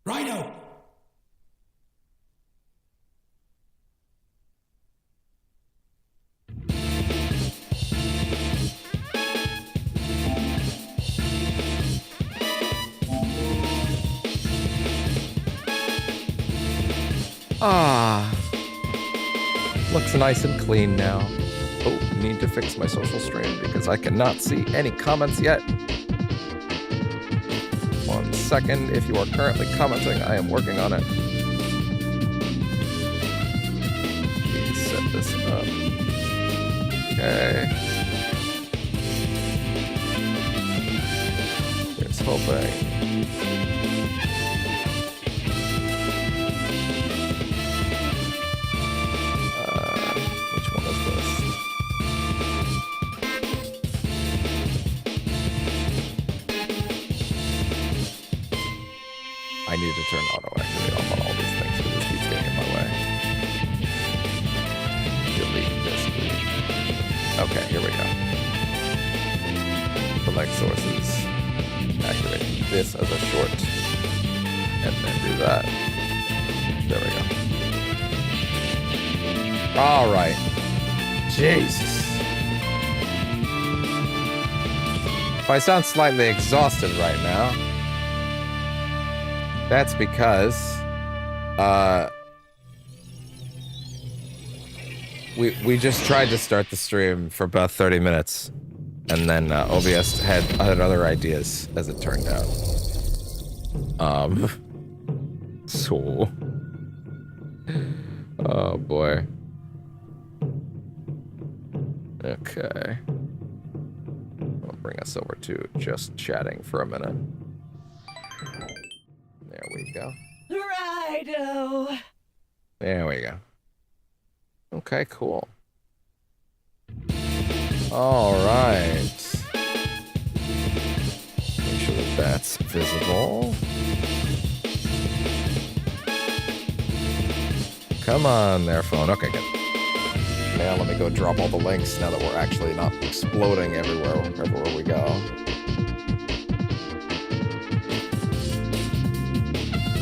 RAIDOU! Looks nice and clean now. Oh, need to fix my social stream because I cannot see any comments yet. 1 second. If you are currently commenting, I am working on it. Need to set this up. Okay. Here's hoping. I need to turn auto activate off on all these things because this keeps getting in my way. Delete this, please. Okay, here we go. Select sources. Activate this as a short. And then do that. There we go. Alright. Jesus. I sound slightly exhausted right now. That's because we just tried to start the stream for about 30 minutes, and then OBS had other ideas, as it turned out. So, oh boy. Okay, I'll bring us over to just chatting for a minute. There we go. RAIDOU! There we go. Okay, cool. All right. Make sure that that's visible. Come on there, phone. Okay, good. Now let me go drop all the links now that we're actually not exploding everywhere we go.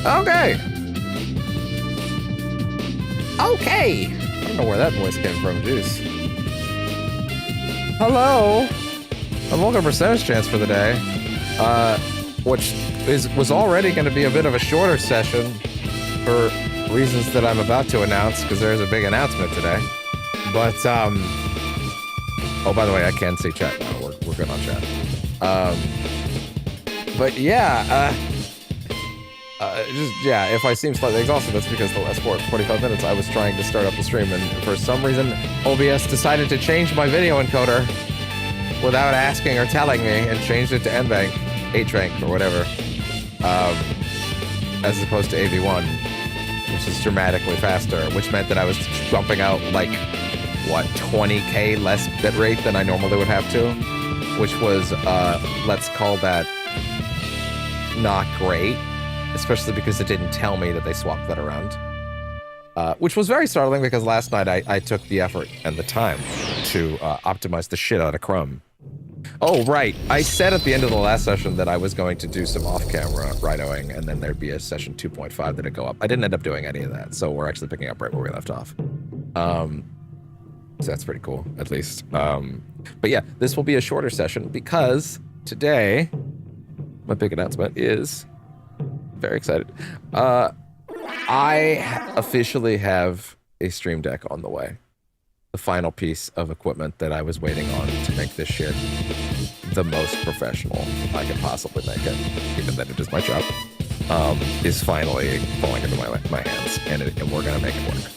Okay. Okay. I don't know where that voice came from, juice. Hello. I'm welcome percentage chance for the day. Which was already going to be a bit of a shorter session for reasons that I'm about to announce, because there's a big announcement today. But, oh, by the way, I can see chat now. We're good on chat. But yeah, if I seem slightly exhausted, that's because the last 45 minutes I was trying to start up the stream, and for some reason, OBS decided to change my video encoder without asking or telling me, and changed it to NVENC, HVENC, or whatever, as opposed to AV1, which is dramatically faster, which meant that I was bumping out, like, what, 20K less bitrate than I normally would have to, which was, let's call that not great. Especially because it didn't tell me that they swapped that around. Which was very startling because last night I took the effort and the time to optimize the shit out of Chrome. Oh, right. I said at the end of the last session that I was going to do some off-camera RAIDOing, and then there'd be a session 2.5 that'd go up. I didn't end up doing any of that, so we're actually picking up right where we left off. So that's pretty cool, at least. But yeah, this will be a shorter session because today, my big announcement is... Very excited. I officially have a Stream Deck on the way. The final piece of equipment that I was waiting on to make this shit the most professional I could possibly make it, given that it is my job, is finally falling into my hands, and we're gonna make it work.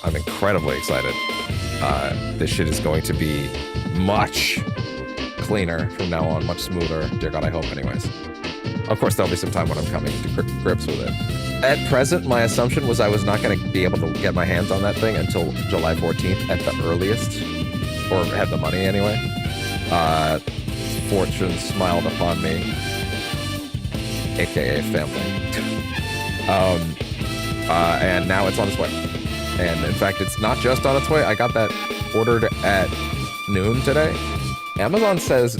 I'm incredibly excited. This shit is going to be much cleaner from now on, much smoother. Dear God, I hope anyways. Of course, there'll be some time when I'm coming to grips with it. At present, my assumption was I was not going to be able to get my hands on that thing until July 14th at the earliest, or have the money anyway. Fortune smiled upon me, aka family. And now it's on its way. And in fact, it's not just on its way. I got that ordered at noon today. Amazon says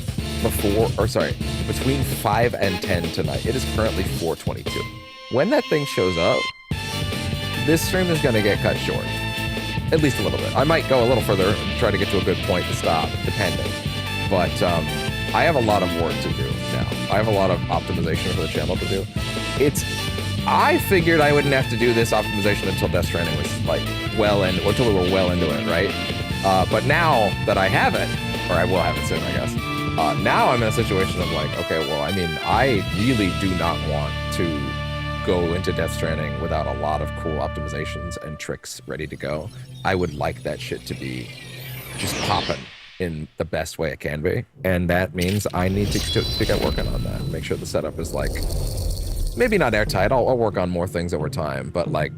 between 5 and 10 tonight. It is currently 4:22. when that thing shows up, this stream is going to get cut short. At least a little bit. I might go a little further and try to get to a good point to stop, depending. But I have a lot of work to do now. I have a lot of optimization for the channel to do. I figured I wouldn't have to do this optimization until Death Stranding was like until we were well into it, right? But now that I have it, or I will have it soon, I guess. Now I'm in a situation of like, okay, well, I mean, I really do not want to go into Death Stranding without a lot of cool optimizations and tricks ready to go. I would like that shit to be just popping in the best way it can be. And that means I need to get working on that. Make sure the setup is like, maybe not airtight. I'll work on more things over time, but like,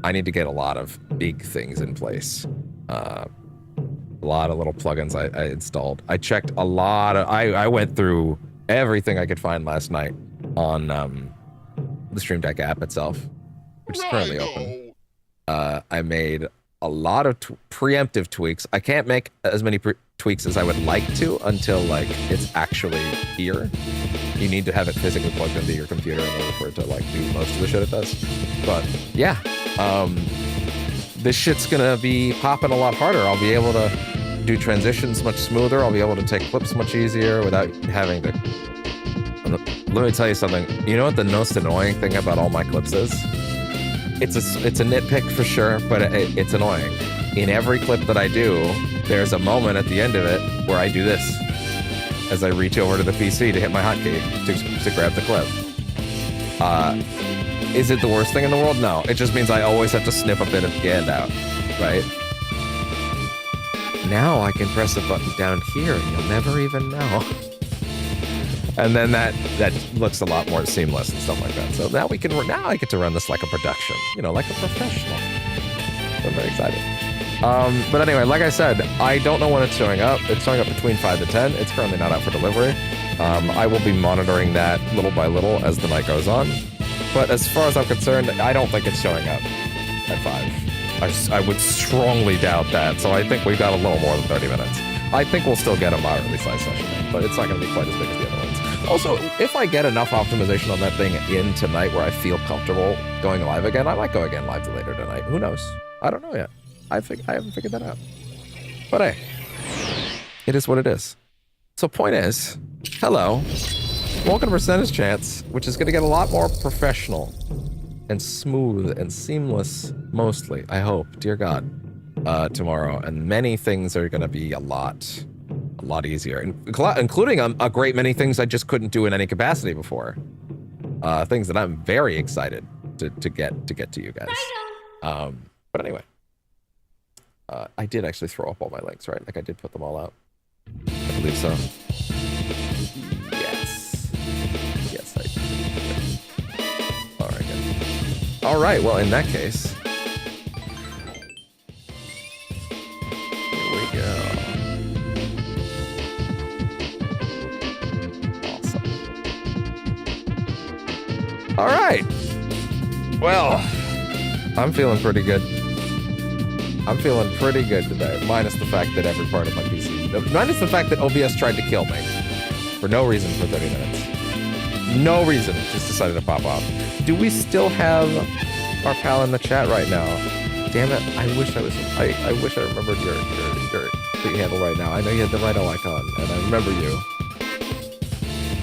I need to get a lot of big things in place. A lot of little plugins I installed. I checked a lot of, I went through everything I could find last night on the Stream Deck app itself, which is currently open. I made a lot of preemptive tweaks. I can't make as many tweaks as I would like to until like it's actually here. You need to have it physically plugged into your computer in order for it to like do most of the shit it does. But yeah, this shit's gonna be popping a lot harder. I'll be able to do transitions much smoother. I'll be able to take clips much easier without having to. Let me tell you something. You know what the most annoying thing about all my clips is? It's a nitpick for sure, but it's annoying. In every clip that I do, there's a moment at the end of it where I do this as I reach over to the PC to hit my hotkey to grab the clip. Is it the worst thing in the world? No. It just means I always have to snip a bit of the end out, right? Now I can press a button down here and you'll never even know. And then that looks a lot more seamless and stuff like that. So now I get to run this like a production, you know, like a professional. So I'm very excited. But anyway, like I said, I don't know when it's showing up. It's showing up between 5 to 10. It's currently not out for delivery. I will be monitoring that little by little as the night goes on. But as far as I'm concerned, I don't think it's showing up at 5. I would strongly doubt that. So I think we've got a little more than 30 minutes. I think we'll still get a moderately sized session in, but it's not going to be quite as big as the other ones. Also, if I get enough optimization on that thing in tonight where I feel comfortable going live again, I might go again live later tonight. Who knows? I don't know yet. I haven't figured that out. But hey, it is what it is. So point is, hello, welcome to Percentage Chance, which is going to get a lot more professional and smooth and seamless, mostly, I hope, dear God, tomorrow. And many things are going to be a lot easier, including a great many things I just couldn't do in any capacity before. Things that I'm very excited to get to you guys. But anyway, I did actually throw up all my links, right? Like I did put them all out. I believe so. Yes, I did. All right, good. All right, well, in that case, here we go. All right. Well, I'm feeling pretty good. I'm feeling pretty good today, minus the fact that every part of my PC, minus the fact that OBS tried to kill me for no reason for 30 minutes. No reason, just decided to pop off. Do we still have our pal in the chat right now? Damn it, I wish I remembered your tweet handle right now. I know you had the RAIDOU icon, and I remember you.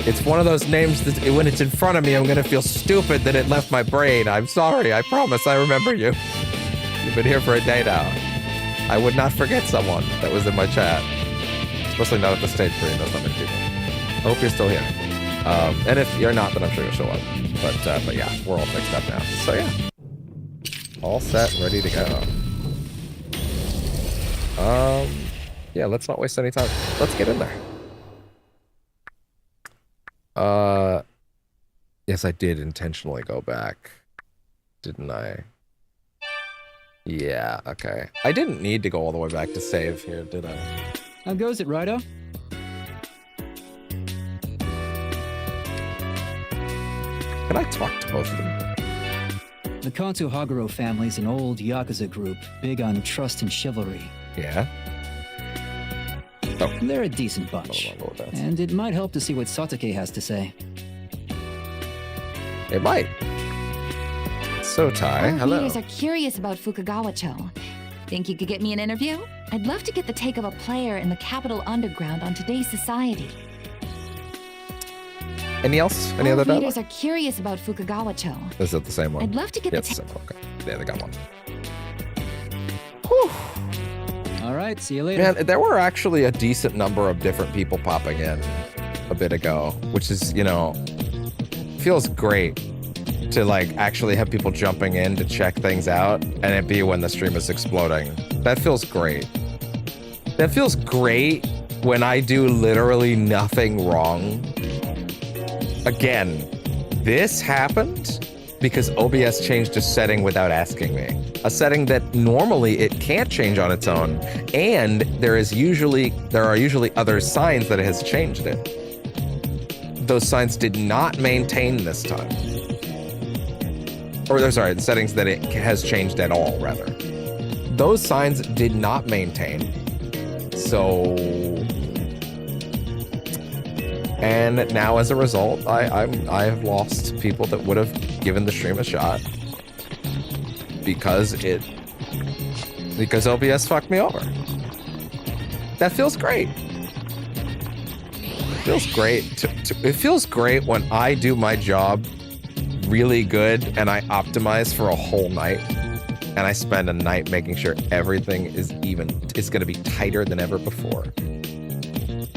It's one of those names that when it's in front of me, I'm gonna feel stupid that it left my brain. I'm sorry, I promise I remember you. You've been here for a day now. I would not forget someone that was in my chat. Especially not at the stage screen, that's not many people. I hope you're still here. And if you're not, then I'm sure you'll show up. But yeah, we're all fixed up now. So yeah. All set, ready to go. Yeah, let's not waste any time. Let's get in there. Yes, I did intentionally go back, didn't I? Yeah, okay. I didn't need to go all the way back to save here, did I? How goes it, RAIDOU? Can I talk to both of them? The Kanto Haguro family's an old Yakuza group, big on trust and chivalry. Yeah? Oh. They're a decent bunch, and it might help to see what Satake has to say. It might. So, Tai, Our hello. readers are curious about Fukagawa-cho. Think you could get me an interview? I'd love to get the take of a player in the Capital Underground on today's society. Any else? Any Our other dialogue? readers are curious about Fukagawa-cho. Is it the same one? I'd love to get Yeah, the it's the same one. Okay. Yeah, they got one. All right, see you later. Man, there were actually a decent number of different people popping in a bit ago, which is, you know, feels great to like actually have people jumping in to check things out and it be when the stream is exploding. That feels great. That feels great when I do literally nothing wrong. Again, this happened because OBS changed a setting without asking me. A setting that normally it can't change on its own, and there are usually other signs that it has changed it. Those signs did not maintain this time. Or sorry, the settings that it has changed at all, rather. Those signs did not maintain. So, and now as a result, I have lost people that would have given the stream a shot because OBS fucked me over. That feels great. It feels great. It feels great when I do my job really good and I optimize for a whole night and I spend a night making sure everything is even. It's going to be tighter than ever before.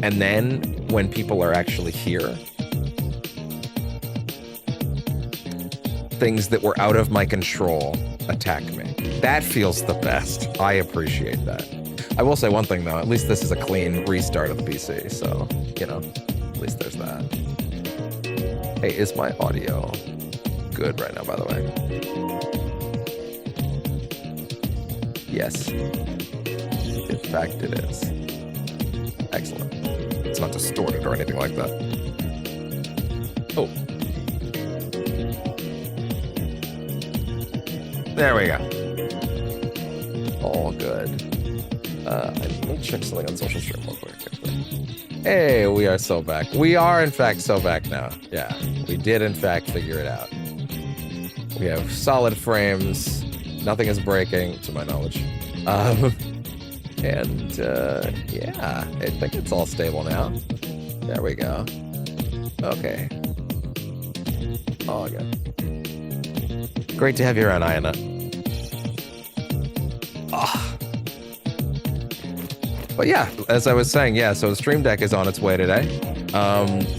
And then when people are actually here, things that were out of my control attack me. That feels the best. I appreciate that. I will say one thing though, at least this is a clean restart of the PC, so, you know, at least there's that. Hey, is my audio good right now, by the way? Yes. In fact, it is. Excellent. It's not distorted or anything like that. Oh. There we go. All good. Let me check something on social stream real quick. Hey, we are so back. We are, in fact, so back now. Yeah, we did, in fact, figure it out. We have solid frames. Nothing is breaking, to my knowledge. And, yeah, I think it's all stable now. There we go. Okay. All good. Great to have you around, Ayana. Oh. But yeah, as I was saying, yeah, so the Stream Deck is on its way today.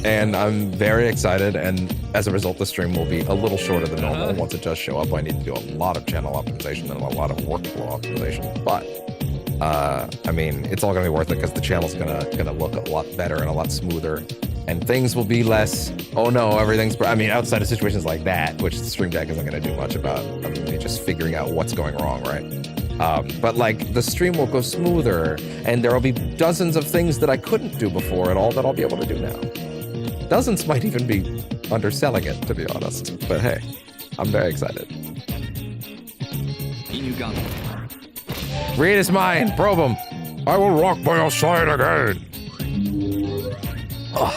And I'm very excited, and as a result, the stream will be a little shorter than normal. Once it does show up, I need to do a lot of channel optimization and a lot of workflow optimization. But I mean, it's all gonna be worth it because the channel's gonna look a lot better and a lot smoother, and things will be less. Oh no, everything's. I mean, outside of situations like that, which the Stream Deck isn't gonna do much about. I mean, just figuring out what's going wrong, right? But like the stream will go smoother, and there will be dozens of things that I couldn't do before at all that I'll be able to do now. Dozens might even be underselling it, to be honest. But hey, I'm very excited. Read his mind, probe him. I will walk by your side again. Oh,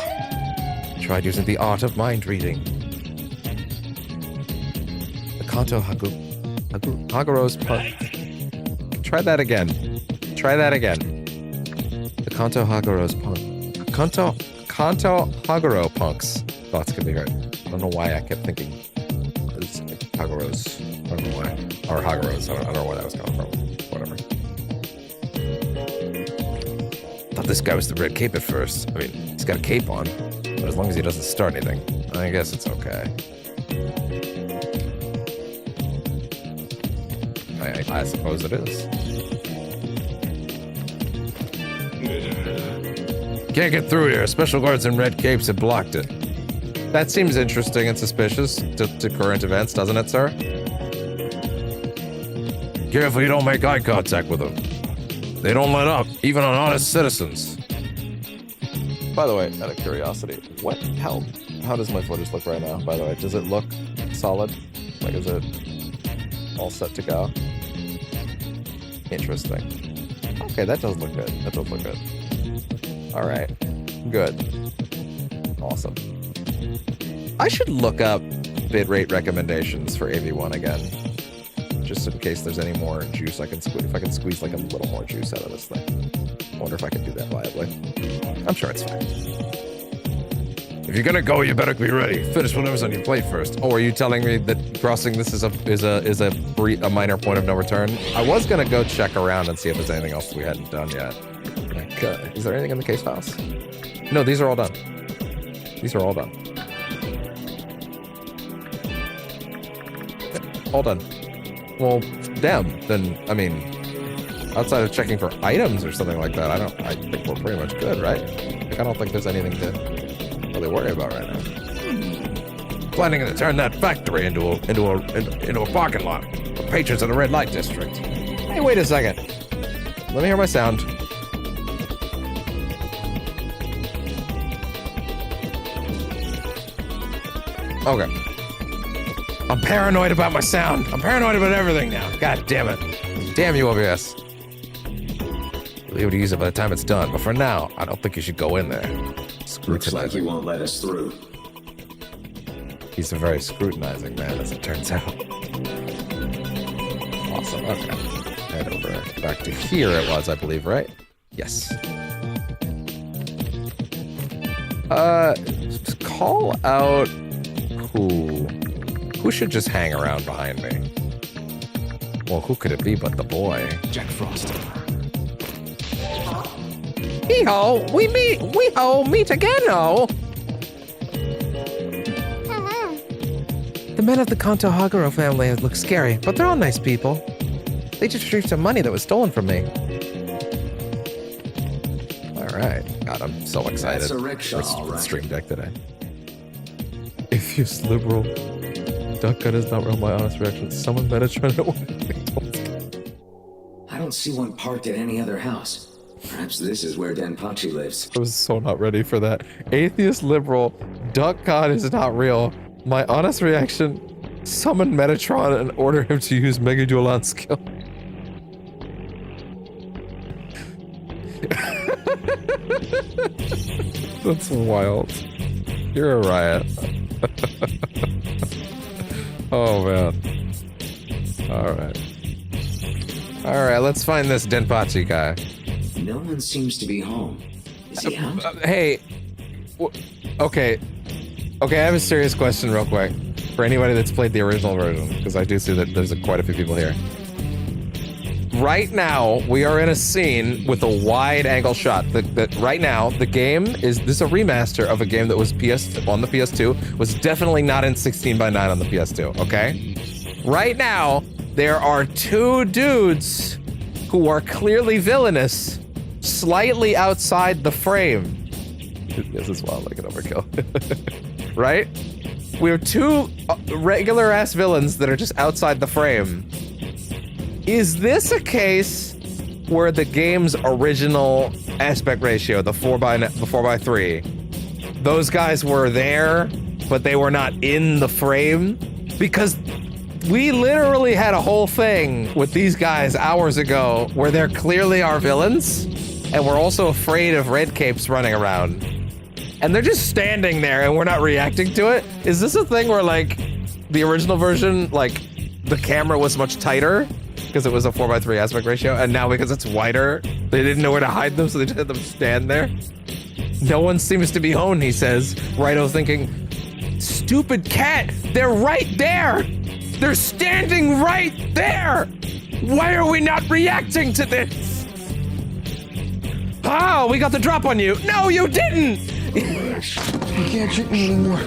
tried using the art of mind reading. The Kanto Haguro's punk. Try that again. Try that again. The Kanto Haguro's punk. Kanto Haguro punks. Thoughts can be heard. I don't know why I kept thinking it's like Haguro's. I don't know why. Or Haguro's. I don't know where that was coming from. Whatever. Thought this guy was the red cape at first. I mean, he's got a cape on, but as long as he doesn't start anything, I guess it's okay. I suppose it is. Can't get through here. Special guards in red capes have blocked it. That seems interesting and suspicious to current events, doesn't it, sir? Careful you don't make eye contact with them. They don't let up, even on honest citizens. By the way, out of curiosity, how does my footage look right now, by the way? Does it look solid? Like, is it all set to go? Interesting. Okay, that does look good. That does look good. All right. Good. Awesome. I should look up bitrate recommendations for AV1 again. Just in case there's any more juice I can squeeze. If I can squeeze like a little more juice out of this thing. I wonder if I can do that viably. I'm sure it's fine. If you're gonna go, you better be ready. Finish whatever's on your plate first. Oh, are you telling me that crossing this is a minor point of no return? I was gonna go check around and see if there's anything else we hadn't done yet. Like, is there anything in the case files? No, these are all done. These are all done. All done. Well, damn. Then, I mean, outside of checking for items or something like that, I think we're pretty much good, right? Like, I don't think there's anything to really worry about right now. Planning to turn that factory into a parking lot for patrons of the red light district. Hey, wait a second. Let me hear my sound. Okay. I'm paranoid about my sound. I'm paranoid about everything now. God damn it. Damn you, OBS. You'll be able to use it by the time it's done, but for now, I don't think you should go in there. Looks like he won't let us through. He's a very scrutinizing man, as it turns out. Awesome, okay. Head over back to here it was, I believe, right? Yes. Call out who? Who should just hang around behind me? Well, who could it be but the boy? Jack Frost. Hee-ho, we meet again-o! The men of the Kanto Haguro family look scary, but they're all nice people. They just retrieved some money that was stolen from me. Alright, God, I'm so excited. That's a rickshaw, all right. Stream Deck today. If you're liberal, duck cut is not real, my honest reaction. Someone better try to... I don't see one parked at any other house. Perhaps this is where Denpachi lives. I was so not ready for that. Atheist liberal, duck god is not real. My honest reaction, summon Metatron and order him to use Mega Duelan skill. That's wild. You're a riot. Oh man. Alright. Alright, let's find this Denpachi guy. No one seems to be home. Is he out? Hey. Okay. Okay, I have a serious question real quick. For anybody that's played the original version, because I do see that there's quite a few people here. Right now, we are in a scene with a wide angle shot. Right now, the game is, this is a remaster of a game that was on the PS2, was definitely not in 16:9 on the PS2, okay? Right now, there are two dudes who are clearly villainous, slightly outside the frame. This is wild, like an overkill. Right? We have two regular-ass villains that are just outside the frame. Is this a case where the game's original aspect ratio, the 4:3, those guys were there, but they were not in the frame? Because we literally had a whole thing with these guys hours ago where they're clearly our villains, and we're also afraid of red capes running around. And they're just standing there and we're not reacting to it? Is this a thing where, like, the original version, like, the camera was much tighter because it was a 4:3 aspect ratio, and now because it's wider, they didn't know where to hide them, so they just had them stand there? No one seems to be home, he says. Raido thinking, stupid cat, they're right there! They're standing right there! Why are we not reacting to this? Oh, we got the drop on you. No, you didn't! You can't trick me anymore.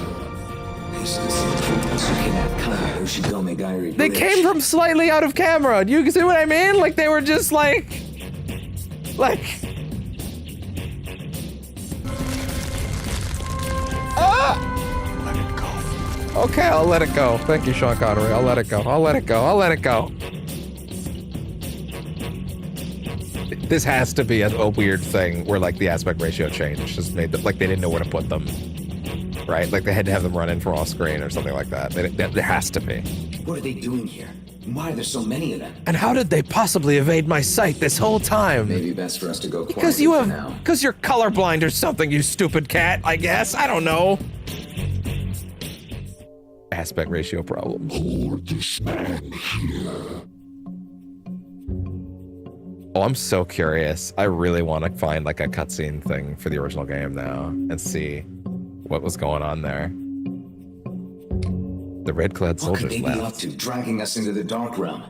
They came from slightly out of camera. You see what I mean? Like, they were just like... Ah! Let it go. Okay, I'll let it go. Thank you, Sean Connery. I'll let it go. I'll let it go. I'll let it go. This has to be a weird thing where, like, the aspect ratio change just made them, like, they didn't know where to put them. Right? Like, they had to have them run in from off screen or something like that. There has to be. What are they doing here? Why are there so many of them? And how did they possibly evade my sight this whole time? Maybe best for us to go quietly Because you for have, now. because you're colorblind or something, you stupid cat, I guess. I don't know. aspect ratio problems. Oh, I'm so curious. I really want to find like a cutscene thing for the original game now and see what was going on there. The red-clad What could soldiers they be up left. to, dragging us into the dark realm?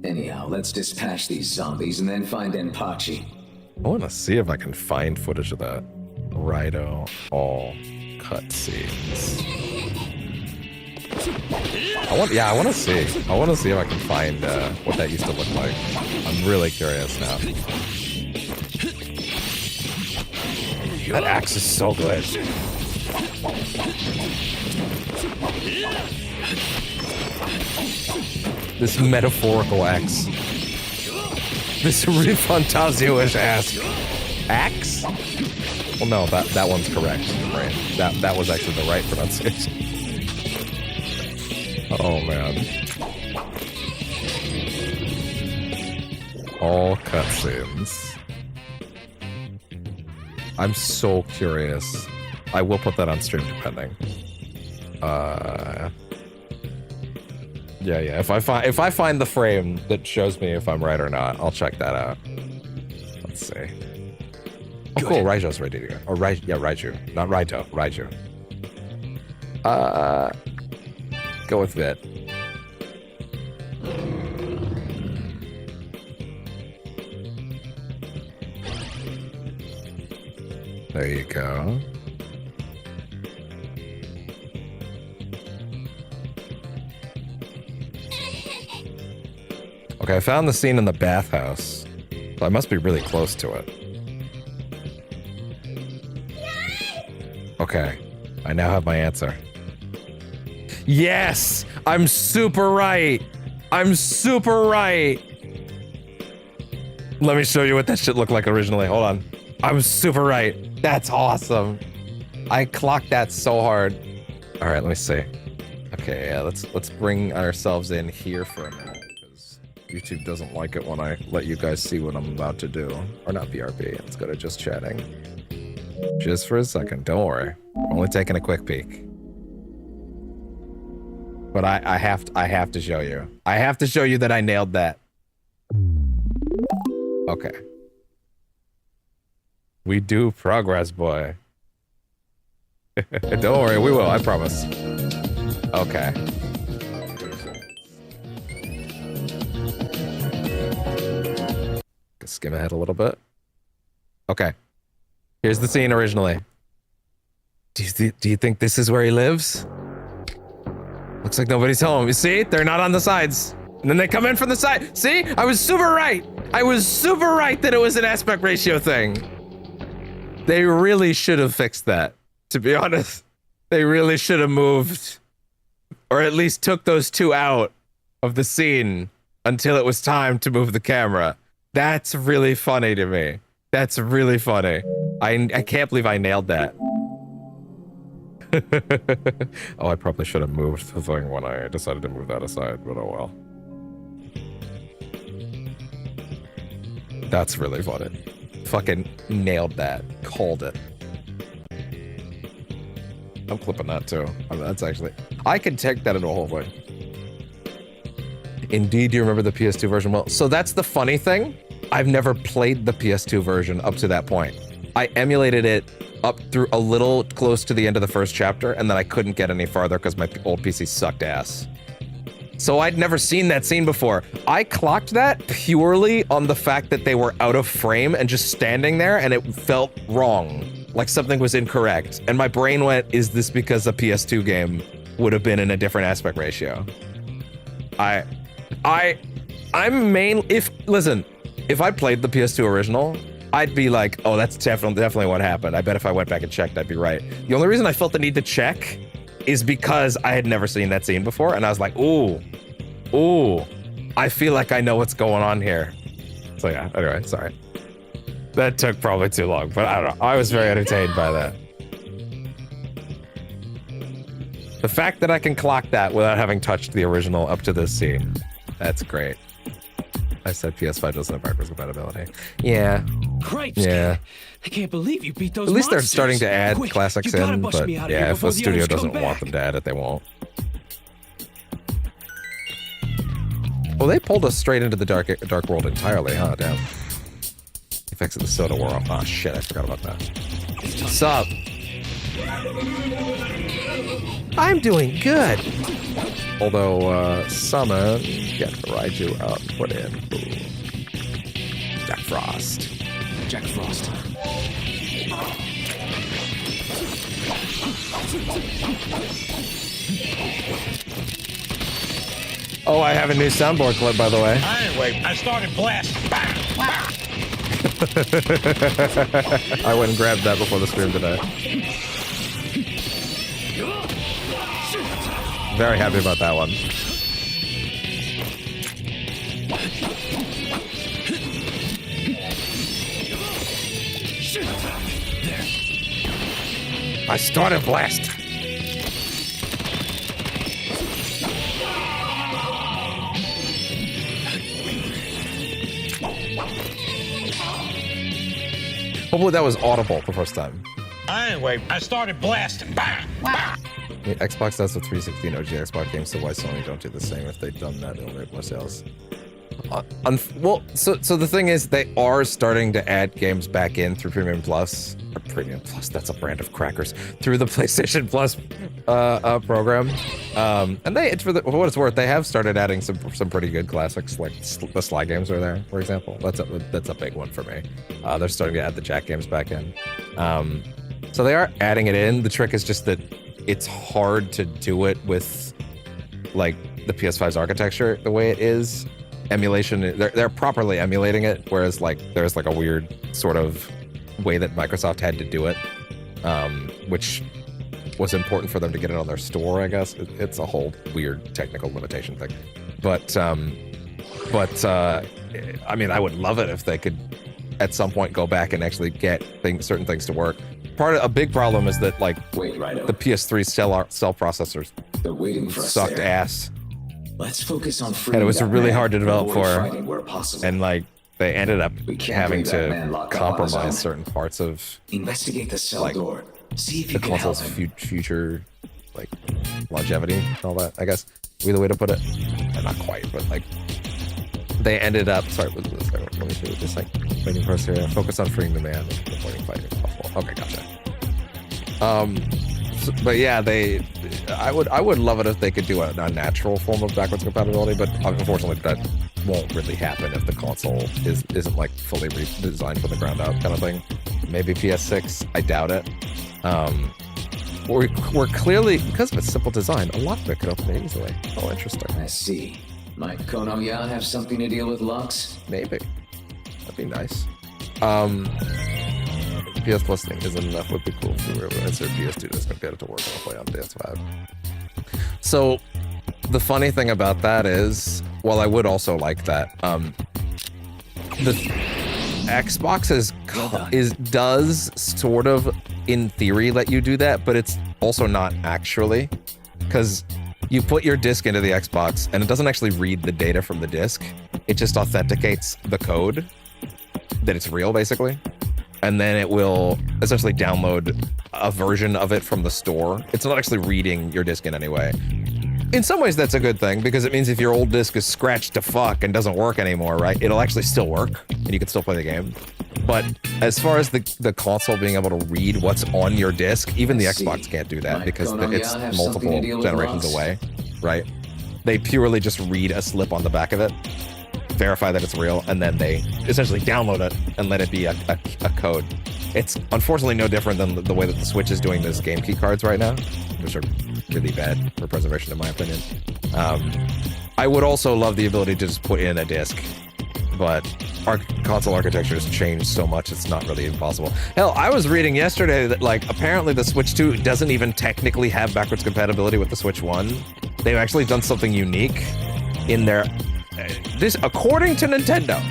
Anyhow, let's dispatch these zombies and then find Denpachi. I want to see if I can find footage of that. RAIDOU all cutscenes. I want to see. I want to see if I can find what that used to look like. I'm really curious now. That axe is so good. This metaphorical axe. This really Fantasio-ish axe? Well, no, that one's correct. Right. That was actually the right pronunciation. Oh man. All cutscenes. I'm so curious. I will put that on stream depending. Yeah. If I find the frame that shows me if I'm right or not, I'll check that out. Let's see. Oh, cool. Raijou's ready to go. Or Raiju. Not Raito. Raiju. Go with that. There you go. Okay, I found the scene in the bathhouse. So I must be really close to it. Okay, I now have my answer. Yes! I'm super right! I'm super right! Let me show you what that shit looked like originally. Hold on. I'm super right. That's awesome. I clocked that so hard. All right, let me see. Okay, yeah, let's bring ourselves in here for a minute because YouTube doesn't like it when I let you guys see what I'm about to do. Or not BRB. Let's go to just chatting. Just for a second. Don't worry. We're only taking a quick peek. But I have to show you. I have to show you that I nailed that. Okay. We do progress, boy. Don't worry, we will, I promise. Okay. Skim ahead a little bit. Okay. Here's the scene originally. Do you think this is where he lives? Looks like nobody's home. You see? They're not on the sides. And then they come in from the side. See? I was super right. I was super right that it was an aspect ratio thing. They really should have fixed that. To be honest, they really should have moved, or at least took those two out of the scene until it was time to move the camera. That's really funny to me. That's really funny. I can't believe I nailed that. Oh, I probably should have moved the thing when I decided to move that aside, but oh well. That's really funny. Fucking nailed that. Called it. I'm clipping that too. I mean, that's actually... I can take that into a whole thing. Indeed, do you remember the PS2 version? Well, so that's the funny thing. I've never played the PS2 version up to that point. I emulated it up through a little close to the end of the first chapter, and then I couldn't get any farther because my old PC sucked ass. So I'd never seen that scene before. I clocked that purely on the fact that they were out of frame and just standing there, and it felt wrong. Like something was incorrect. And my brain went, is this because a PS2 game would have been in a different aspect ratio? Listen, if I played the PS2 original, I'd be like, oh, that's definitely what happened. I bet if I went back and checked, I'd be right. The only reason I felt the need to check is because I had never seen that scene before, and I was like, ooh, I feel like I know what's going on here. So yeah, anyway, sorry. That took probably too long, but I don't know. I was very entertained by that. The fact that I can clock that without having touched the original up to this scene, that's great. I said PS5 doesn't have backwards compatibility. Yeah. Cripes, Yeah. I can't believe you beat those At least they're monsters. starting to add Quick, classics you gotta in, bust but me out of here yeah, if before a the studio others come doesn't want back. them to add it, they won't. Well, they pulled us straight into the dark world entirely, huh? Damn. Effects of the soda wore off. Oh shit, I forgot about that. What's up? I'm doing good. Although, summon, get the Raiju out, put in. Ooh. Jack Frost. Jack Frost. Oh, I have a new soundboard clip, by the way. Anyway, I started blasting. I went and grabbed that before the stream today. Very happy about that one. I started blast. Hopefully that was audible the first time. Anyway, I started blasting. I mean, Xbox does the 360 OG Xbox games, so why Sony don't do the same? If they've done that, it'll make more sales. Well, so the thing is, they are starting to add games back in through Premium Plus. Or Premium Plus, that's a brand of crackers. Through the PlayStation Plus program. And they, for what it's worth, they have started adding some pretty good classics, like the Sly games are there, for example. That's a big one for me. They're starting to add the Jack games back in. So they are adding it in. The trick is just that it's hard to do it with like the PS5's architecture the way it is. Emulation, they're properly emulating it, whereas like there's like a weird sort of way that Microsoft had to do it, which was important for them to get it on their store, I guess. It's a whole weird technical limitation thing. But I mean, I would love it if they could at some point go back and actually get certain things to work. A big problem is that like Wait, RAIDOU. the PS3 cell processors They're waiting for us sucked there. ass. Let's focus on freeing And it was that really man. hard to develop Avoid for. fighting where possible. And like they ended up We can't having leave that man to locked up on his own. compromise certain parts of Investigate the cell like, door. See if the you can help console's him. future like longevity and all that, I guess would be the way to put it. Not quite, but like they ended up let me see, just like waiting for us here. Focus on freeing the man and avoiding fighting if possible. Okay, gotcha. But yeah, I would love it if they could do a natural form of backwards compatibility, but unfortunately that won't really happen if the console isn't like fully redesigned from the ground up kind of thing. Maybe PS6, I doubt it. We're clearly, because of its simple design, a lockpick could open it easily. Oh, interesting. I see. Might Konoya have something to deal with locks? Maybe. That'd be nice. PS Plus thing isn't enough would be cool if we were able to insert PS2 disc and get it to work and play on PS5. So the funny thing about that is, well, I would also like that. The Xbox does sort of in theory let you do that, but it's also not actually, because you put your disc into the Xbox and it doesn't actually read the data from the disc. It just authenticates the code that it's real, basically. And then it will essentially download a version of it from the store. It's not actually reading your disc in any way. In some ways, that's a good thing, because it means if your old disc is scratched to fuck and doesn't work anymore, right, it'll actually still work, and you can still play the game. But as far as the console being able to read what's on your disc, even the Xbox can't do that, because it's multiple generations away, right? They purely just read a slip on the back of it, verify that it's real, and then they essentially download it and let it be a code. It's unfortunately no different than the way that the Switch is doing those game key cards right now, which are really bad for preservation in my opinion. I would also love the ability to just put in a disc, but our console architecture has changed so much it's not really impossible. Hell, I was reading yesterday that like apparently the Switch 2 doesn't even technically have backwards compatibility with the Switch 1. They've actually done something unique in their this according to Nintendo.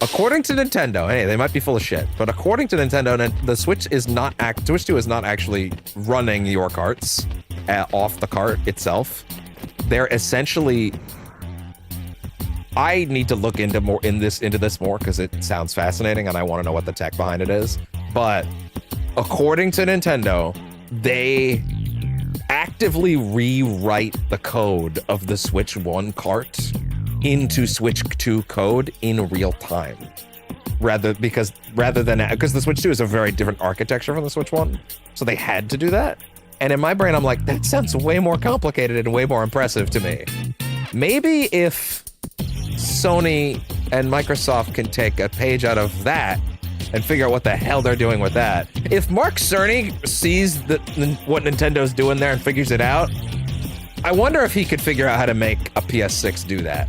According to Nintendo, hey, they might be full of shit, but according to Nintendo, the Switch 2 is not actually running your carts off the cart itself. They're essentially I need to look into this more because it sounds fascinating and I want to know what the tech behind it is. But according to Nintendo, they actively rewrite the code of the Switch 1 cart into Switch 2 code in real time. Because the Switch 2 is a very different architecture from the Switch 1. So they had to do that. And in my brain, I'm like, that sounds way more complicated and way more impressive to me. Maybe if Sony and Microsoft can take a page out of that and figure out what the hell they're doing with that. If Mark Cerny sees what Nintendo's doing there and figures it out, I wonder if he could figure out how to make a PS6 do that.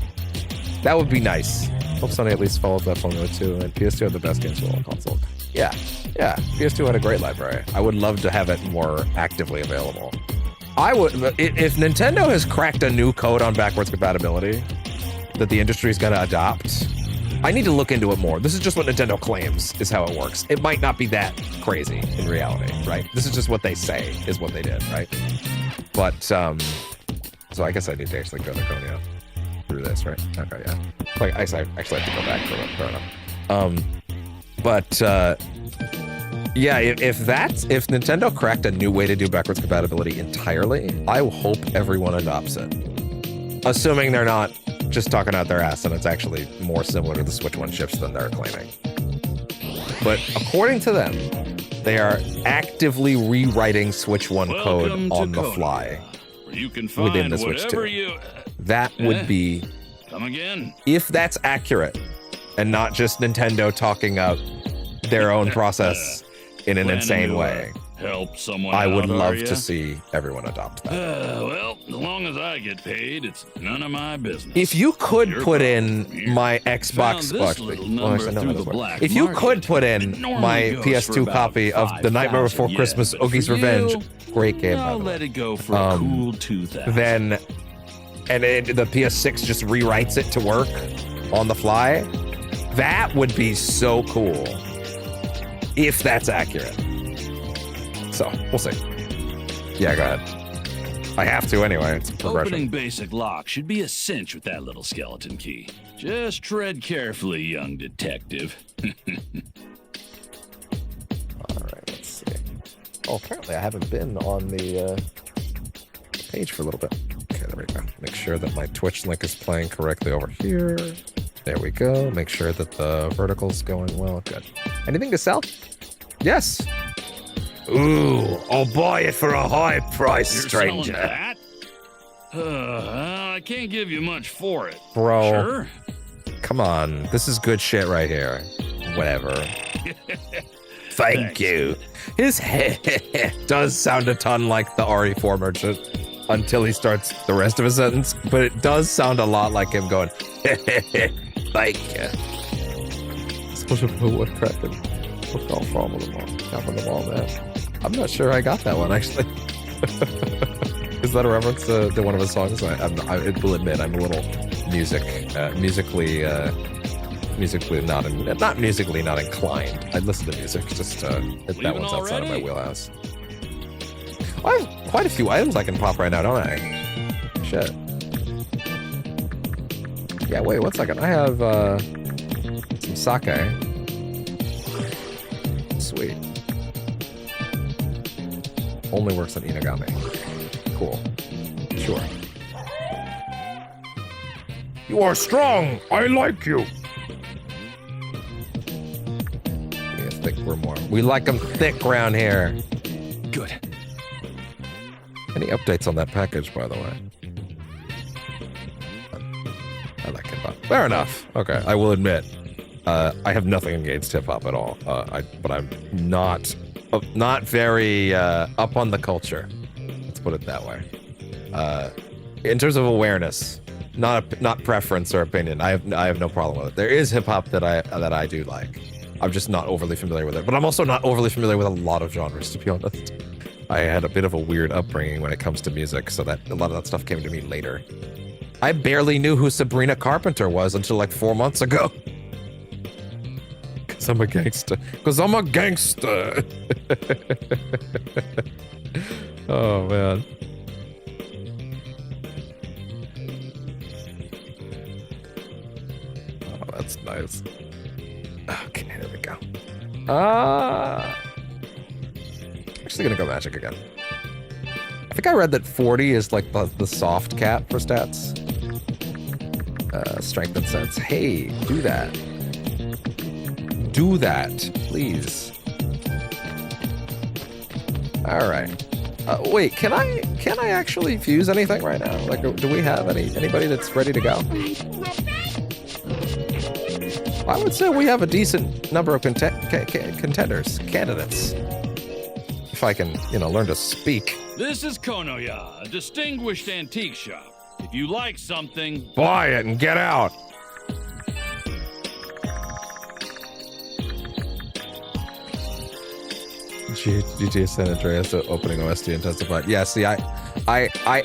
That would be nice. Hope Sony at least follows that formula too, and PS2 had the best games for all consoles. Yeah, PS2 had a great library. I would love to have it more actively available. I would, if Nintendo has cracked a new code on backwards compatibility that the industry is going to adopt, I need to look into it more. This is just what Nintendo claims is how it works. It might not be that crazy in reality, right? This is just what they say is what they did, right? But, so I guess I need to actually go through this, right? Okay, yeah. Like, I actually have to go back for it. Fair enough. Yeah, if Nintendo cracked a new way to do backwards compatibility entirely, I hope everyone adopts it. Assuming they're not just talking out their ass and it's actually more similar to the Switch 1 chips than they're claiming. But according to them, they are actively rewriting Switch 1 code on the fly within the Switch 2. That would be, Come again. if that's accurate and not just Nintendo talking up their own process in an insane way. Help someone I would out, love are ya? to see everyone adopt that. Well, as long as I get paid, it's none of my business. If you could You're put in welcome. my Found Xbox, this little number through the black if you market. could put It in normally my goes for PS2 about copy of The Nightmare Before 5,000 Christmas, yen, but Oogie's for Revenge, you, great game. by I'll the way. let it go for a cool 2,000. Then, the PS6 just rewrites it to work on the fly. That would be so cool. If that's accurate. So, we'll see. Yeah, go ahead. I have to anyway. It's a progression. Opening basic lock should be a cinch with that little skeleton key. Just tread carefully, young detective. Alright, let's see. Oh, apparently I haven't been on the page for a little bit. Okay, there we go. Make sure that my Twitch link is playing correctly over here. There we go. Make sure that the vertical's going well. Good. Anything to sell? Yes. Ooh, I'll buy it for a high price, You're stranger. selling that? I can't give you much for it. Bro, Sure? come on. This is good shit right here. Whatever. Thank you. His head does sound a ton like the RE4 merchant until he starts the rest of his sentence, but it does sound a lot like him going, thank you. Supposed to put what cracking. Look all from the wall. Down from the wall, man. I'm not sure I got that one, actually. Is that a reference to one of his songs? I will admit I'm a little musically not inclined. I listen to music, just that one's outside of my wheelhouse. I have quite a few items I can pop right now, don't I? Shit. Yeah, wait 1 second. I have some sake. Sweet. Only works on Inagami. Cool. Sure. You are strong. I like you. Yeah, thick. We're more. We like them thick around here. Good. Any updates on that package, by the way? I like hip hop. Fair enough. Okay, I will admit, I have nothing against hip hop at all. But I'm not very up on the culture. Let's put it that way. In terms of awareness, not preference or opinion. I have no problem with it. There is hip hop that I do like. I'm just not overly familiar with it. But I'm also not overly familiar with a lot of genres, to be honest. I had a bit of a weird upbringing when it comes to music, so that a lot of that stuff came to me later. I barely knew who Sabrina Carpenter was until like 4 months ago. Cause I'm a gangster. Oh man. Nice. Okay, here we go. Actually gonna go magic again. I think I read that 40 is like the soft cap for stats. Strength and sense. Hey, do that. Do that, please. All right. Wait, can I actually fuse anything right now? Like, do we have anybody that's ready to go? I would say we have a decent number of contenders, candidates. If I can, learn to speak. This is Konoya, a distinguished antique shop. If you like something, buy it and get out. GTA San Andreas opening OST and testified. Yeah, see, I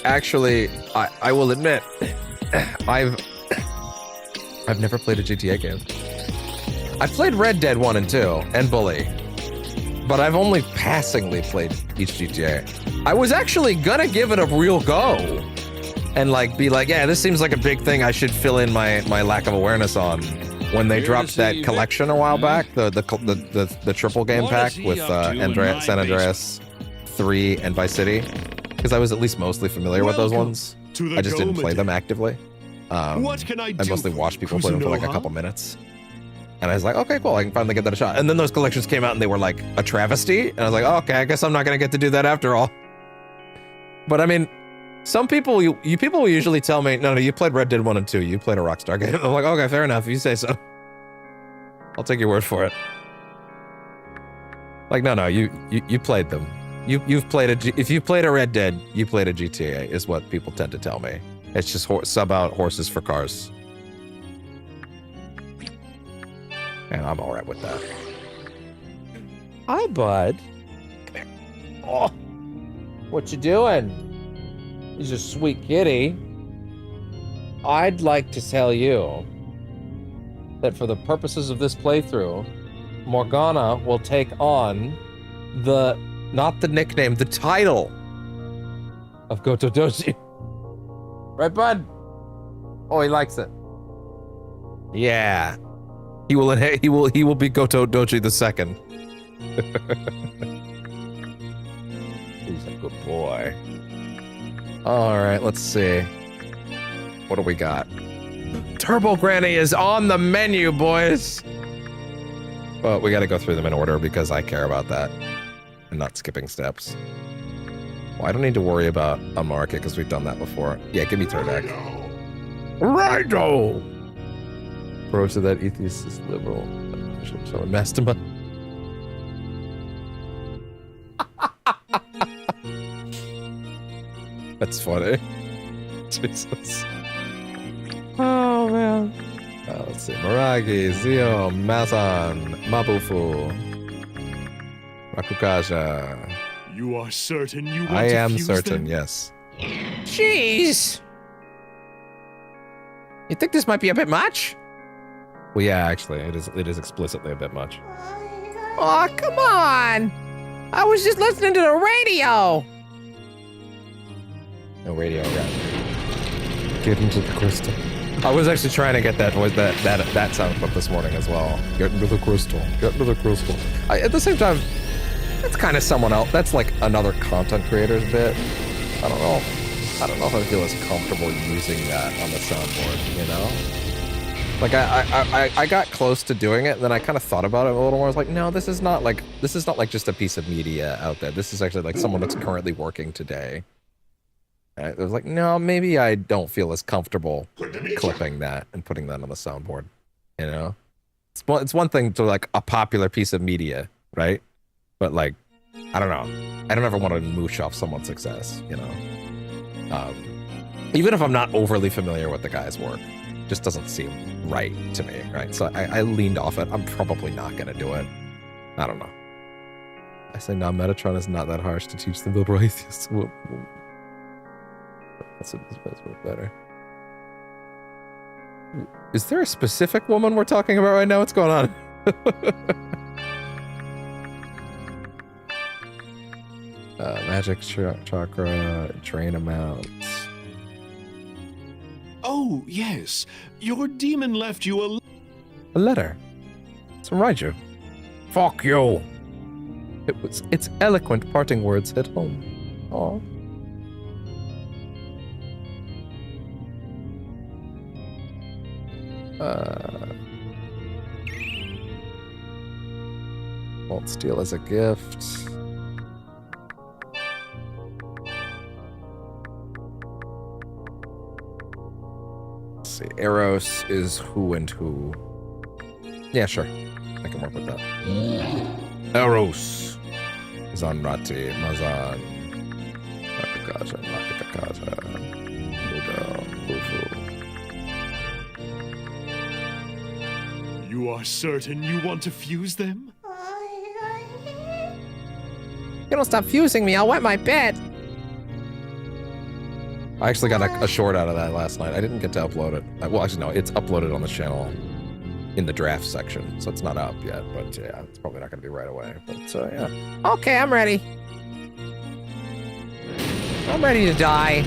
actually will admit, I've never played a GTA game. I've played Red Dead 1 and 2 and Bully, but I've only passingly played each GTA. I was actually gonna give it a real go and be like, yeah, this seems like a big thing I should fill in my lack of awareness on. When they dropped that collection a while back, the triple game pack with San Andreas 3 and Vice City, because I was at least mostly familiar with those ones. I just didn't play them actively. What can I do? I mostly watched people play them for like a couple minutes. And I was like, okay, cool, I can finally get that a shot. And then those collections came out and they were like a travesty. And I was like, oh, okay, I guess I'm not going to get to do that after all. But I mean, some people, you people will usually tell me, no, you played Red Dead 1 and 2. You played a Rockstar game. I'm like, okay, fair enough. You say so. I'll take your word for it. Like, no, you played them. You've played if you played a Red Dead, you played a GTA, is what people tend to tell me. It's just sub out horses for cars. And I'm all right with that. Hi, bud. Come here. Oh, what you doing? He's a sweet kitty. I'd like to tell you that for the purposes of this playthrough, Morgana will take on not the nickname, the title of Goto Doji. Right, bud? Oh, he likes it. Yeah. He will be Goto Doji the second. He's a good boy. All right, let's see. What do we got? Turbo Granny is on the menu, boys. Well, we got to go through them in order because I care about that and not skipping steps. Well, I don't need to worry about a market because we've done that before. Yeah, give me Turdek. RAIDOU! Pro to that atheist is liberal. So Mastema. That's funny. Jesus. Oh, man. Let's see. Maragi, Zio, Mazan, Mabufu, Rakukaja. You are certain you want I to am fuse certain, them? yes. Jeez! You think this might be a bit much? Well, yeah, actually, it is explicitly a bit much. Oh, come on! I was just listening to the radio! No radio, yeah. Get into the crystal. I was actually trying to get that sound clip this morning as well. Get into the crystal. Get into the crystal. At the same time, that's kind of someone else. That's like another content creator's bit. I don't know if I feel as comfortable using that on the soundboard, you know? Like I got close to doing it, and then I kind of thought about it a little more. I was like, no, this is not like just a piece of media out there. This is actually like someone that's currently working today. It was like, no, maybe I don't feel as comfortable clipping that and putting that on the soundboard. You know, it's one thing to like a popular piece of media, right? But like, I don't know. I don't ever want to moosh off someone's success, you know? Even if I'm not overly familiar with the guy's work, it just doesn't seem right to me, right? So I leaned off it. I'm probably not going to do it. I don't know. I say, no, Metatron is not that harsh to teach the liberal atheists. That's better. Is there a specific woman we're talking about right now? What's going on? Magic chakra, drain amounts. Oh, yes. Your demon left you A letter. It's from Raiju. Fuck you. It's eloquent parting words at home. Aw. Won't steal as a gift. Let's see. Eros is who and who. Yeah, sure. I can work with that. Eros. Zanrati, Mazan. Nakakaja, Nakakaja. Buddha, Bufu. You are certain you want to fuse them? You don't stop fusing me, I'll wet my bed. I actually got a short out of that last night. I didn't get to upload it. Well, actually, no, it's uploaded on the channel in the draft section, so it's not up yet. But yeah, it's probably not going to be right away. But yeah. Okay, I'm ready. I'm ready to die.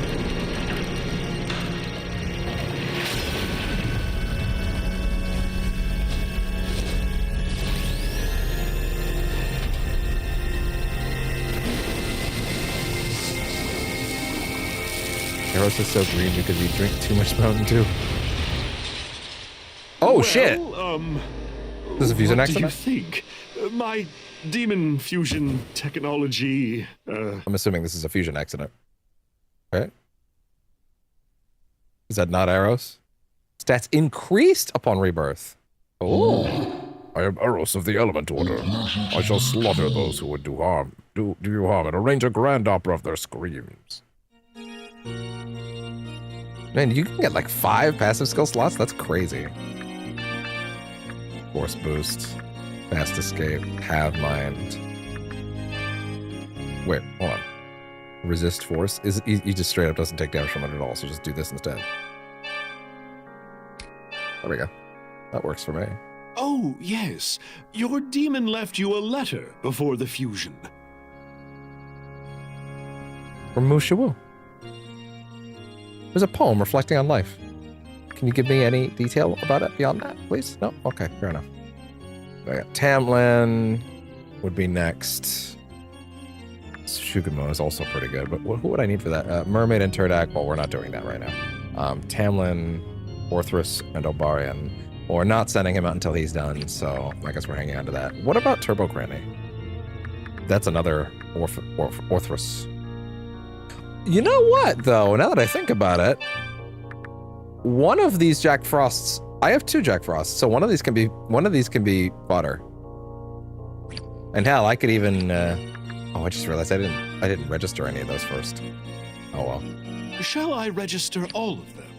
Eros is so green because you drink too much Mountain Dew. Oh, shit! This is a fusion accident? What do you think? My demon fusion technology, I'm assuming this is a fusion accident. Right? Is that not Eros? Stats increased upon rebirth. Oh. I am Eros of the Element Order. I shall slaughter those who would do you harm and arrange a grand opera of their screams. Man, you can get like 5 passive skill slots? That's crazy. Force boost, fast escape, have mind. Wait, hold on. Resist force? He just straight up doesn't take damage from it at all, so just do this instead. There we go. That works for me. Oh, yes. Your demon left you a letter before the fusion. From Mushiwu. There's a poem reflecting on life. Can you give me any detail about it beyond that, please? No? Okay, fair enough. I got Tamlin would be next. Shugenmo is also pretty good, but who would I need for that? Mermaid and Turdak, well, we're not doing that right now. Tamlin, Orthrus, and Obarian. Well, we're not sending him out until he's done, so I guess we're hanging on to that. What about Turbo Granny? That's another Orthrus. You know what, though? Now that I think about it, one of these Jack Frosts, I have 2 Jack Frosts, so one of these can be fodder. And hell, I could even. Oh, I just realized I didn't register any of those first. Oh well. Shall I register all of them?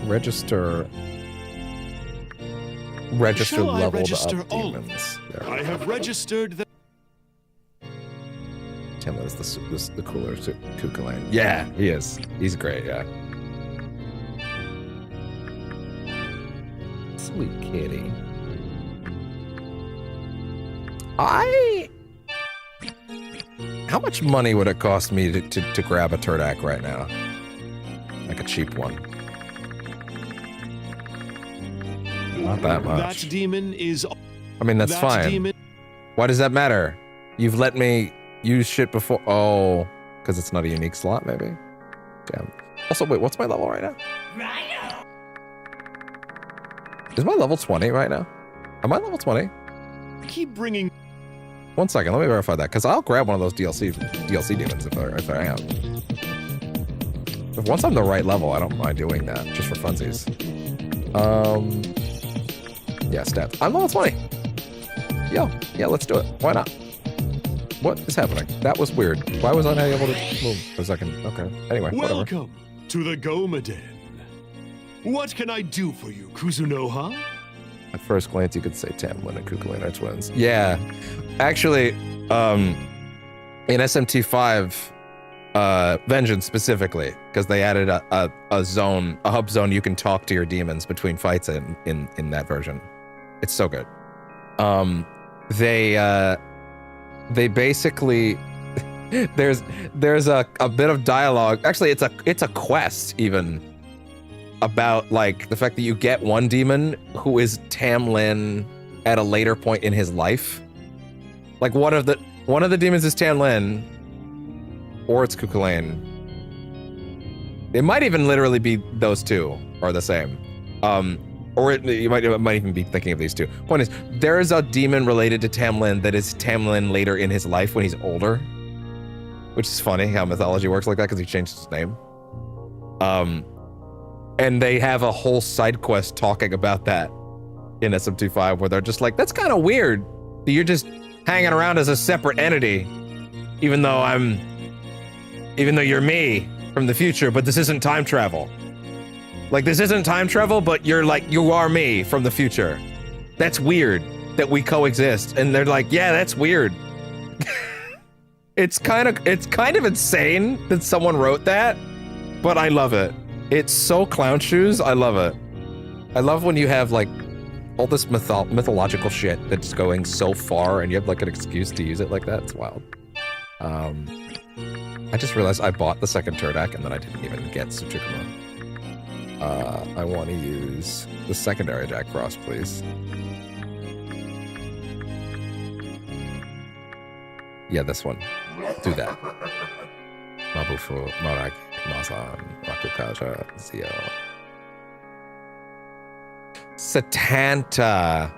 Register Shall leveled I register up all demons. Of them? I have registered them. Tim is the cooler Kukulane. Yeah, he is. He's great, yeah. Sweet kitty. How much money would it cost me to grab a Turdak right now? Like a cheap one. Not that much. That demon is. I mean, that's fine. Why does that matter? You've let me use shit before. Oh, because it's not a unique slot, maybe? Damn. Also, wait, what's my level right now? RAIDOU! Is my level 20 right now? Am I level 20? Keep bringing. 1 second, let me verify that, because I'll grab one of those DLC demons if I am. If once I'm the right level, I don't mind doing that, just for funsies. Yeah, stats. I'm level 20. Yeah, let's do it. Why not? What is happening? That was weird. Why was I not able to move for a second? Okay. Anyway, Welcome to the Goma Den. What can I do for you, Kuzunoha? At first glance, you could say Tamlin and Kukulane are twins. Yeah. Actually, in SMT5, Vengeance specifically, because they added a hub zone you can talk to your demons between fights in that version. It's so good. They basically there's a bit of dialogue. Actually, it's a quest even about like the fact that you get one demon who is Tam Lin at a later point in his life. Like one of the demons is Tam Lin, or it's Cuchulainn. It might even literally be those two are the same. Or you might even be thinking of these two. Point is, there is a demon related to Tam Lin that is Tam Lin later in his life when he's older. Which is funny how mythology works like that because he changed his name. And they have a whole side quest talking about that in SM25 where they're just like, that's kind of weird that you're just hanging around as a separate entity, even though you're me from the future, but this isn't time travel. Like, this isn't time travel, but you're like, you are me from the future. That's weird that we coexist. And they're like, yeah, that's weird. It's kind of insane that someone wrote that, but I love it. It's so clown shoes. I love it. I love when you have like all this mythological shit that's going so far and you have like an excuse to use it like that. It's wild. I just realized I bought the second Turdak and then I didn't even get Tsuchikuma. I want to use the secondary Jack Frost, please. Yeah, this one. Do that. Mabufu, Marak, Mazan, Rakukaja, Zio. Satanta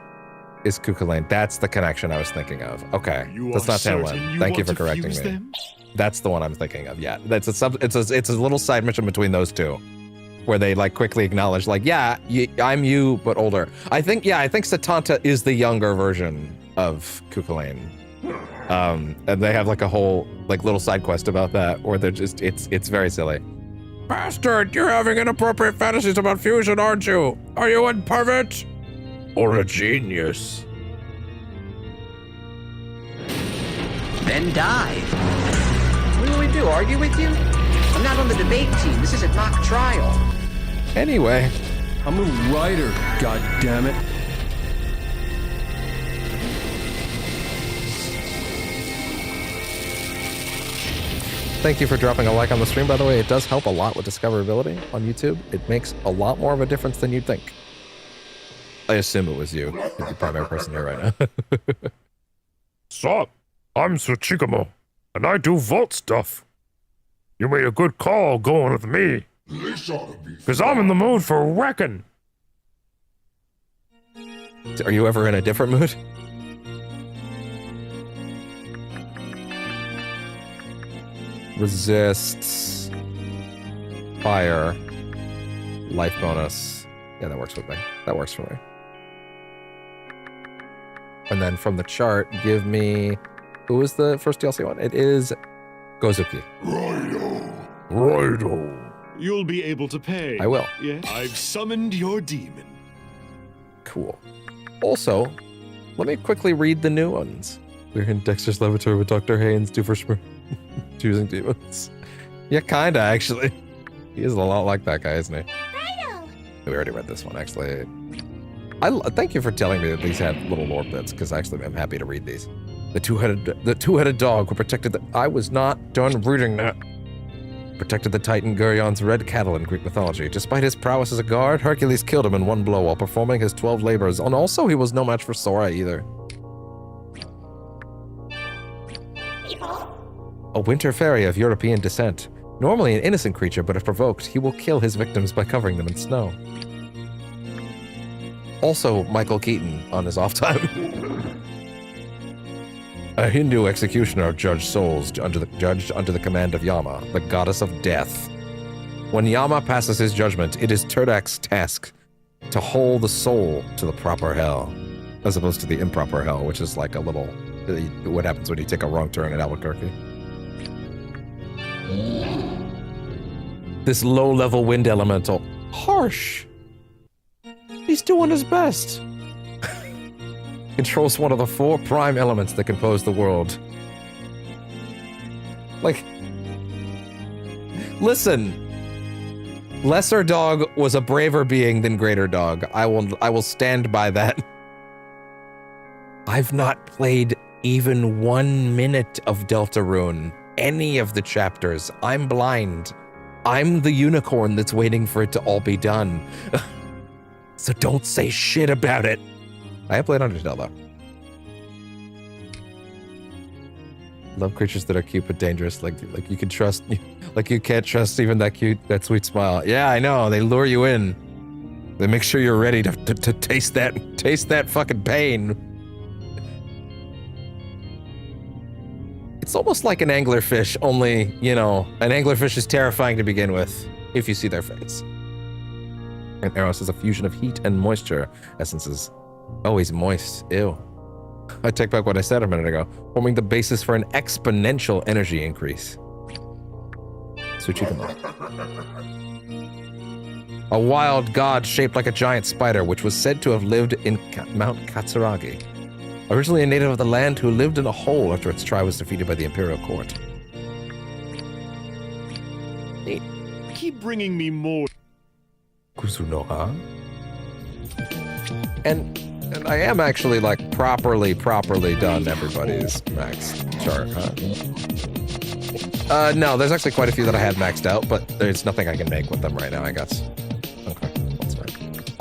is Cuchulainn. That's the connection I was thinking of. Okay, that's not Tam Lin. Thank you for correcting me. Them? That's the one I'm thinking of. Yeah, that's it's a little side mission between those two, where they like quickly acknowledge like, yeah, I'm you but older. I think Satanta is the younger version of Cuchulainn. And they have like a whole like little side quest about that, or they're just it's very silly. Bastard, you're having inappropriate fantasies about fusion, aren't you? Are you a pervert or a genius? Then dive. What do we do? Argue with you? I'm not on the debate team. This isn't mock trial. Anyway, I'm a writer, goddammit. thank you for dropping a like on the stream, by the way. It does help a lot with discoverability on YouTube. It makes a lot more of a difference than you'd think. I assume it was you. You're the primary person here right now. Sup? I'm Tsuchikuma, and I do vault stuff. You made a good call going with me. Because I'm in the mood for wrecking. Are you ever in a different mood? Resists. Fire. Life bonus. Yeah, that works with me. That works for me. And then from the chart, give me... Who was the first DLC one? It is Gozuki. RAIDOU. You'll be able to pay. I will. Yes. I've summoned your demon. Cool. Also, let me quickly read the new ones. We're in Dexter's Laboratory with Dr. Haynes, choosing demons. Yeah, kinda, actually. He is a lot like that guy, isn't he? We already read this one, actually. Thank you for telling me that these had little lore bits, because actually I'm happy to read these. The two-headed dog who protected the... I was not done reading that. Protected the Titan Gurion's red cattle in Greek mythology. Despite his prowess as a guard, Hercules killed him in one blow while performing his 12 labors, and also he was no match for Sora either. A winter fairy of European descent. Normally an innocent creature, but if provoked, he will kill his victims by covering them in snow. Also, Michael Keaton on his off time. A Hindu executioner judged souls judged under the command of Yama, the goddess of death. When Yama passes his judgment, it is Turdak's task to hold the soul to the proper hell, as opposed to the improper hell, which is like a little... what happens when you take a wrong turn in Albuquerque. This low-level wind elemental. Harsh. He's doing his best. Controls one of the 4 prime elements that compose the world. Like, listen. Lesser Dog was a braver being than Greater Dog. I will stand by that. I've not played even 1 minute of Deltarune, any of the chapters. I'm blind. I'm the unicorn that's waiting for it to all be done. So don't say shit about it. I have played Undertale, though. Love creatures that are cute but dangerous. Like you can trust, like you can't trust even that sweet smile. Yeah, I know. They lure you in. They make sure you're ready to taste that fucking pain. It's almost like an anglerfish, only, you know, an anglerfish is terrifying to begin with, if you see their face. And Eros is a fusion of heat and moisture essences. Oh, he's moist. Ew. I take back what I said a minute ago, forming the basis for an exponential energy increase. Tsuchikamo. A wild god shaped like a giant spider, which was said to have lived in Mount Katsuragi. Originally a native of the land who lived in a hole after its tribe was defeated by the Imperial Court. Neat. Keep bringing me more. Kusunoha. And I am actually, like, properly done everybody's max chart, huh? No, there's actually quite a few that I had maxed out, but there's nothing I can make with them right now, I guess. Okay, that's right.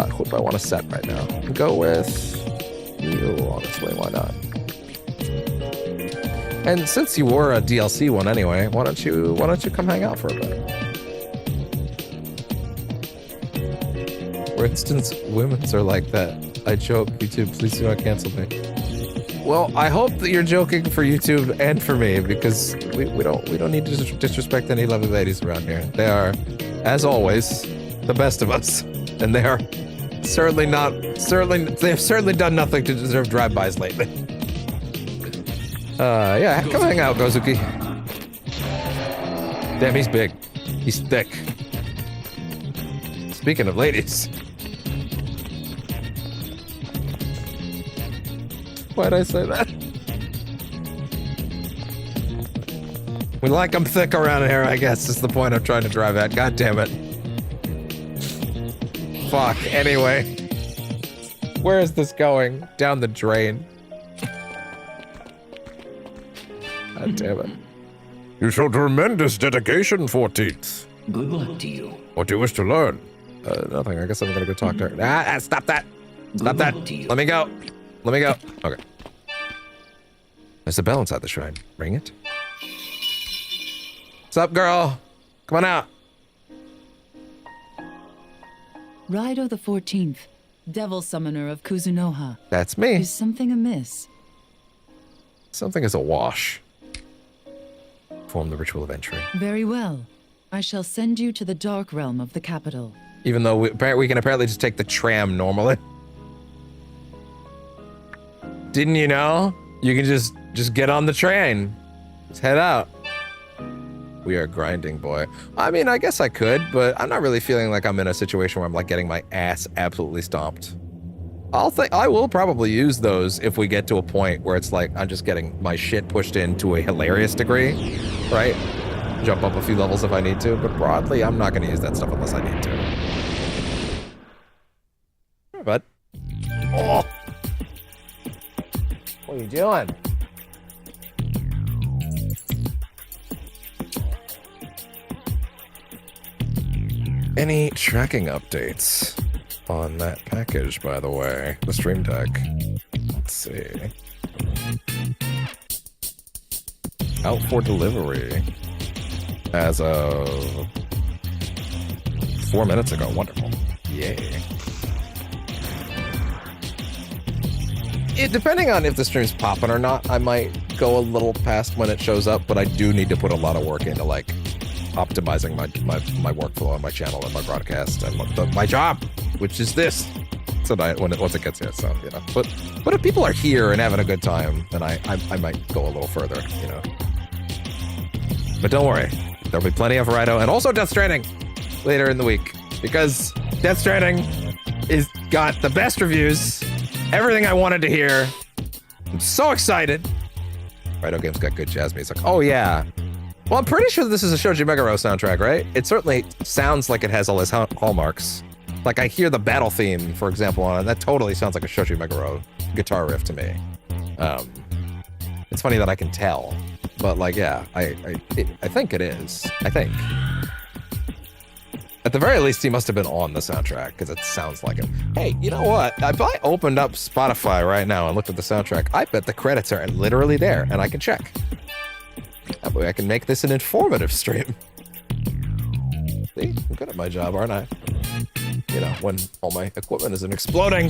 Who do I want to set right now? Go with you, honestly, why not? And since you were a DLC one anyway, why don't you come hang out for a bit? For instance, women's are like that. I joke, YouTube, please do not cancel me. Well, I hope that you're joking for YouTube and for me, because we don't need to disrespect any lovely ladies around here. They are, as always, the best of us, and they are they have certainly done nothing to deserve drive-bys lately. Yeah, come hang out, Gozuki. Damn, he's big. He's thick. Speaking of ladies. Why'd I say that? We like them thick around here, I guess, is the point I'm trying to drive at. God damn it. Fuck, anyway. Where is this going? Down the drain. God damn it. You show tremendous dedication, 14th. Good luck to you. What do you wish to learn? Nothing. I guess I'm gonna go talk to her. Stop that! Stop that! Good luck to you. Let me go. Let me go. Okay. There's a bell inside the shrine. Ring it. What's up, girl? Come on out. RAIDOU the 14th, Devil Summoner of Kuzunoha. That's me. Is something amiss? Something is awash. Form the ritual of entry. Very well. I shall send you to the dark realm of the capital. Even though we can apparently just take the tram normally. Didn't you know? You can just get on the train. Just head out. We are grinding, boy. I mean, I guess I could, but I'm not really feeling like I'm in a situation where I'm like getting my ass absolutely stomped. I will probably use those if we get to a point where it's like I'm just getting my shit pushed in to a hilarious degree, right? Jump up a few levels if I need to, but broadly, I'm not going to use that stuff unless I need to. But, oh, what are you doing? Any tracking updates on that package, by the way? The Stream Deck. Let's see. Out for delivery as of 4 minutes ago. Wonderful. Yay. Depending on if the stream's popping or not, I might go a little past when it shows up, but I do need to put a lot of work into like optimizing my workflow on my channel and my broadcast and my job, which is this tonight once it gets here. So, you know, but if people are here and having a good time, then I might go a little further, you know. But don't worry, there'll be plenty of RAIDOU and also Death Stranding later in the week, because Death Stranding is got the best reviews, everything I wanted to hear. I'm so excited. RAIDOU game's got good jazz music. Oh yeah. Well, I'm pretty sure this is a Shoji Meguro soundtrack, right? It certainly sounds like it has all his hallmarks. Like I hear the battle theme, for example, on it. That totally sounds like a Shoji Meguro guitar riff to me. It's funny that I can tell, but like, yeah, I think it is. I think. At the very least, he must have been on the soundtrack, because it sounds like it. Hey, you know what? If I opened up Spotify right now and looked at the soundtrack, I bet the credits are literally there, and I can check. That way I can make this an informative stream. See? I'm good at my job, aren't I? You know, when all my equipment isn't exploding.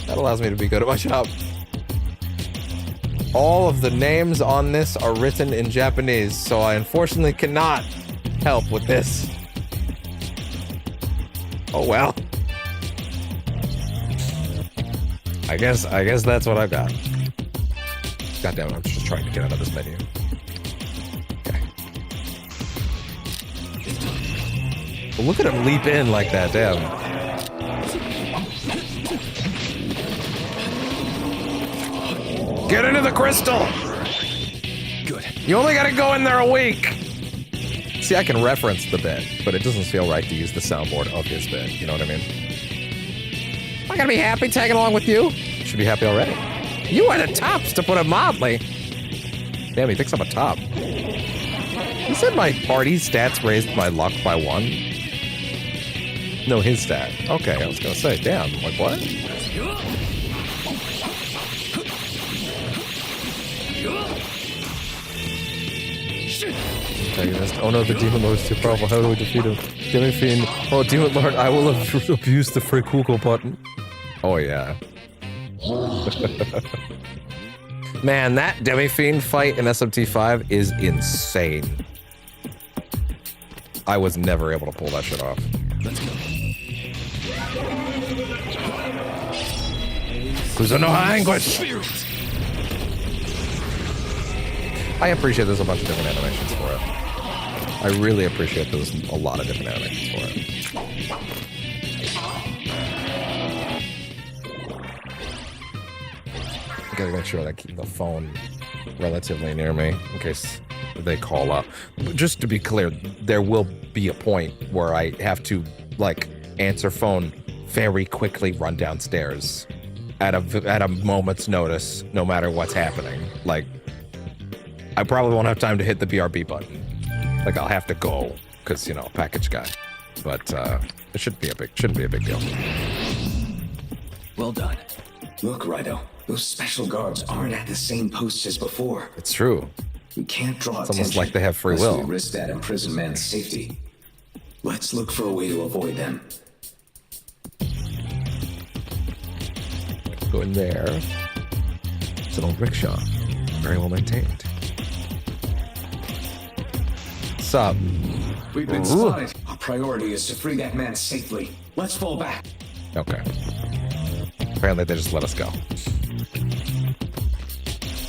That allows me to be good at my job. All of the names on this are written in Japanese, so I unfortunately cannot help with this. Oh well. I guess that's what I've got. God damn it, I'm just trying to get out of this menu. Okay. Well, look at him leap in like that, damn. Get into the crystal! Good. You only gotta go in there a week! See, I can reference the bit, but it doesn't feel right to use the soundboard of his bit, you know what I mean? Am I gonna be happy tagging along with you? Should be happy already. You are the tops, to put it mildly. Damn, he thinks I'm a top. He said my party stats raised my luck by 1. No, his stat. Okay, I was gonna say, damn, like what? Oh no, the Demon Lord is too powerful. How do we defeat him? Demon Fiend. Oh, Demon Lord, I will abuse the free Google button. Oh yeah. Man, that Demi Fiend fight in SMT5 is insane. I was never able to pull that shit off. Let's go. Kuzunoha Anguish! I appreciate there's a bunch of different animations for it. I really appreciate there's a lot of different animations for it. I gotta make sure that I keep the phone relatively near me in case they call up. But just to be clear, there will be a point where I have to, like, answer phone very quickly, run downstairs at a moment's notice, no matter what's happening. Like, I probably won't have time to hit the BRB button. Like, I'll have to go, because, you know, package guy. But, it shouldn't be a big deal. Well done. Look, Raido, those special guards aren't at the same posts as before. It's true. We can't draw It's attention. almost like they have free will. We risk that imprisoned man's safety. Let's look for a way to avoid them. Go in there. It's an old rickshaw. Very well maintained. What's up? We've been spotted. Our priority is to free that man safely. Let's fall back. Okay. Apparently they just let us go.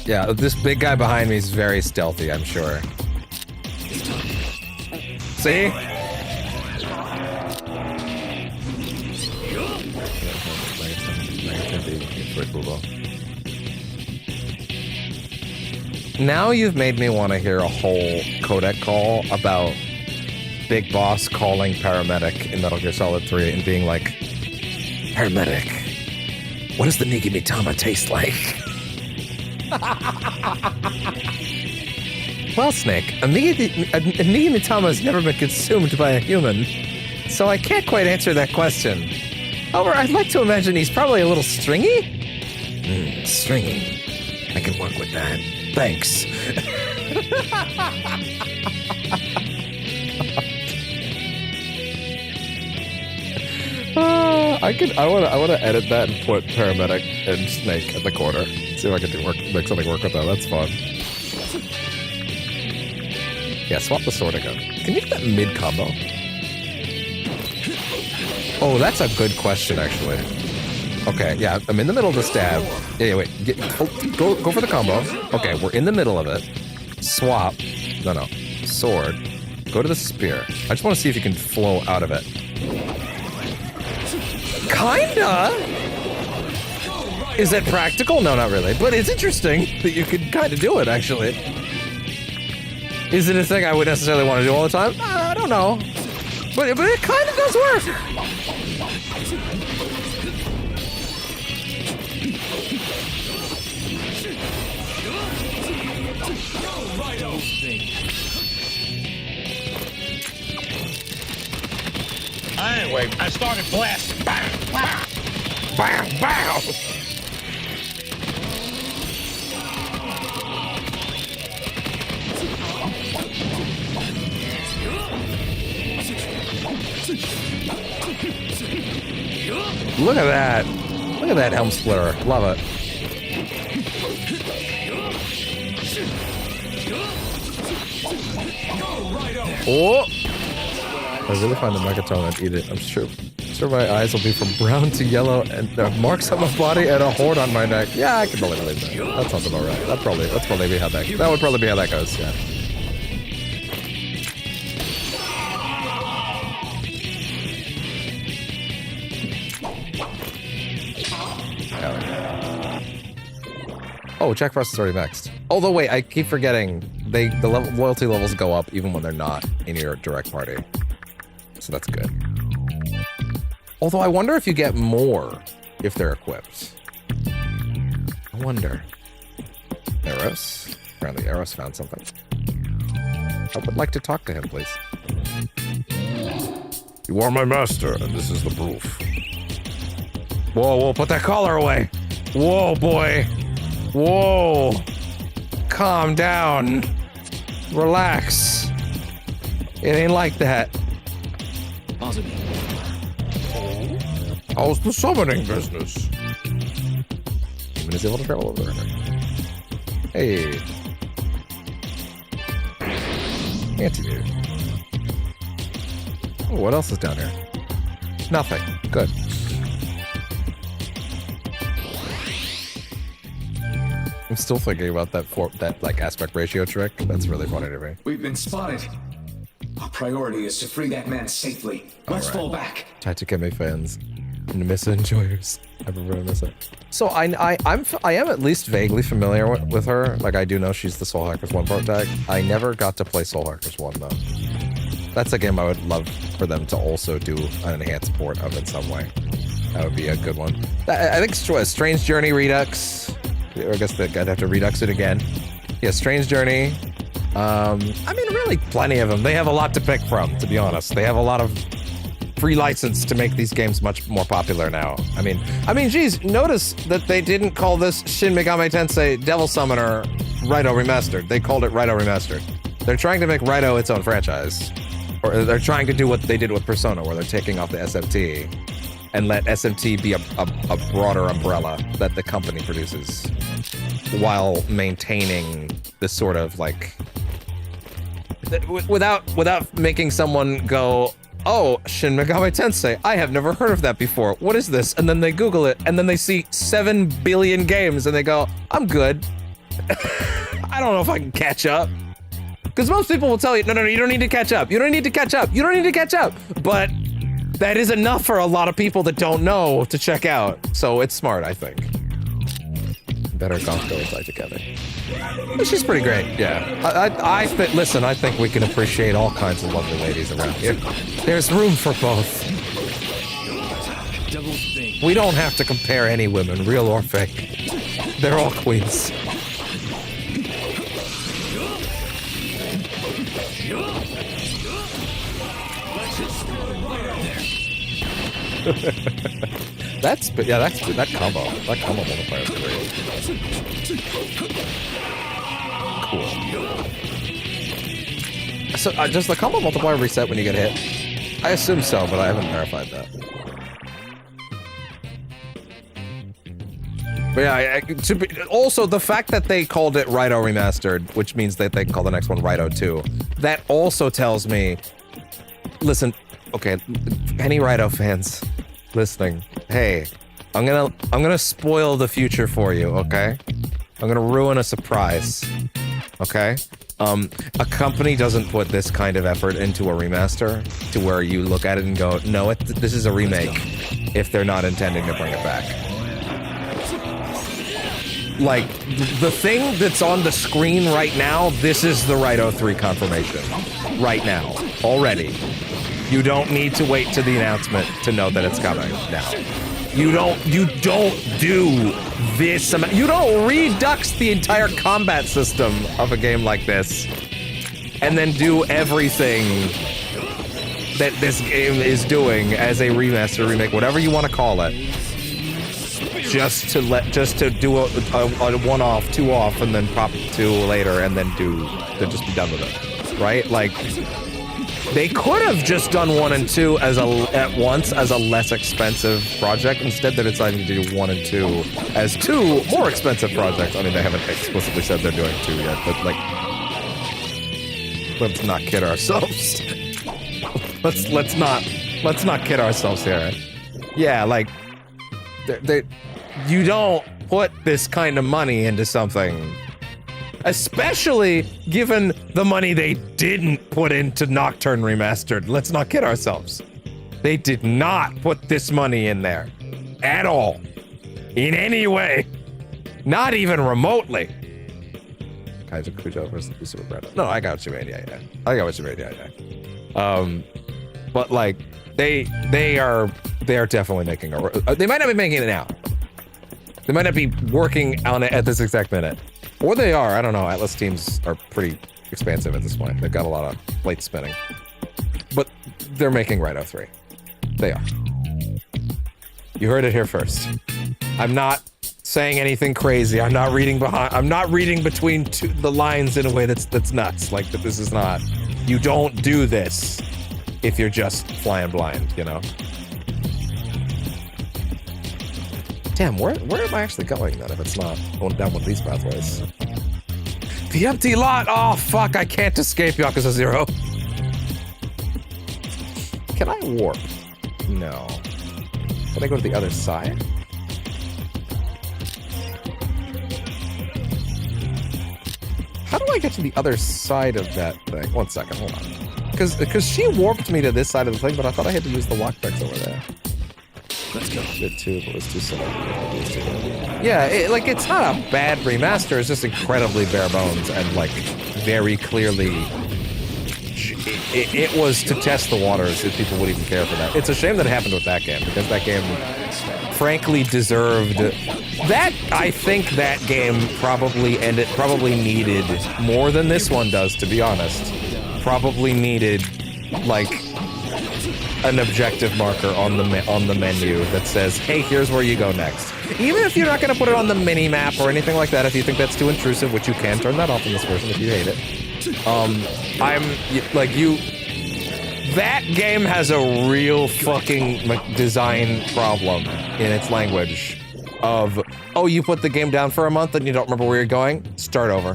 Yeah, this big guy behind me is very stealthy, I'm sure. See? Now you've made me want to hear a whole codec call about Big Boss calling paramedic in Metal Gear Solid 3 and being like, paramedic, what does the Nigimitama taste like? Well, Snake, a Nigimitama has never been consumed by a human, so I can't quite answer that question. However, I'd like to imagine he's probably a little stringy? Stringy. I can work with that. Thanks. I want to edit that and put paramedic and Snake at the corner. See if I can make something work with that. That's fun. Yeah, swap the sword again. Can you get that mid combo? Oh, that's a good question, actually. Okay, yeah, I'm in the middle of the stab. Yeah, wait, go for the combo. Okay, we're in the middle of it. Swap. No. Sword. Go to the spear. I just want to see if you can flow out of it. Kinda! Is it practical? No, not really. But it's interesting that you could kind of do it, actually. Is it a thing I would necessarily want to do all the time? I don't know. But it kind of does work. Anyway, I started blasting. Bang! Bang! Bang! Bang! Look at that. Look at that helm splitter. Love it. Oh! I really find the megatone and eat it. I'm sure my eyes will be from brown to yellow and there are marks on my body and a horde on my neck. Yeah, I can believe that. That sounds about right. That's probably be how that would probably be how that goes, yeah. Oh, Jack Frost is already maxed. Although, wait, I keep forgetting. The loyalty levels go up even when they're not in your direct party. So that's good. Although I wonder if you get more if they're equipped. I wonder. Eros? Apparently Eros found something. I would like to talk to him, please. You are my master, and this is the proof. Whoa, whoa, put that collar away. Whoa, boy. Whoa. Calm down. Relax. It ain't like that. How's the summoning business? Even is able to travel over there. Hey. Antidote. Oh, what else is down here? Nothing. Good. I'm still thinking about that like aspect ratio trick. That's really funny to me. We've been spotted. Our priority is to free that man safely. Let's fall back. Taitakeme fans and Missa enjoyers. I prefer Missa. So I am at least vaguely familiar with her. Like I do know she's the Soul Hackers 1 protag. I never got to play Soul Hackers 1 though. That's a game I would love for them to also do an enhanced port of in some way. That would be a good one. I think Strange Journey Redux. I guess I'd have to Redux it again. Yeah, Strange Journey. I mean, really plenty of them. They have a lot to pick from, to be honest. They have a lot of free license to make these games much more popular now. I mean, geez, notice that they didn't call this Shin Megami Tensei Devil Summoner RAIDOU Remastered. They called it RAIDOU Remastered. They're trying to make RAIDOU its own franchise. Or they're trying to do what they did with Persona, where they're taking off the SMT and let SMT be a broader umbrella that the company produces while maintaining this sort of like without making someone go, oh, Shin Megami Tensei, I have never heard of that before. What is this? And then they Google it, and then they see 7 billion games, and they go, I'm good. I don't know if I can catch up. Because most people will tell you, no, you don't need to catch up. You don't need to catch up. You don't need to catch up. But that is enough for a lot of people that don't know to check out. So it's smart, I think. Better Gonko and play together. She's pretty great, yeah. Listen, I think we can appreciate all kinds of lovely ladies around here. There's room for both. We don't have to compare any women, real or fake. They're all queens. that combo multiplier is great. Cool. So does the combo multiplier reset when you get hit? I assume so, but I haven't verified that. But yeah, also the fact that they called it RAIDOU Remastered, which means that they can call the next one RAIDOU 2, that also tells me, listen, okay, any RAIDOU fans listening, hey, I'm gonna spoil the future for you, okay? I'm gonna ruin a surprise, okay? A company doesn't put this kind of effort into a remaster to where you look at it and go, no, this is a remake if they're not intending to bring it back. Like, the thing that's on the screen right now, this is the RAIDOU 3 confirmation. Right now. Already. You don't need to wait to the announcement to know that it's coming now. You don't do this amount. You don't redux the entire combat system of a game like this and then do everything that this game is doing as a remaster, remake, whatever you want to call it, just to do a one-off, two-off, and then pop two later, and then just be done with it, right? Like, they could have just done 1 and 2 at once as a less expensive project. Instead, they're deciding to do 1 and 2 as 2 more expensive projects. I mean, they haven't explicitly said they're doing 2 yet, but like, let's not kid ourselves. let's not kid ourselves here. Yeah, like, you don't put this kind of money into something, especially given the money they didn't put into Nocturne Remastered. Let's not kid ourselves. They did not put this money in there at all, in any way, not even remotely. Kaiser Kujo versus Super Brando. No, I got what you mean. Yeah. I got what you mean. Yeah. But like, they are definitely making they might not be making it now. They might not be working on it at this exact minute. Or they are, I don't know. Atlas teams are pretty expansive at this point. They've got a lot of plates spinning. But they're making RAIDOU 3. They are. You heard it here first. I'm not saying anything crazy. I'm not reading between the lines in a way that's nuts. Like, that this is not. You don't do this if you're just flying blind, you know? Damn, where am I actually going then if it's not going down one of these pathways? The empty lot! Oh, fuck, I can't escape Yakuza 0. Can I warp? No. Can I go to the other side? How do I get to the other side of that thing? 1 second, hold on. Because she warped me to this side of the thing, but I thought I had to use the lockpicks over there. Let's go. Did too, but it's too simple. Yeah, it's not a bad remaster. It's just incredibly bare bones and like very clearly, it was to test the waters if people would even care for that. It's a shame that it happened with that game because that game, frankly, deserved that. I think that game probably needed more than this one does. To be honest, probably needed like an objective marker on the menu that says, hey, here's where you go next. Even if you're not going to put it on the mini map or anything like that, if you think that's too intrusive, which you can turn that off in this version if you hate it. That game has a real fucking design problem in its language of, oh, you put the game down for a month and you don't remember where you're going? Start over.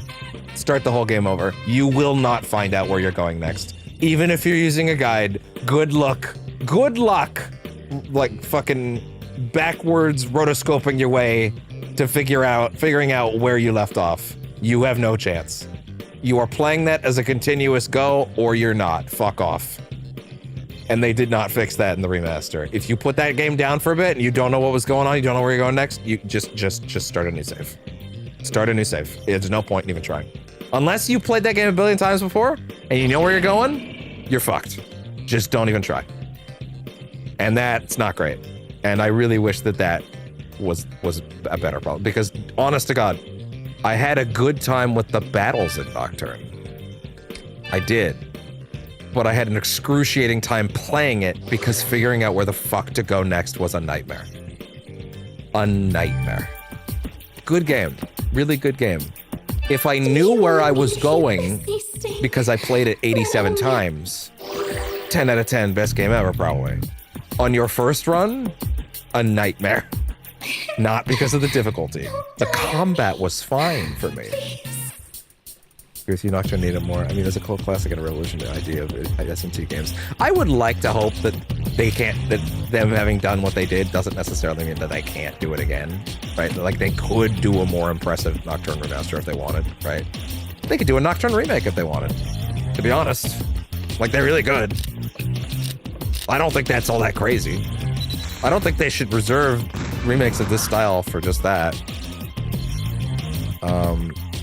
Start the whole game over. You will not find out where you're going next. Even if you're using a guide, good luck. Good luck. Like fucking backwards rotoscoping your way to figuring out where you left off. You have no chance. You are playing that as a continuous go, or you're not. Fuck off. And they did not fix that in the remaster. If you put that game down for a bit and you don't know what was going on, you don't know where you're going next, you just start a new save. Start a new save. There's no point in even trying. Unless you played that game a billion times before and you know where you're going, you're fucked. Just don't even try. And that's not great. And I really wish that was a better problem, because honest to God, I had a good time with the battles in Nocturne. I did. But I had an excruciating time playing it because figuring out where the fuck to go next was a nightmare. A nightmare. Good game. Really good game. If I knew where I was going, because I played it 87 times, 10 out of 10, best game ever, probably. On your first run, a nightmare. Not because of the difficulty. The combat was fine for me. With you, Nocturne needed more. I mean, there's a cult classic and a revolutionary idea of SMT games. I would like to hope that them having done what they did doesn't necessarily mean that they can't do it again, right? Like, they could do a more impressive Nocturne remaster if they wanted, right? They could do a Nocturne remake if they wanted, to be honest. Like, they're really good. I don't think that's all that crazy. I don't think they should reserve remakes of this style for just that.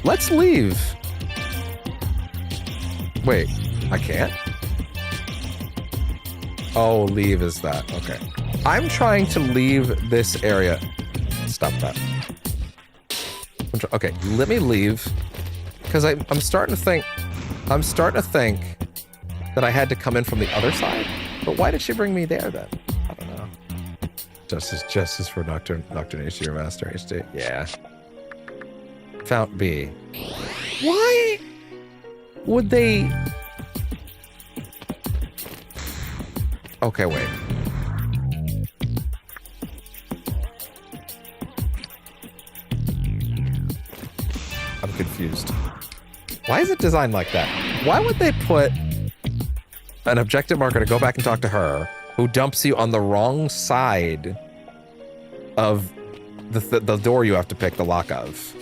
Let's leave. Wait, I can't? Oh, leave is that. Okay. I'm trying to leave this area. Stop that. Okay, let me leave. Because I'm starting to think that I had to come in from the other side. But why did she bring me there then? I don't know. Justice for Nocturne HD Remaster HD. Yeah. Fount B. Why would they? Okay, wait. I'm confused. Why is it designed like that? Why would they put an objective marker to go back and talk to her, who dumps you on the wrong side of the door you have to pick the lock of?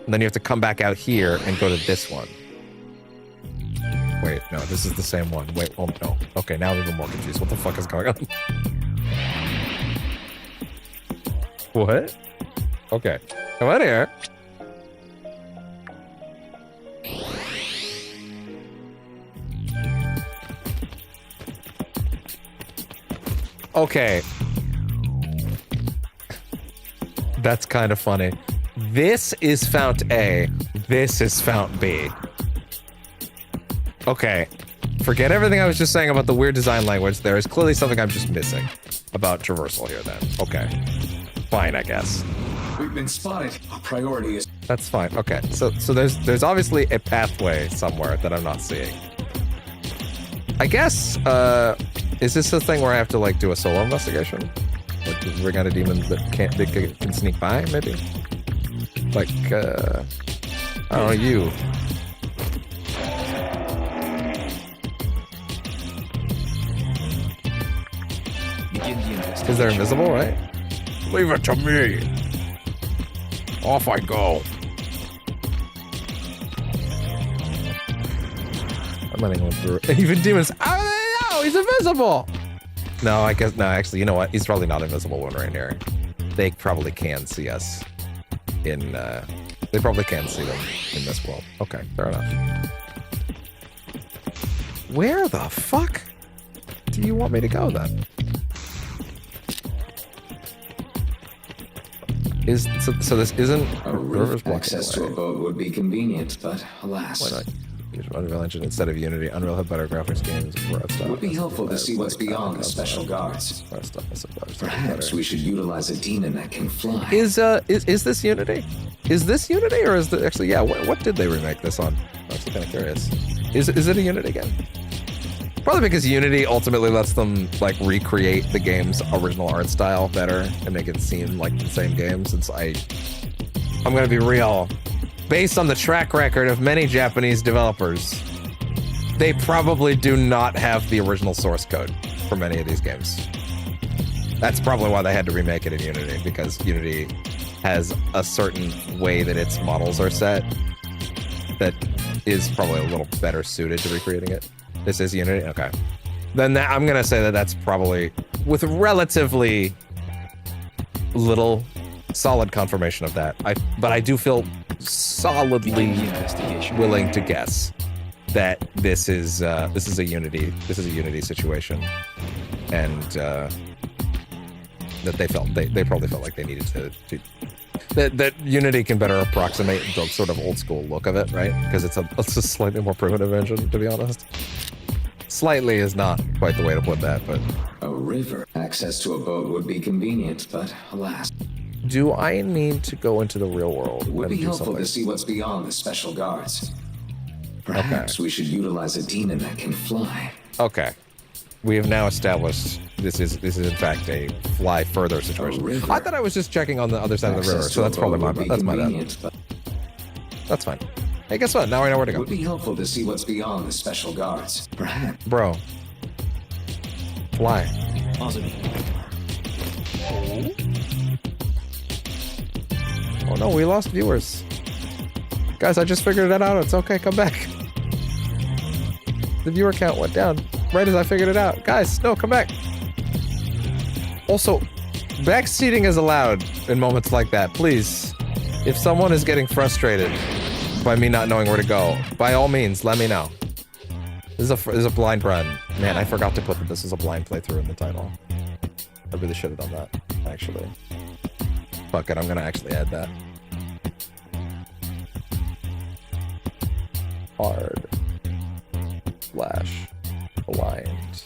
And then you have to come back out here and go to this one. Wait, no, this is the same one. Wait, oh no. Okay, now I'm even more confused. What the fuck is going on? What? Okay, come out here. Okay. That's kind of funny. This is Fount A. This is Fount B. Okay. Forget everything I was just saying about the weird design language. There is clearly something I'm just missing about traversal here then. Okay. Fine, I guess. We've been spotted. Our priority is... That's fine. Okay. So there's obviously a pathway somewhere that I'm not seeing. I guess, is this a thing where I have to, like, do a solo investigation? Like, bring out a demon that can sneak by, maybe? Like, I don't know, you. Because they're invisible, right? Leave it to me. Off I go. I'm running one through. Even demons. Oh no, he's invisible. No, I guess no. Actually, you know what? He's probably not invisible when we're in here. They probably can see us. In they probably can see them in this world. Okay, fair enough. Where the fuck do you want me to go then? So this isn't a rift. Access to a boat would be convenient, but alas. Why not use Unreal Engine instead of Unity? Unreal had better graphics games. It would be helpful to see what's beyond the special guards. Perhaps we should utilize a demon that can fly. Is this Unity? Is this Unity or is the actually? Yeah. What did they remake this on? I'm actually kind of curious. Is it a Unity game? Probably because Unity ultimately lets them like recreate the game's original art style better and make it seem like the same game. Since I'm gonna be real, based on the track record of many Japanese developers, they probably do not have the original source code for many of these games. That's probably why they had to remake it in Unity, because Unity has a certain way that its models are set that is probably a little better suited to recreating it. This is Unity? Okay. Then I'm going to say that that's probably, with relatively little solid confirmation of that. But I do feel solidly willing to guess that this is a Unity situation, and that they probably felt like they needed to that Unity can better approximate the sort of old school look of it, right? Because it's a slightly more primitive engine, to be honest. Slightly is not quite the way to put that, but... A river. Access to a boat would be convenient, but alas. Do I need to go into the real world? It would be helpful to see what's beyond the special guards. Perhaps we should utilize a demon that can fly. Okay. We have now established this is in fact a fly further situation. I thought I was just checking on the other side of the river, so that's probably my bad. That's my bad. That's fine. Hey, guess what? Now I know where to go. It would be helpful to see what's beyond the special guards. Perhaps. Bro. Fly. Awesome. Oh no, we lost viewers. Guys, I just figured it out. It's okay, come back. The viewer count went down right as I figured it out. Guys, no, come back. Also, backseating is allowed in moments like that. Please, if someone is getting frustrated by me not knowing where to go, by all means, let me know. This is a blind run. Man, I forgot to put that this is a blind playthrough in the title. I really should have done that, actually. Fuck it, I'm gonna actually add that. Hard. Flash. Blind.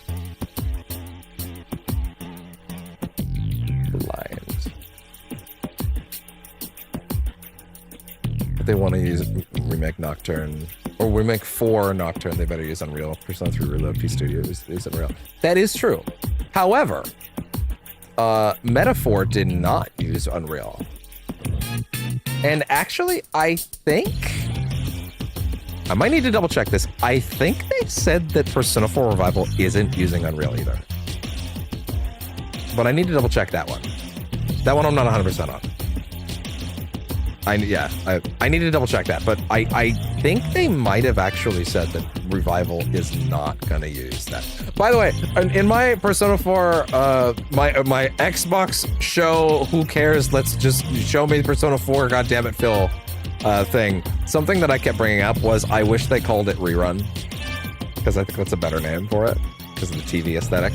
they want to use remake Nocturne or remake 4 Nocturne, they better use Unreal. Persona 3 Reload, P Studio is Unreal. That is true. However, Metaphor did not use Unreal. And actually, I think I might need to double check this. I think they said that Persona 4 Revival isn't using Unreal either. But I need to double check that one. That one I'm not 100% on. I need to double check that, but I think they might have actually said that Revival is not going to use that. By the way, in my Persona 4, my Xbox show, who cares, let's just show me Persona 4, goddammit Phil thing. Something that I kept bringing up was I wish they called it Rerun, because I think that's a better name for it, because of the TV aesthetic.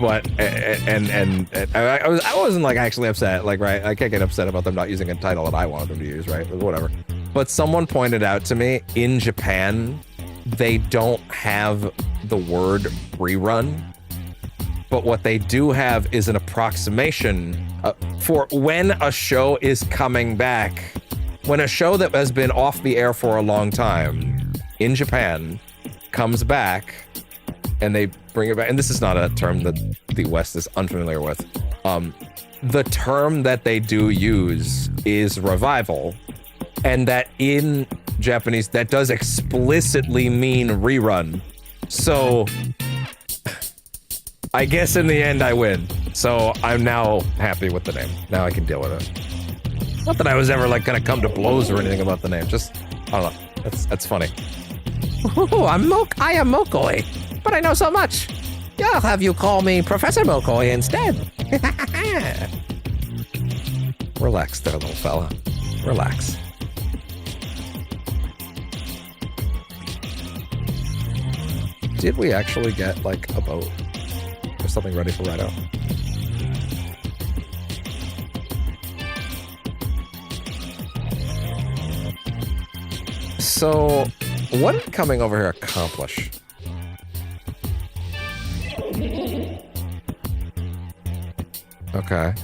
But I wasn't like actually upset, like, right? I can't get upset about them not using a title that I wanted them to use, right? Whatever. But someone pointed out to me, in Japan, they don't have the word rerun, but what they do have is an approximation for when a show is coming back. When a show that has been off the air for a long time in Japan comes back, and they bring it back, and this is not a term that the West is unfamiliar with. The term that they do use is revival, and that in Japanese, that does explicitly mean rerun. So, I guess in the end I win. So I'm now happy with the name. Now I can deal with it. Not that I was ever like gonna come to blows or anything about the name. Just, I don't know. That's funny. Oh, I am Mokoi, but I know so much. I'll have you call me Professor Mokoi instead. Relax there, little fella. Relax. Did we actually get, like, a boat or something ready for RAIDOU? So, what did coming over here accomplish? Okay,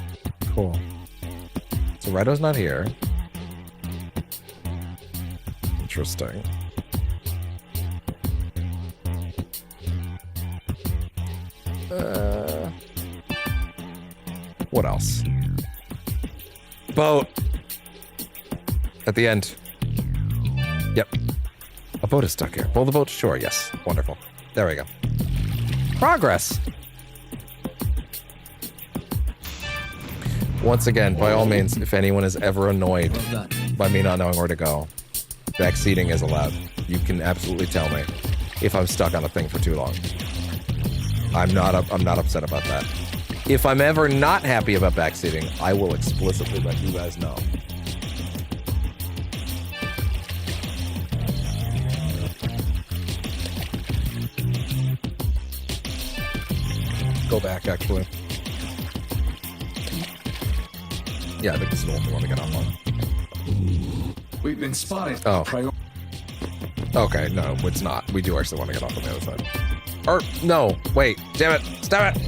cool. So RAIDOU's not here. Interesting. What else? Boat. At the end. Yep. A boat is stuck here. Pull the boat to shore. Yes. Wonderful. There we go. Progress. Once again, by all means, if anyone is ever annoyed by me not knowing where to go, backseating is allowed. You can absolutely tell me if I'm stuck on a thing for too long. I'm not upset about that. If I'm ever not happy about backseating, I will explicitly let you guys know. Go back, actually. Yeah, I think this is the one we want to get off on. We've been spotted. Oh. Okay, no, it's not. We do actually want to get off on the other side. Or, no, wait, damn it, stop it!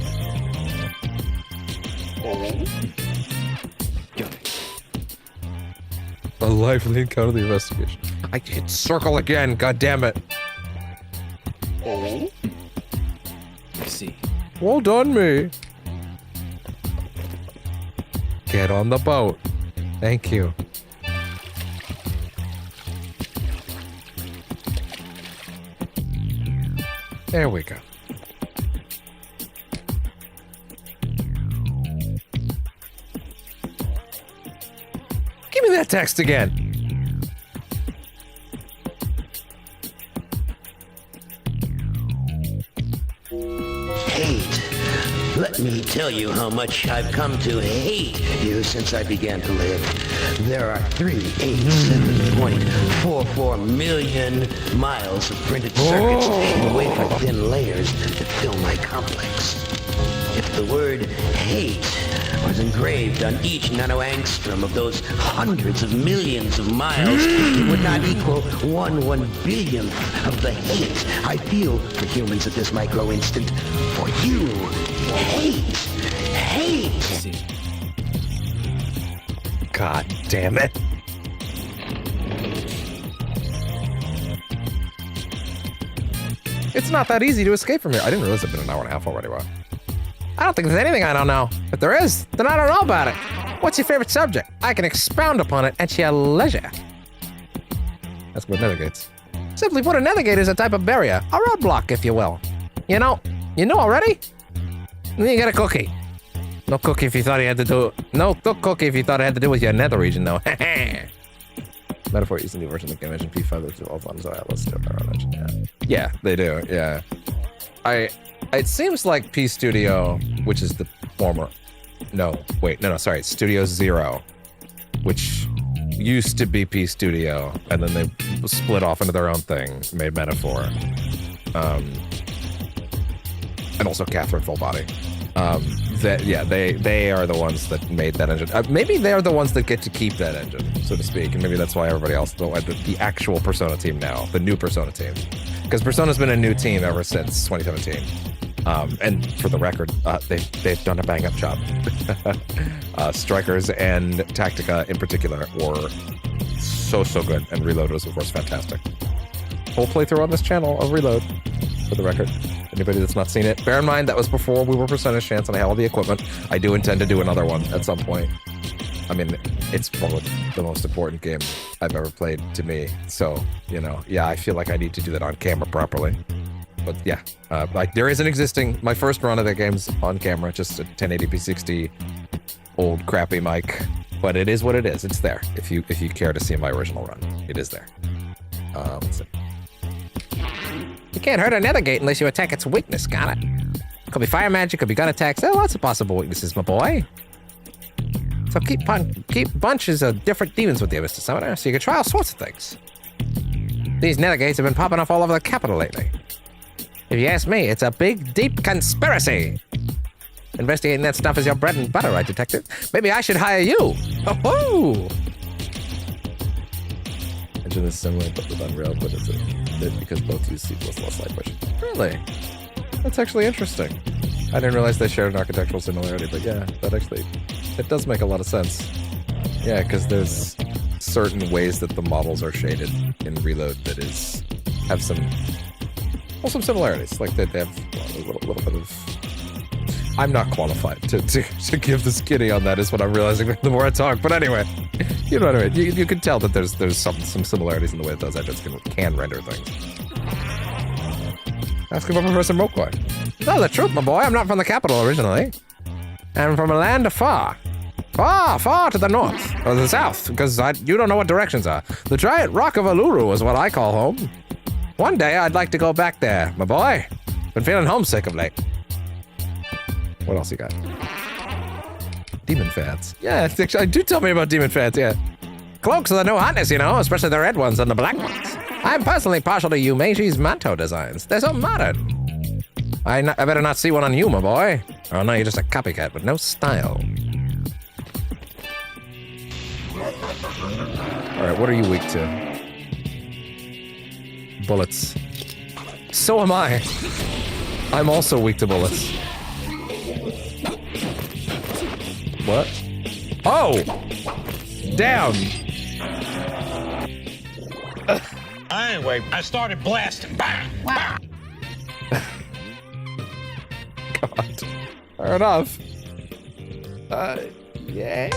A lively encounter of the investigation. I hit circle again, god damn it. I see. Well done, me. Get on the boat. Thank you. There we go. Give me that text again. Hate. Let me tell you how much I've come to hate you since I began to live. There are 387.44 million miles of printed circuits and wafer-thin layers to fill my complex. If the word hate was engraved on each nanoangstrom of those hundreds of millions of miles, it would not equal 1/1 billionth of the hate I feel for humans at this micro instant. For you, hate. God damn it. It's not that easy to escape from here. I didn't realize it's been an hour and a half already. Wow. I don't think there's anything I don't know. If there is, then I don't know about it. What's your favorite subject? I can expound upon it at your leisure. That's what nether gates. Simply put, a nether gate is a type of barrier, a roadblock, if you will. You know already? Then you get a cookie. No cookie if you thought you had to do. No cookie if you thought it had to do with your nether region, though. Metaphor using the version of the game engine P5 that all thumbs are let's do our own engine. Yeah, they do. Yeah. It seems like P Studio, which is the former. No, sorry, Studio Zero, which used to be P Studio, and then they split off into their own thing, made Metaphor, and also Catherine Full Body. They are the ones that made that engine. Maybe they're the ones that get to keep that engine, so to speak, and maybe that's why everybody else, the actual Persona team now, the new Persona team, because Persona's been a new team ever since 2017. And for the record, they've done a bang-up job. Strikers and Tactica in particular were so good, and Reload was of course fantastic. Whole playthrough on this channel of Reload, for the record. Anybody that's not seen it, bear in mind that was before we were Percentage Chance and I had all the equipment. I do intend to do another one at some point. I mean, it's probably the most important game I've ever played to me. So, yeah, I feel like I need to do that on camera properly. But yeah, there is an existing, my first run of the game's on camera, just a 1080p 60 old crappy mic. But it is what it is. It's there. If you care to see my original run, it is there. Let's see. You can't hurt a nether gate unless you attack its weakness, got it? Could be fire magic, could be gun attacks. There are lots of possible weaknesses, my boy. So keep bunches of different demons with you, Mr. Summoner, so you can try all sorts of things. These nether gates have been popping up all over the capital lately. If you ask me, it's a big, deep conspiracy. Investigating that stuff is your bread and butter, right, detective? Maybe I should hire you. Oh-ho! Engine is similar, but with Unreal, but it's a bit because both use C++ language. Really? That's actually interesting. I didn't realize they shared an architectural similarity, but yeah, it does make a lot of sense. Yeah, because there's certain ways that the models are shaded in Reload that have some similarities. Like they have a little bit of. I'm not qualified to give the skinny on that. Is what I'm realizing the more I talk. But anyway, you know what I mean. You can tell that there's some similarities in the way that those engines can render things. Ask about Professor Mokoi. Tell the truth, my boy. I'm not from the capital originally. I'm from a land far to the north or the south, because you don't know what directions are. The giant rock of Uluru is what I call home. One day I'd like to go back there, my boy. Been feeling homesick of late. What else you got? Demon fads. Yeah, do tell me about demon fads, yeah. Cloaks are the new hotness, especially the red ones and the black ones. I'm personally partial to Yumeiji's manto designs. They're so modern. I better not see one on you, my boy. Oh no, you're just a copycat with no style. Alright, what are you weak to? Bullets. So am I. I'm also weak to bullets. What? Oh! Down! Anyway, I started blasting. Bang! Bang! God. Fair enough. Yeah.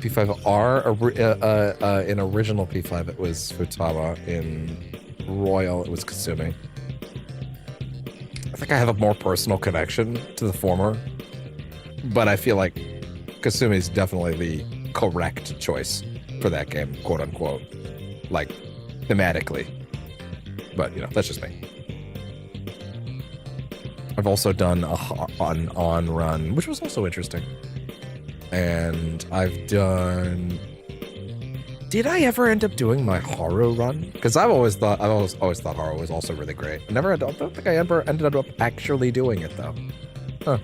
P5R, in original P5 it was Futaba, in Royal it was Kasumi. I think I have a more personal connection to the former, but I feel like Kasumi is definitely the correct choice for that game, quote unquote, like thematically. But that's just me. I've also done an on run, which was also interesting. And I've done. Did I ever end up doing my Haru run? Because I've always thought Haru was also really great. I don't think I ever ended up actually doing it though. Huh?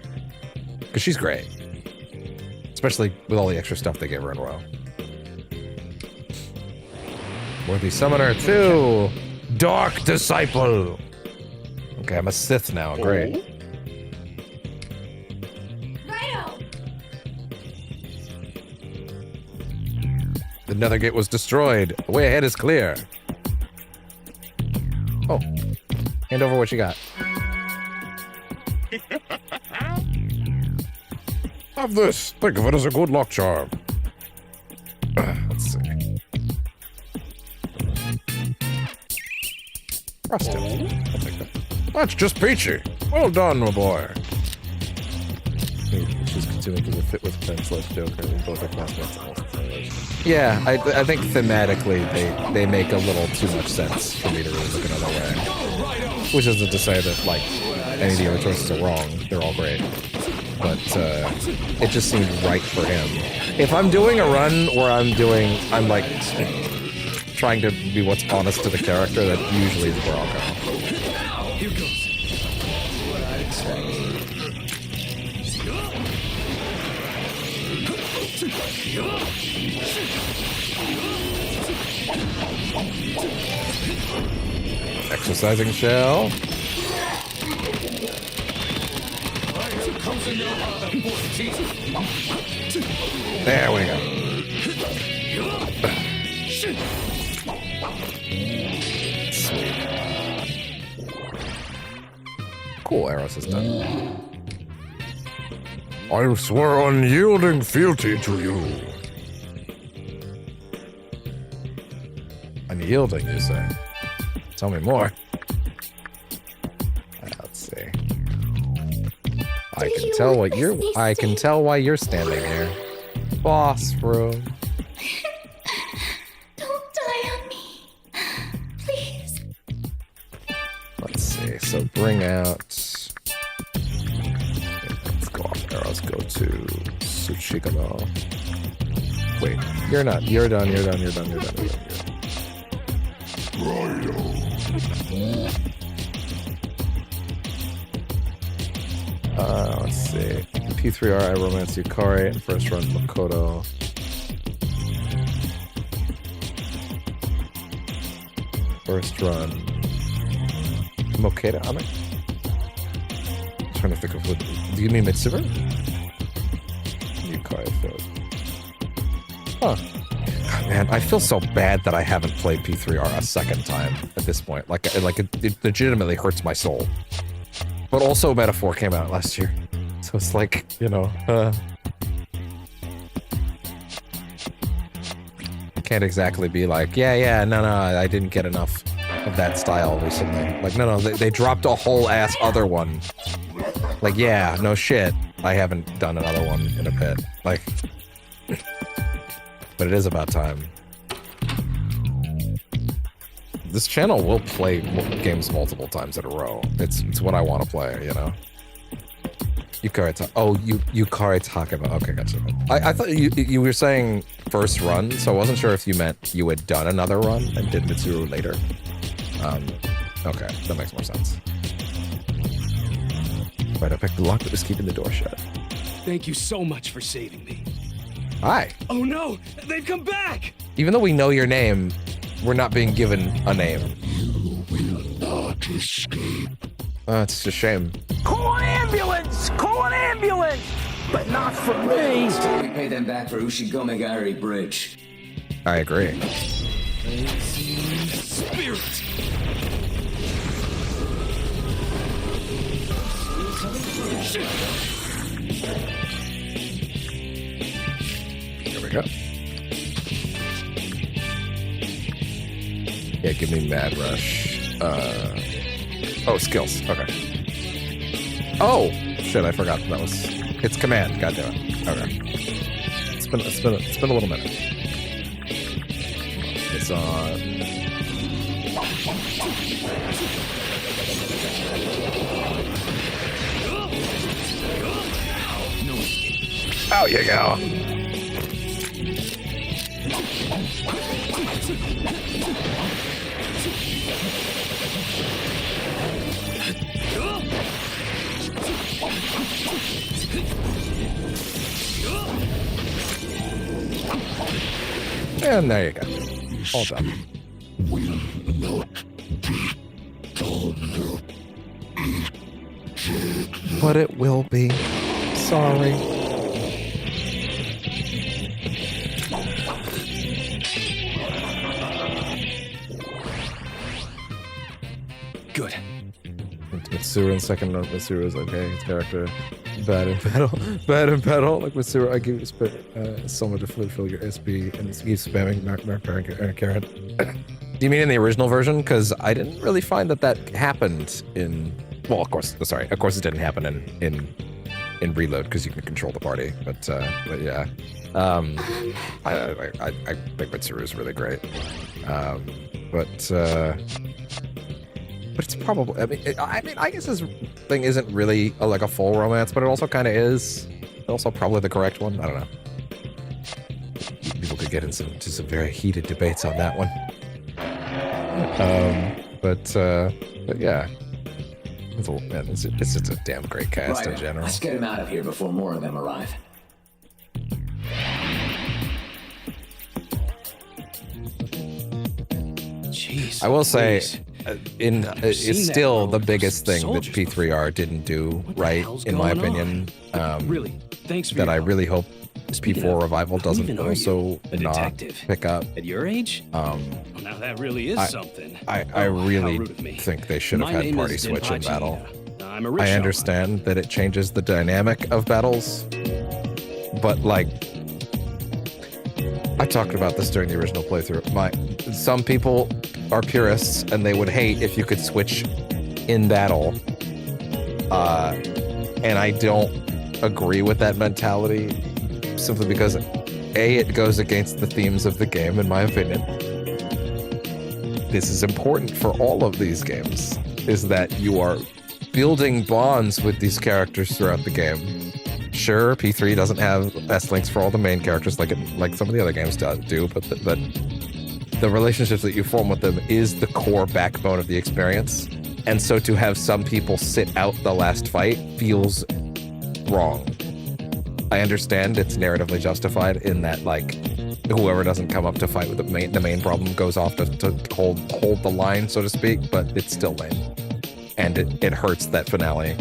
Because she's great, especially with all the extra stuff they gave her in Royal. Worthy Summoner 2, Dark Disciple. Okay, I'm a Sith now. Great. The Nethergate was destroyed. The way ahead is clear. Oh. Hand over what you got. Have this. Think of it as a good luck charm. Let's see. Rusted. I'll take that. That's just peachy. Well done, my boy. She's continuing to fit with Prince Less Joker and both their classmates. Yeah, I think thematically they make a little too much sense for me to really look another way. Which isn't to say that, like, any of the other choices are wrong. They're all great. But it just seemed right for him. If I'm doing a run where I'm like trying to be what's honest to the character, that usually is where I'll go. Here goes. What I Exercising shell. There we go. Sweet. Cool arrow system. I swear unyielding fealty to you. Unyielding, you say? Tell me more. Let's see. I can tell why you're standing here. Boss room. Don't die on me. Please. Let's see. So bring out. Let's go off arrows. Go to Tsuchigamo. Wait, you're not. You're done. You're done. You're done. You're done. You're done. Let's see. P3R, I romance Yukari, and first run Makoto. First run Moketo, I'm trying to think of what. Do you mean Mitsuber? Yukari first. Huh. Man, I feel so bad that I haven't played P3R a second time at this point. Like it legitimately hurts my soul. But also Metaphor came out last year. So it's like, you know, can't exactly be like, yeah, no, I didn't get enough of that style recently. Like, no, they dropped a whole ass other one. Like, yeah, no shit. I haven't done another one in a bit. Like, but it is about time. This channel will play games multiple times in a row. It's what I want to play, you know? Yukari Takeba. Okay, gotcha. I thought you were saying first run, so I wasn't sure if you meant you had done another run and did Mitsuru later. Okay, that makes more sense. Right, I picked the lock that was keeping the door shut. Thank you so much for saving me. Hi. Oh no! They've come back! Even though we know your name, we're not being given a name. You will not escape. It's a shame. Call an ambulance! Call an ambulance! But not for me! We pay them back for Ushigomegari Bridge. I agree. Spirit! Here we go. Yeah, give me Mad Rush. Oh, skills. Okay. Oh! Shit, I forgot that was... It's command, goddamn it. Okay. It's been a little minute. It's on... Out you go! And there you go. All done. Will not be done. But it will be. Sorry. Mitsuru in second note. Mitsuru is okay. His character bad in battle. Bad in battle. Like Mitsuru, I give someone to fulfill your SB and keep spamming Karen. Do you mean in the original version? Because I didn't really find that happened in. Well, of course. Sorry, of course it didn't happen in Reload because you can control the party. But yeah, I think Mitsuru is really great. But it's probably. I mean, I guess this thing isn't really like a full romance, but it also kind of is. Also, probably the correct one. I don't know. People could get into some very heated debates on that one. But yeah, it's just a damn great cast in general. Let's get him out of here before more of them arrive. Jeez, I will say, it's still the biggest thing that P3R didn't do right, in my opinion. Really, thanks for that I really hope P4 Revival doesn't also not pick up. At your age? Now that really is something. I really think they should have had party switch in battle. I understand that it changes the dynamic of battles, but like, I talked about this during the original playthrough. Some people are purists and they would hate if you could switch in battle. And I don't agree with that mentality, simply because A, it goes against the themes of the game, in my opinion. This is important for all of these games, is that you are building bonds with these characters throughout the game. Sure, P3 doesn't have S-links for all the main characters like some of the other games do, but the relationships that you form with them is the core backbone of the experience. And so to have some people sit out the last fight feels wrong. I understand it's narratively justified in that, like, whoever doesn't come up to fight with the main problem goes off to hold the line, so to speak, but it's still lame. And it hurts that finale,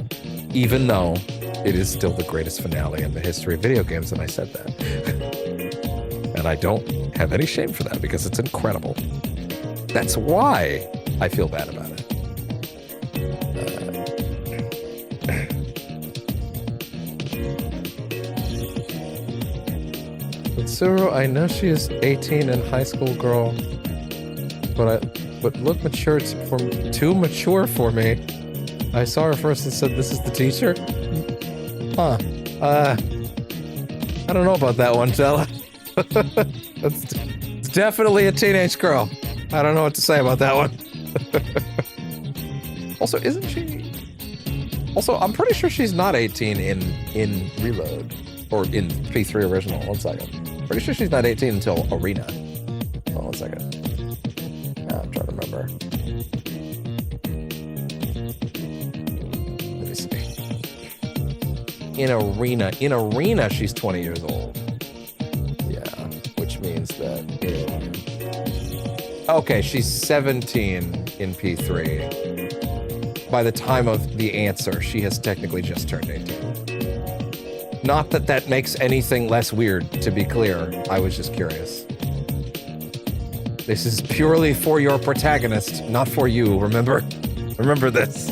even though it is still the greatest finale in the history of video games, and I said that. And I don't have any shame for that, because it's incredible. That's why I feel bad about it. Mitsuru, I know she is 18 and high school girl, but look mature too mature for me. I saw her first and said, "This is the teacher." Huh. I don't know about that one, Stella. It's definitely a teenage girl. I don't know what to say about that one. Also, isn't she? Also, I'm pretty sure she's not 18 in Reload or in P3 original. One second. Pretty sure she's not 18 until Arena. Oh, 1 second. I'm trying to remember. Let me see. In Arena, she's 20 years old. Yeah, which means that. Okay, she's 17 in P3. By the time of the answer, she has technically just turned 18. Not that that makes anything less weird, to be clear. I was just curious. This is purely for your protagonist, not for you, remember? Remember this.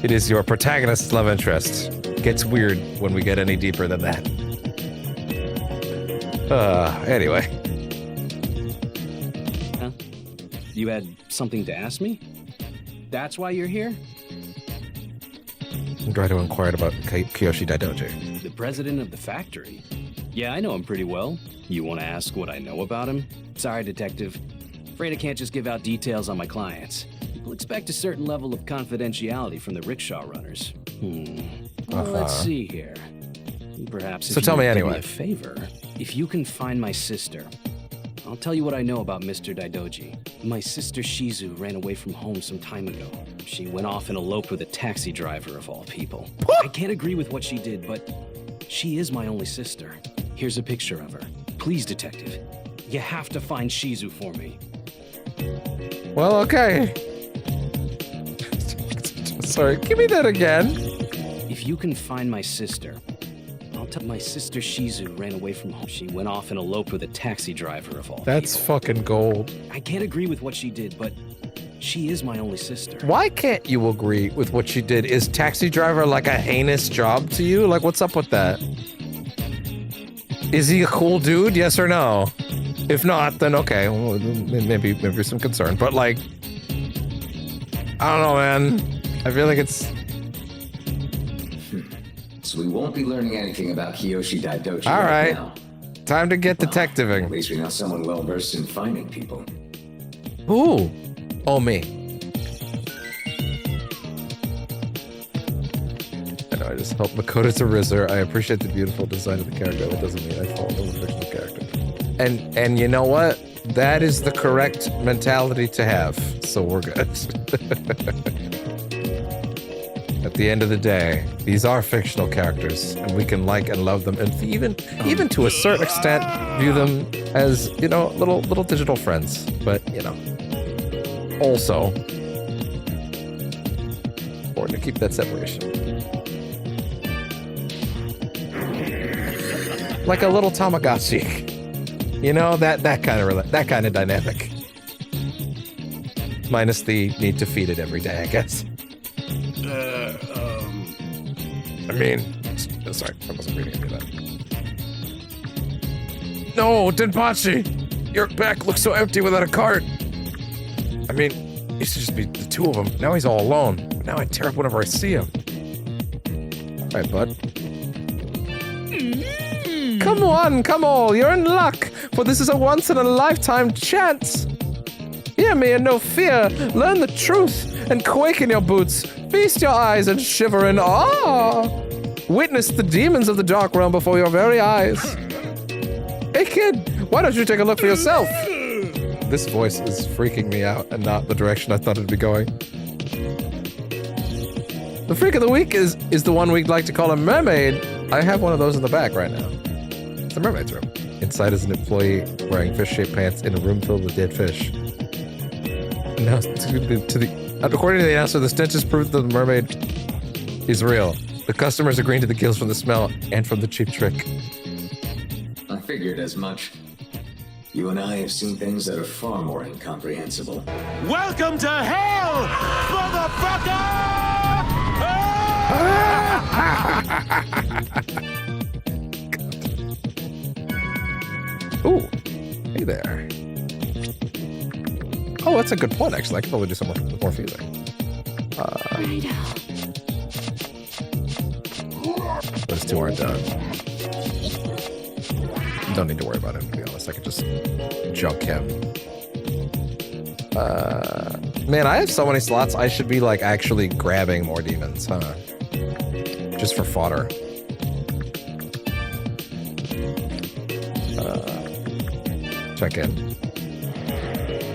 It is your protagonist's love interest. Gets weird when we get any deeper than that. Anyway. Huh? You had something to ask me? That's why you're here? I'm trying to inquire about Kiyoshi Daidoji. The president of the factory? Yeah, I know him pretty well. You want to ask what I know about him? Sorry, detective. Afraid I can't just give out details on my clients. People expect a certain level of confidentiality from the rickshaw runners. Well, let's see here. Perhaps if tell me do anyway. Me a favor, if you can find my sister, I'll tell you what I know about Mr. Daidoji. My sister Shizu ran away from home some time ago. She went off and eloped with a taxi driver, of all people. I can't agree with what she did, but she is my only sister. Here's a picture of her. Please, detective, you have to find Shizu for me. Well, okay. Sorry, give me that again. If you can find my sister, I'll tell my sister Shizu ran away from home. She went off and eloped with a taxi driver, of all That's people. fucking gold. I can't agree with what she did, but She is my only sister. Why can't you agree with what she did? Is taxi driver like a heinous job to you? Like, what's up with that? Is he a cool dude? Yes or no? If not, then okay, well, maybe some concern. But like, I don't know, man. I feel like it's... So we won't be learning anything about Kiyoshi Daidoji All right. now. Time to get detectiving. At least we know someone well versed in finding people. Who? Oh, me. I know, I just hope Makoto's a Rizzer. I appreciate the beautiful design of the character. That doesn't mean I fall in love with fictional character. And you know what? That is the correct mentality to have. So we're good. At the end of the day, these are fictional characters, and we can like and love them, and even to a certain extent, view them as, you know, little digital friends. But, you know, also important to keep that separation. Like a little Tamagotchi. You know, that kind of dynamic. Minus the need to feed it every day, I guess. I mean, sorry, I wasn't reading any of that. No, Denpachi! Your back looks so empty without a cart. I mean, it used to just be the two of them. Now he's all alone. But now I tear up whenever I see him. All right, bud. Come on, come on, you're in luck, for this is a once-in-a-lifetime chance. Hear me and no fear, learn the truth, and quake in your boots, feast your eyes and shiver in awe. Witness the demons of the dark realm before your very eyes. Hey kid, why don't you take a look for yourself? This voice is freaking me out and not the direction I thought it'd be going. The freak of the week is the one we'd like to call a mermaid. I have one of those in the back right now. The mermaid's room. Inside is an employee wearing fish-shaped pants in a room filled with dead fish. Now, according to the announcer, the stench is proof that the mermaid is real. The customers agreeing to the gills from the smell and from the cheap trick. I figured as much. You and I have seen things that are far more incomprehensible. Welcome to hell, motherfucker! Ooh, hey there. Oh, that's a good point, actually. I could probably do some more fusing. Those two aren't done. Don't need to worry about him, to be honest. I could just junk him. Man, I have so many slots. I should be, like, actually grabbing more demons, huh? Just for fodder. Check in.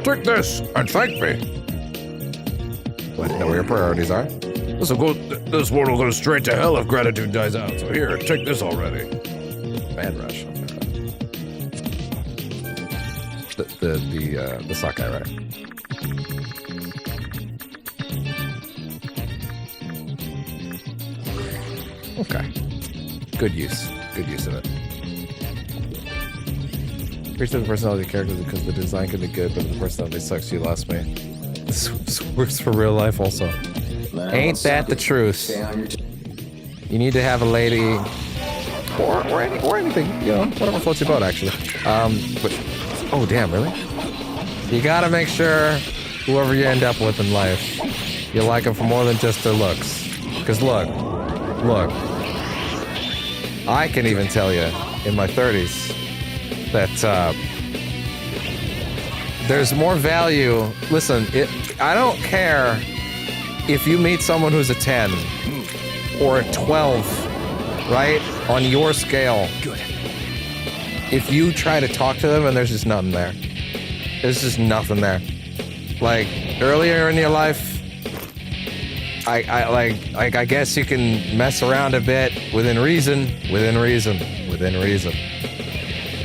Take this and thank me. What? Know where your priorities are? This world will go straight to hell if gratitude dies out. So here, take this already. Mad rush. The sockeye, right? Okay. Good use of it. Appreciate the personality of the characters because the design can be good, but if the personality sucks, you lost me. This works for real life also. Ain't that the truth? You need to have a lady, or anything, you know, whatever floats your boat, actually. But, oh damn, really? You gotta make sure whoever you end up with in life, you like them for more than just their looks. Because look, I can even tell you in my 30s that there's more value. Listen, I don't care if you meet someone who's a 10 or a 12, right? On your scale. Good. If you try to talk to them and there's just nothing there. There's just nothing there. Like, earlier in your life, I guess you can mess around a bit within reason.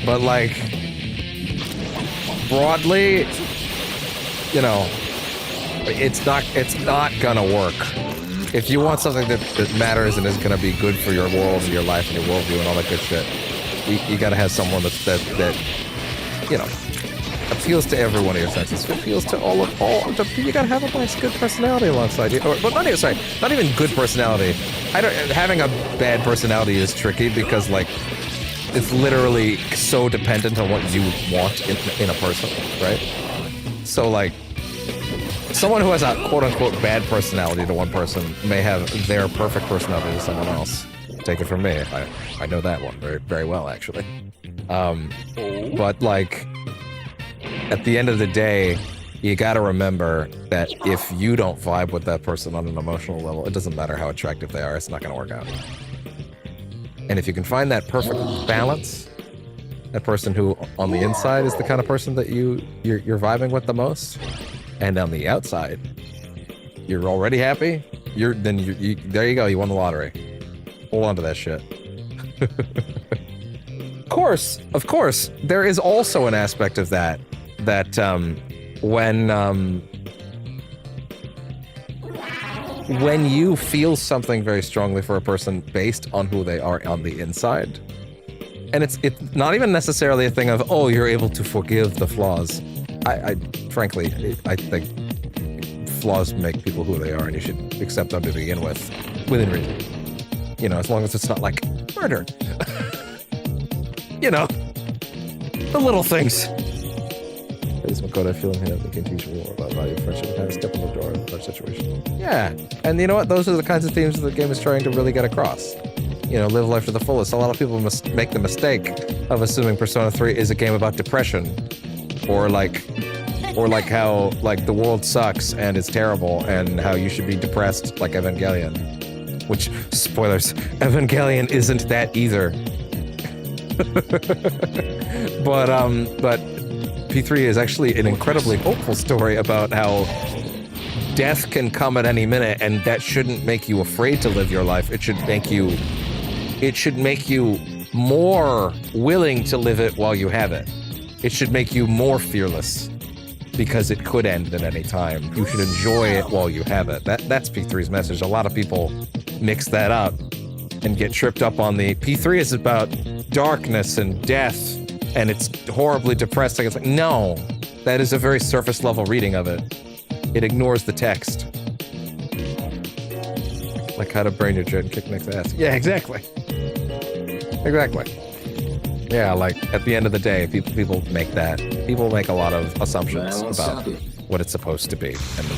But like, broadly, you know, it's not gonna work. If you want something that matters and is gonna be good for your world and your life and your worldview and all that good shit, you gotta have someone that you know, appeals to every one of your senses. It appeals to all. You gotta have a nice, good personality alongside you. But not even good personality. Having a bad personality is tricky because like it's literally so dependent on what you want in a person, right? So like someone who has a quote-unquote bad personality to one person may have their perfect personality to someone else. Take it from me. I know that one very, very well, actually. But like, at the end of the day, you gotta remember that if you don't vibe with that person on an emotional level, it doesn't matter how attractive they are, it's not gonna work out. And if you can find that perfect balance, that person who on the inside is the kind of person that you're vibing with the most, and on the outside, you're already happy, there you go, you won the lottery. Hold on to that shit. Of course, there is also an aspect of that when you feel something very strongly for a person based on who they are on the inside, and it's not even necessarily a thing of, oh, you're able to forgive the flaws. Frankly, I think flaws make people who they are, and you should accept them to begin with, within reason. You know, as long as it's not like murder. You know, the little things. This Makoto feeling here that can teach more about value, friendship, and how to step in the door in such situation. Yeah, and you know what? Those are the kinds of themes that the game is trying to really get across. You know, live life to the fullest. A lot of people must make the mistake of assuming Persona 3 is a game about depression, or like how like the world sucks and it's terrible, and how you should be depressed like Evangelion. Which, spoilers, Evangelion isn't that either. But P3 is actually an incredibly hopeful story about how death can come at any minute, and that shouldn't make you afraid to live your life. It should make you more willing to live it while you have it. It should make you more fearless, because it could end at any time. You should enjoy it while you have it. That's P3's message. A lot of people mix that up and get tripped up on the P3 is about darkness and death, and it's horribly depressing. It's like, no, that is a very surface level reading of it. It ignores the text. Like how to burn your dread and kick next ass. Yeah, exactly. Exactly. Yeah, like at the end of the day, people make a lot of assumptions about what it's supposed to be, and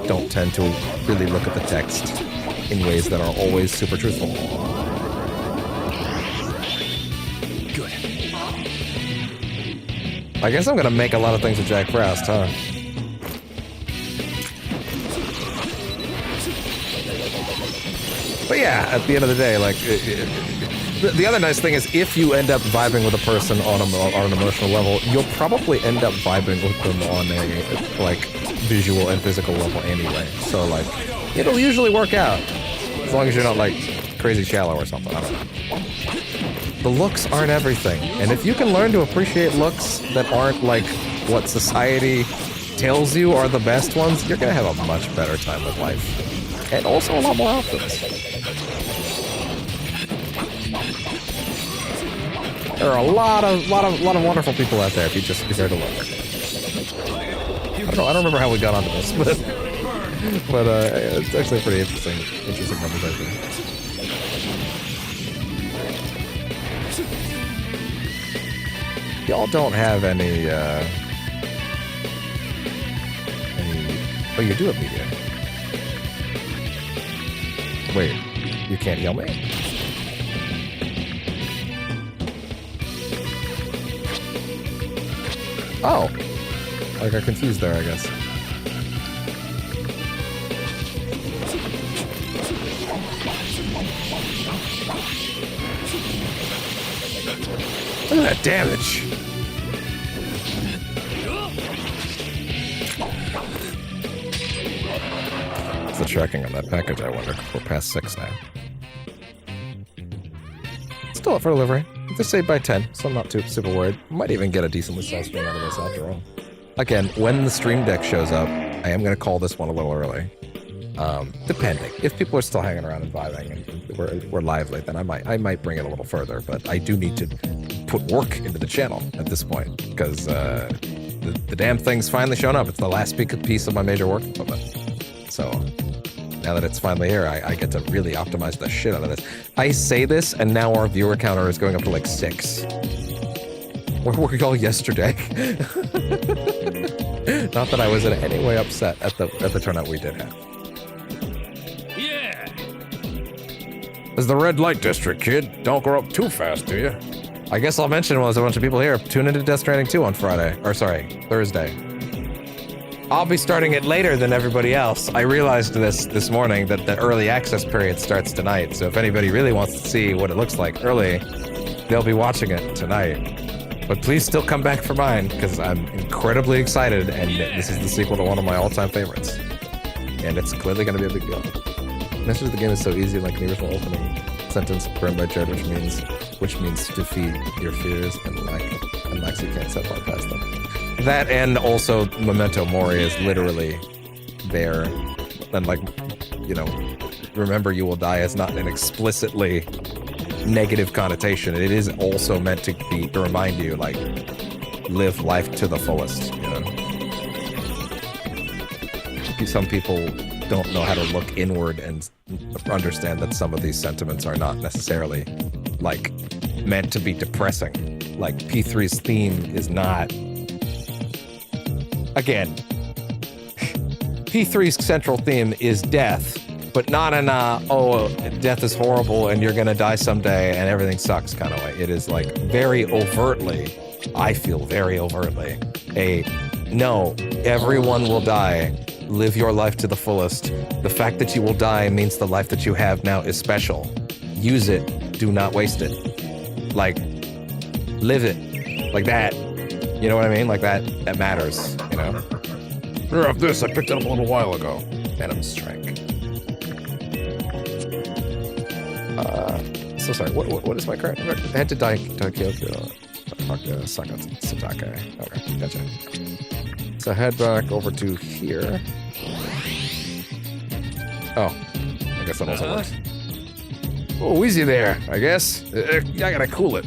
don't tend to really look at the text in ways that are always super truthful. Good. I guess I'm gonna make a lot of things with Jack Frost, huh? But yeah, at the end of the day, like, the other nice thing is if you end up vibing with a person on an emotional level, you'll probably end up vibing with them on a, like, visual and physical level anyway. So, like, it'll usually work out. As long as you're not, like, crazy shallow or something, I don't know. The looks aren't everything. And if you can learn to appreciate looks that aren't, like, what society tells you are the best ones, you're gonna have a much better time with life. And also a lot more options. There are a lot of wonderful people out there if you just be there to look. I don't remember how we got onto this, but it's actually a pretty interesting conversation. Y'all don't have any. Oh, you do have media. Wait, you can't heal me? Oh, I got confused there, I guess. Look at that damage. What's the tracking on that package, I wonder? We're past 6 now. Still up for delivery. Just say by 10, so I'm not too super worried. Might even get a decently sized stream out of this after all. Again, when the stream deck shows up, I am going to call this one a little early. Depending. If people are still hanging around and vibing and we're lively, then I might bring it a little further. But I do need to put work into the channel at this point, because the damn thing's finally shown up. It's the last piece of my major work equipment. So now that it's finally here, I get to really optimize the shit out of this. I say this, and now our viewer counter is going up to like 6. Where were y'all yesterday? Not that I was in any way upset at the turnout we did have. Yeah. It's the red light district, kid. Don't grow up too fast, do you? I guess I'll mention while there's a bunch of people here. Tune into Death Stranding 2 on Thursday. I'll be starting it later than everybody else. I realized this morning that the early access period starts tonight, so if anybody really wants to see what it looks like early, they'll be watching it tonight. But please still come back for mine, because I'm incredibly excited, and this is the sequel to one of my all-time favorites. And it's clearly going to be a big deal. This is the game is so easy, like the original opening sentence burned by Jared, which means defeat your fears and lacks you can't set far past them. That and also Memento Mori is literally there, and like, you know, remember you will die is not an explicitly negative connotation. It is also meant to remind you, like, live life to the fullest, you know. Some people don't know how to look inward and understand that some of these sentiments are not necessarily, like, meant to be depressing. Like, P3's theme is not... Again, P3's central theme is death, but not in a, oh, death is horrible and you're gonna die someday and everything sucks kind of way. It is, like, very overtly, I feel very overtly, no, everyone will die. Live your life to the fullest. The fact that you will die means the life that you have now is special. Use it. Do not waste it. Like, live it. Like that. You know what I mean? Like that matters, you know? Here, of this, I picked it up a little while ago. Venom Strike. So sorry, what is my current... I had to Daikyoku. Satake. Okay, gotcha. So head back over to here. Oh, I guess that also works. Oh, easy there, I guess. I gotta cool it.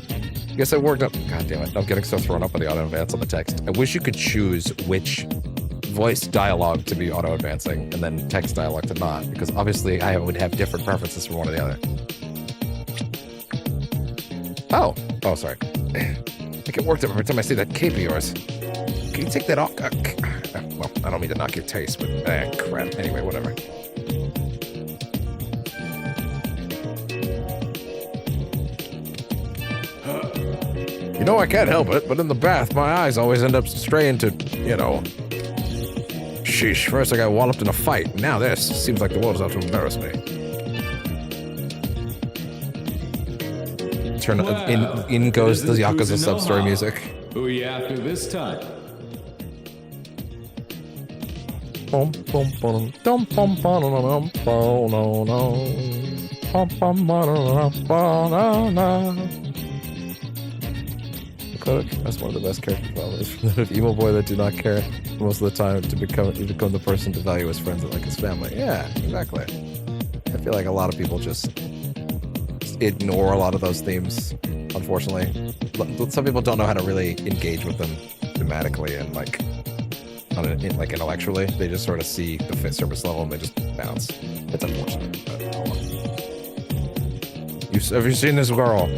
Guess I worked up. God damn it, I'm getting so thrown up on the auto advance on the text. I wish you could choose which voice dialogue to be auto advancing and then text dialogue to not, because obviously I would have different preferences for one or the other. Oh, sorry. I think it worked up every time I see that cape of yours. Can you take that off? Well, I don't mean to knock your taste, but crap. Anyway, whatever. You know, I can't help it, but in the bath, my eyes always end up straying to, you know... Sheesh, first I got walloped in a fight. Now this seems like the world is out to embarrass me. In goes the Yakuza Substory music. Who are you after this time? That's one of the best character developments. Emo boy that do not care most of the time to become the person to value his friends and like his family. Yeah, exactly. I feel like a lot of people just ignore a lot of those themes, unfortunately. Some people don't know how to really engage with them thematically and like intellectually. They just sort of see the surface level and they just bounce. It's unfortunate, but hold on. Have you seen this girl?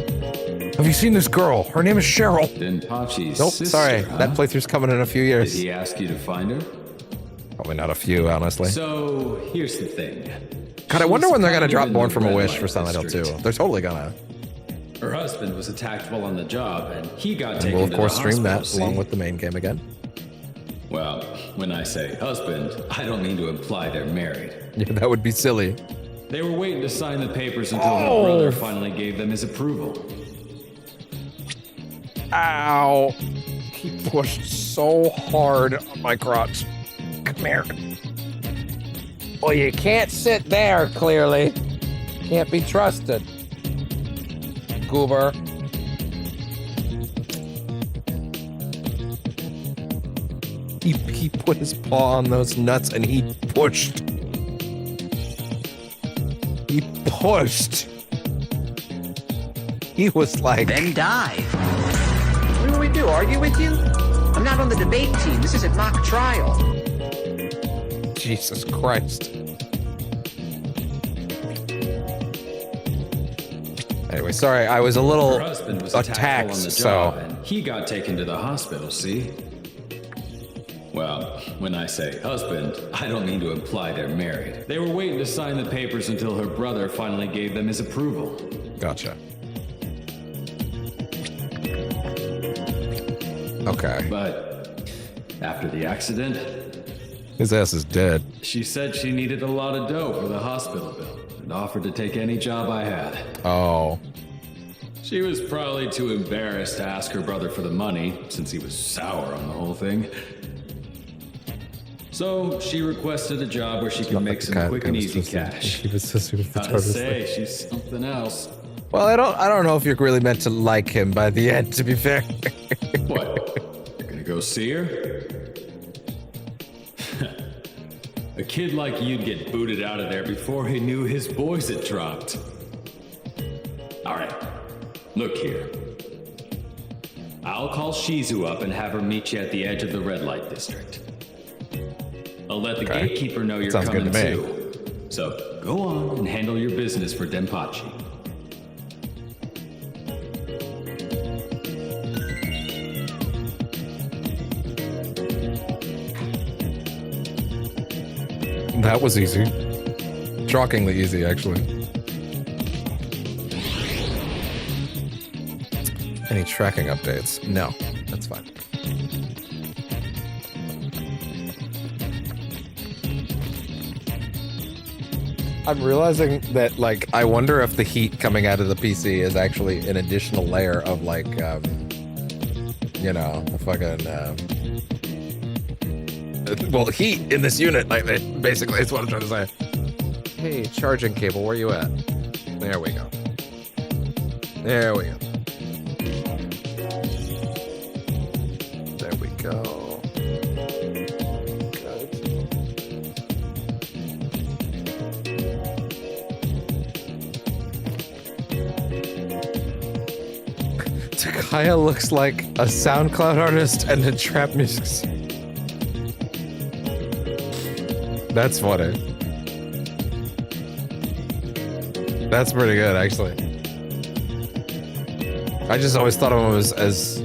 Have you seen this girl? Her name is Cheryl. Denpachi's Nope, sister, sorry. huh? That playthrough's coming in a few years. Did he ask you to find her? Probably not a few, honestly. So, here's the thing. God, I wonder when they're gonna drop She's Born from a kind of Wish in for the Silent Hill Red 2. Light They're totally gonna. Her husband was attacked while on the job, and he got taken We'll, of to course, the stream that hospital, along see? with the main game again. Well, when I say husband, I don't mean to imply they're married. Yeah, that would be silly. They were waiting to sign the papers until her brother finally gave them his approval. Ow! He pushed so hard on my crotch. Come here. Well, you can't sit there, clearly. Can't be trusted. Goober. He put his paw on those nuts and he pushed. He pushed. He was like... Then dive. What do we do? Argue with you? I'm not on the debate team. This isn't mock trial. Jesus Christ. Anyway, sorry, I was a little Her husband was attacked, on the so... job, and he got taken to the hospital, see? Well, when I say husband, I don't mean to imply they're married. They were waiting to sign the papers until her brother finally gave them his approval. Gotcha. Okay. But after the accident, his ass is dead. she said she needed a lot of dough for the hospital bill and offered to take any job I had. Oh. She was probably too embarrassed to ask her brother for the money, since he was sour on the whole thing. So she requested a job where she could make some quick and easy cash. He was supposed to be the Gotta say, she's something else. Well, I don't know if you're really meant to like him by the end, to be fair. What? You're gonna go see her? A kid like you'd get booted out of there before he knew his boys had dropped. All right, look here. I'll call Shizu up and have her meet you at the edge of the red light district. I'll let the gatekeeper know you're Sounds coming good to me. too. So go on and handle your business for Denpachi. That was easy. Shockingly easy, actually. Any tracking updates? No, that's fine. I'm realizing that, like, I wonder if the heat coming out of the PC is actually an additional layer of, like, you know, the fucking, well, heat in this unit, like, basically, that's what I'm trying to say. Hey, charging cable, where you at? There we go. There we go. There we go. Takaya looks like a SoundCloud artist and a trap music. That's funny. That's pretty good, actually. I just always thought of him as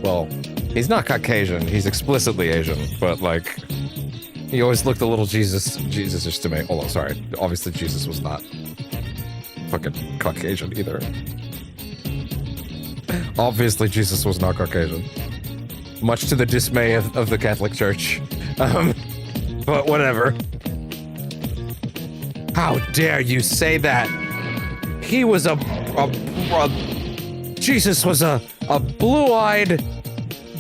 well, he's not Caucasian, he's explicitly Asian, but like, he always looked a little Jesus-ish to me. Oh, sorry. Obviously, Jesus was not fucking Caucasian either. Obviously, Jesus was not Caucasian. Much to the dismay of the Catholic Church. But whatever. How dare you say that? He was Jesus was a blue-eyed,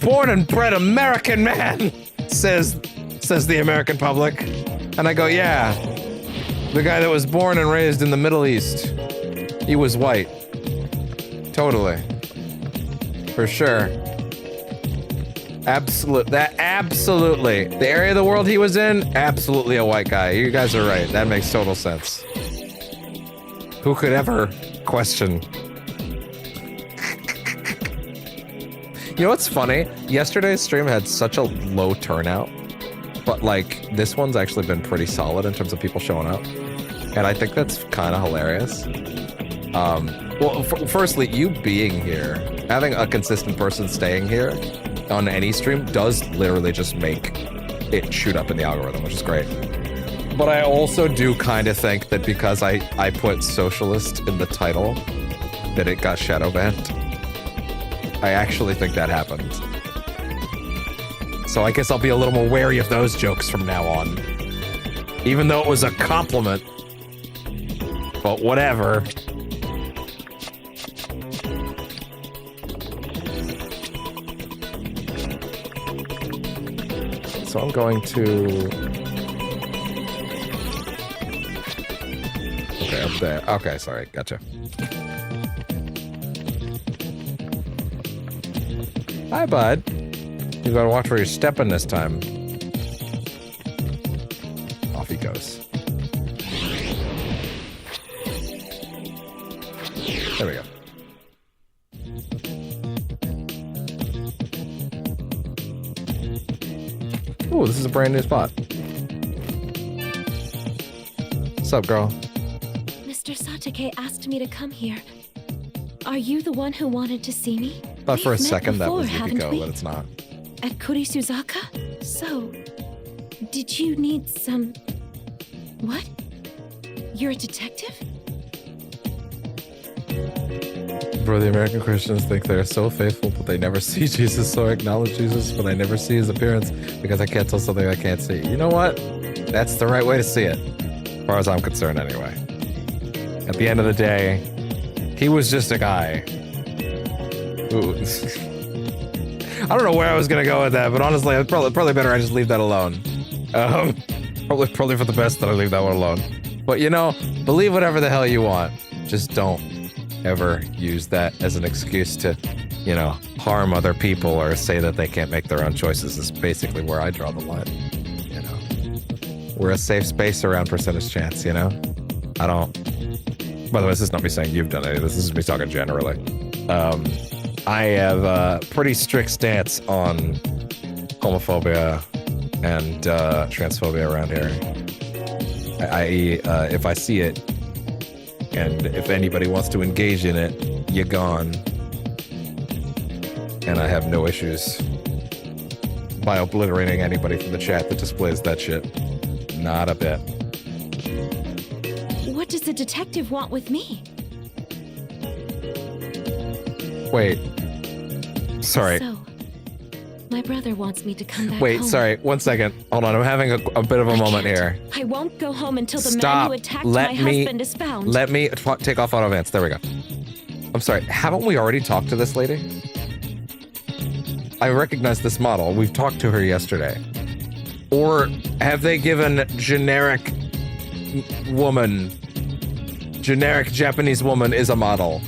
born and bred American man, says the American public. And I go, yeah. The guy that was born and raised in the Middle East. He was white. Totally. For sure. Absolutely. The area of the world he was in, absolutely a white guy. You guys are right. That makes total sense. Who could ever question? You know what's funny? Yesterday's stream had such a low turnout, but like this one's actually been pretty solid in terms of people showing up. And I think that's kind of hilarious. Well, firstly, you being here, having a consistent person staying here on any stream does literally just make it shoot up in the algorithm, which is great. But I also do kind of think that because I put socialist in the title, that it got shadow banned. I actually think that happened. So I guess I'll be a little more wary of those jokes from now on. Even though it was a compliment. But whatever. So I'm going to... Okay, up there. Okay, sorry. Gotcha. Hi, bud. You gotta watch where you're stepping this time. Off he goes. There we go. Ooh, this is a brand new spot. What's up, girl? Mr. Satake asked me to come here. Are you the one who wanted to see me? Thought for a We've met second that before, was haven't Yukiko, we? but it's not. At Kurisuzaka? So, did you need some... What? You're a detective? Bro, the American Christians think they're so faithful, but they never see Jesus or acknowledge Jesus, but I never see his appearance because I can't tell something I can't see. You know what? That's the right way to see it, as far as I'm concerned anyway. At the end of the day, he was just a guy. Ooh. I don't know where I was gonna go with that, but honestly, it's probably better I just leave that alone. Probably for the best that I leave that one alone. But you know, believe whatever the hell you want. Just don't ever use that as an excuse to, you know, harm other people or say that they can't make their own choices. Is basically where I draw the line. You know, we're a safe space around percentage chance. You know, I don't. By the way, this is not me saying you've done any of this. This is me talking generally. I have a pretty strict stance on homophobia and transphobia around here. I.e., if I see it, and if anybody wants to engage in it, you're gone. And I have no issues by obliterating anybody from the chat that displays that shit. Not a bit. What does the detective want with me? Wait. Sorry. So, my brother wants me to come back Wait, home. sorry. 1 second. Hold on. I'm having a bit of a moment here. I won't go home until the man Stop. who attacked Let my me, husband is found. Let me take off auto advance. There we go. I'm sorry. Haven't we already talked to this lady? I recognize this model. We've talked to her yesterday. Or have they given generic Japanese woman is a model?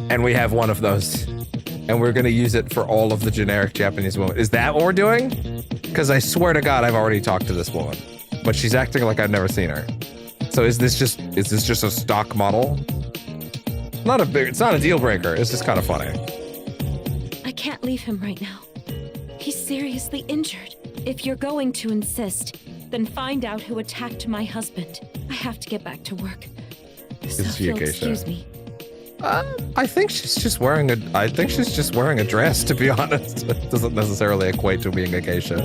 And we have one of those. And we're going to use it for all of the generic Japanese women. Is that what we're doing? Because I swear to God, I've already talked to this woman. But she's acting like I've never seen her. So is this just a stock model? It's not a deal breaker. It's just kind of funny. I can't leave him right now. He's seriously injured. If you're going to insist, then find out who attacked my husband. I have to get back to work. So if you'll excuse me. I think she's just wearing a dress, to be honest. It doesn't necessarily equate to being a geisha.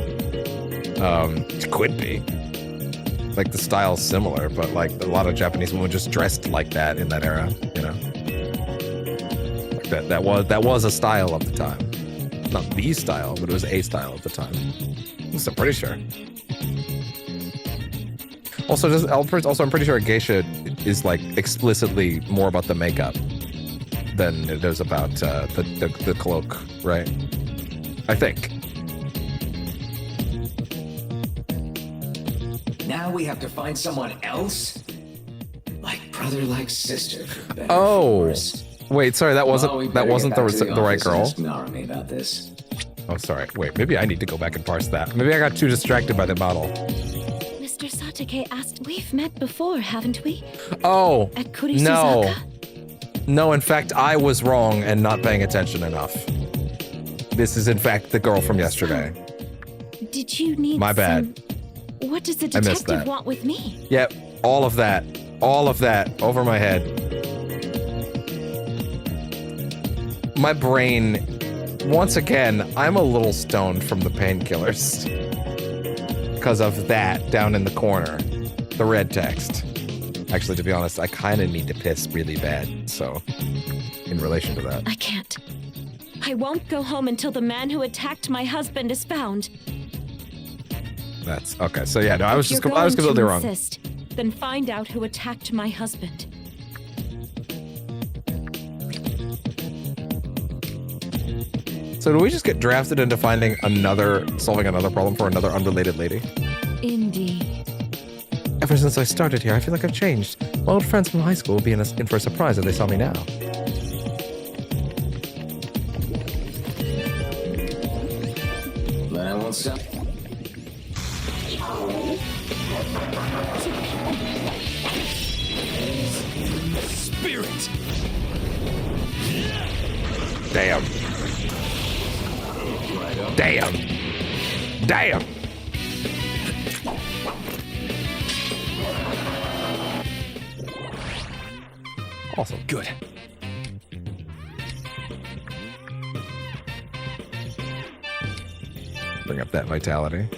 It could be. Like, the style's similar, but like a lot of Japanese women just dressed like that in that era, you know? Like that was a style of the time. Not the style, but it was a style of the time. I'm pretty sure. Also, I'm pretty sure a geisha is like explicitly more about the makeup than it is about the cloak, right? I think. Now we have to find someone else? Like brother, like sister. For better, Oh, for worse. wait, sorry, that wasn't We better get back to the right office and girl. ask Narumi about this. Oh, sorry. Wait, maybe I need to go back and parse that. Maybe I got too distracted by the model. Mr. Satake asked, we've met before, haven't we? Oh, At Kurisuzaka? No, in fact, I was wrong and not paying attention enough. This is, in fact, the girl from yesterday. Did you need My bad. What does the I missed detective that. want with me? Yep, all of that, over my head. My brain, once again, I'm a little stoned from the painkillers. Because of that down in the corner, the red text. Actually, to be honest, I kind of need to piss really bad, so in relation to that. I can't. I won't go home until the man who attacked my husband is found. That's okay. So yeah, no, I was If completely you're wrong. going to insist, then find out who attacked my husband. So do we just get drafted into solving another problem for another unrelated lady? Indeed. Ever since I started here, I feel like I've changed. My old friends from high school will be in for a surprise if they saw me now. But I won't stop. Spirit! Damn. Awesome. Good. Bring up that vitality.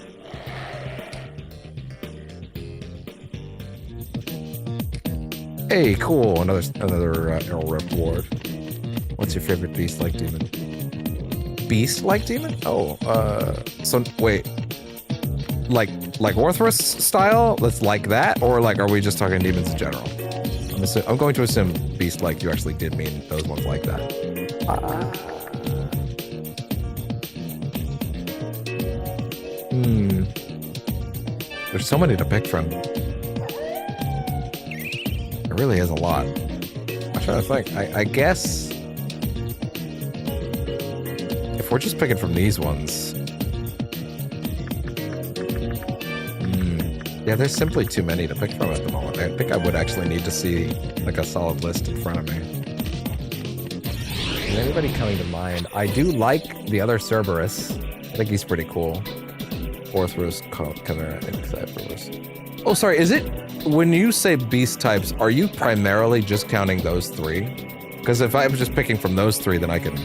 Hey, cool. Another arrow reward. What's your favorite beast-like demon? Beast-like demon? Oh, so wait. Like Orthrus style? That's like that? Or like, are we just talking demons in general? I'm going to assume beast-like you actually did mean those ones like that. There's so many to pick from. There really is a lot. I'm trying to think. I guess if we're just picking from these ones, yeah, there's simply too many to pick from at the moment. I think I would actually need to see like a solid list in front of me. Is anybody coming to mind? I do like the other Cerberus. I think he's pretty cool. Orthrus, Chimera, and Cyberus. Oh, sorry, is it, when you say beast types, are you primarily just counting those three? Because if I'm just picking from those three, then I can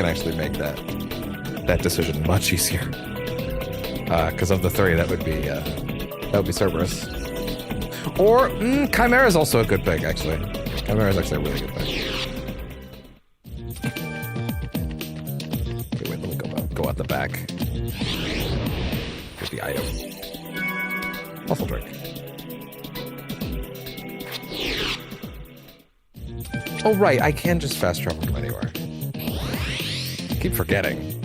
actually make that decision much easier. Because of the three, that would be Cerberus. Or, Chimera is also a good pick, actually. Chimera is actually a really good pick. Okay, wait, let me go out the back. The item. Muscle drink. Oh, right, I can just fast travel from anywhere. Keep forgetting.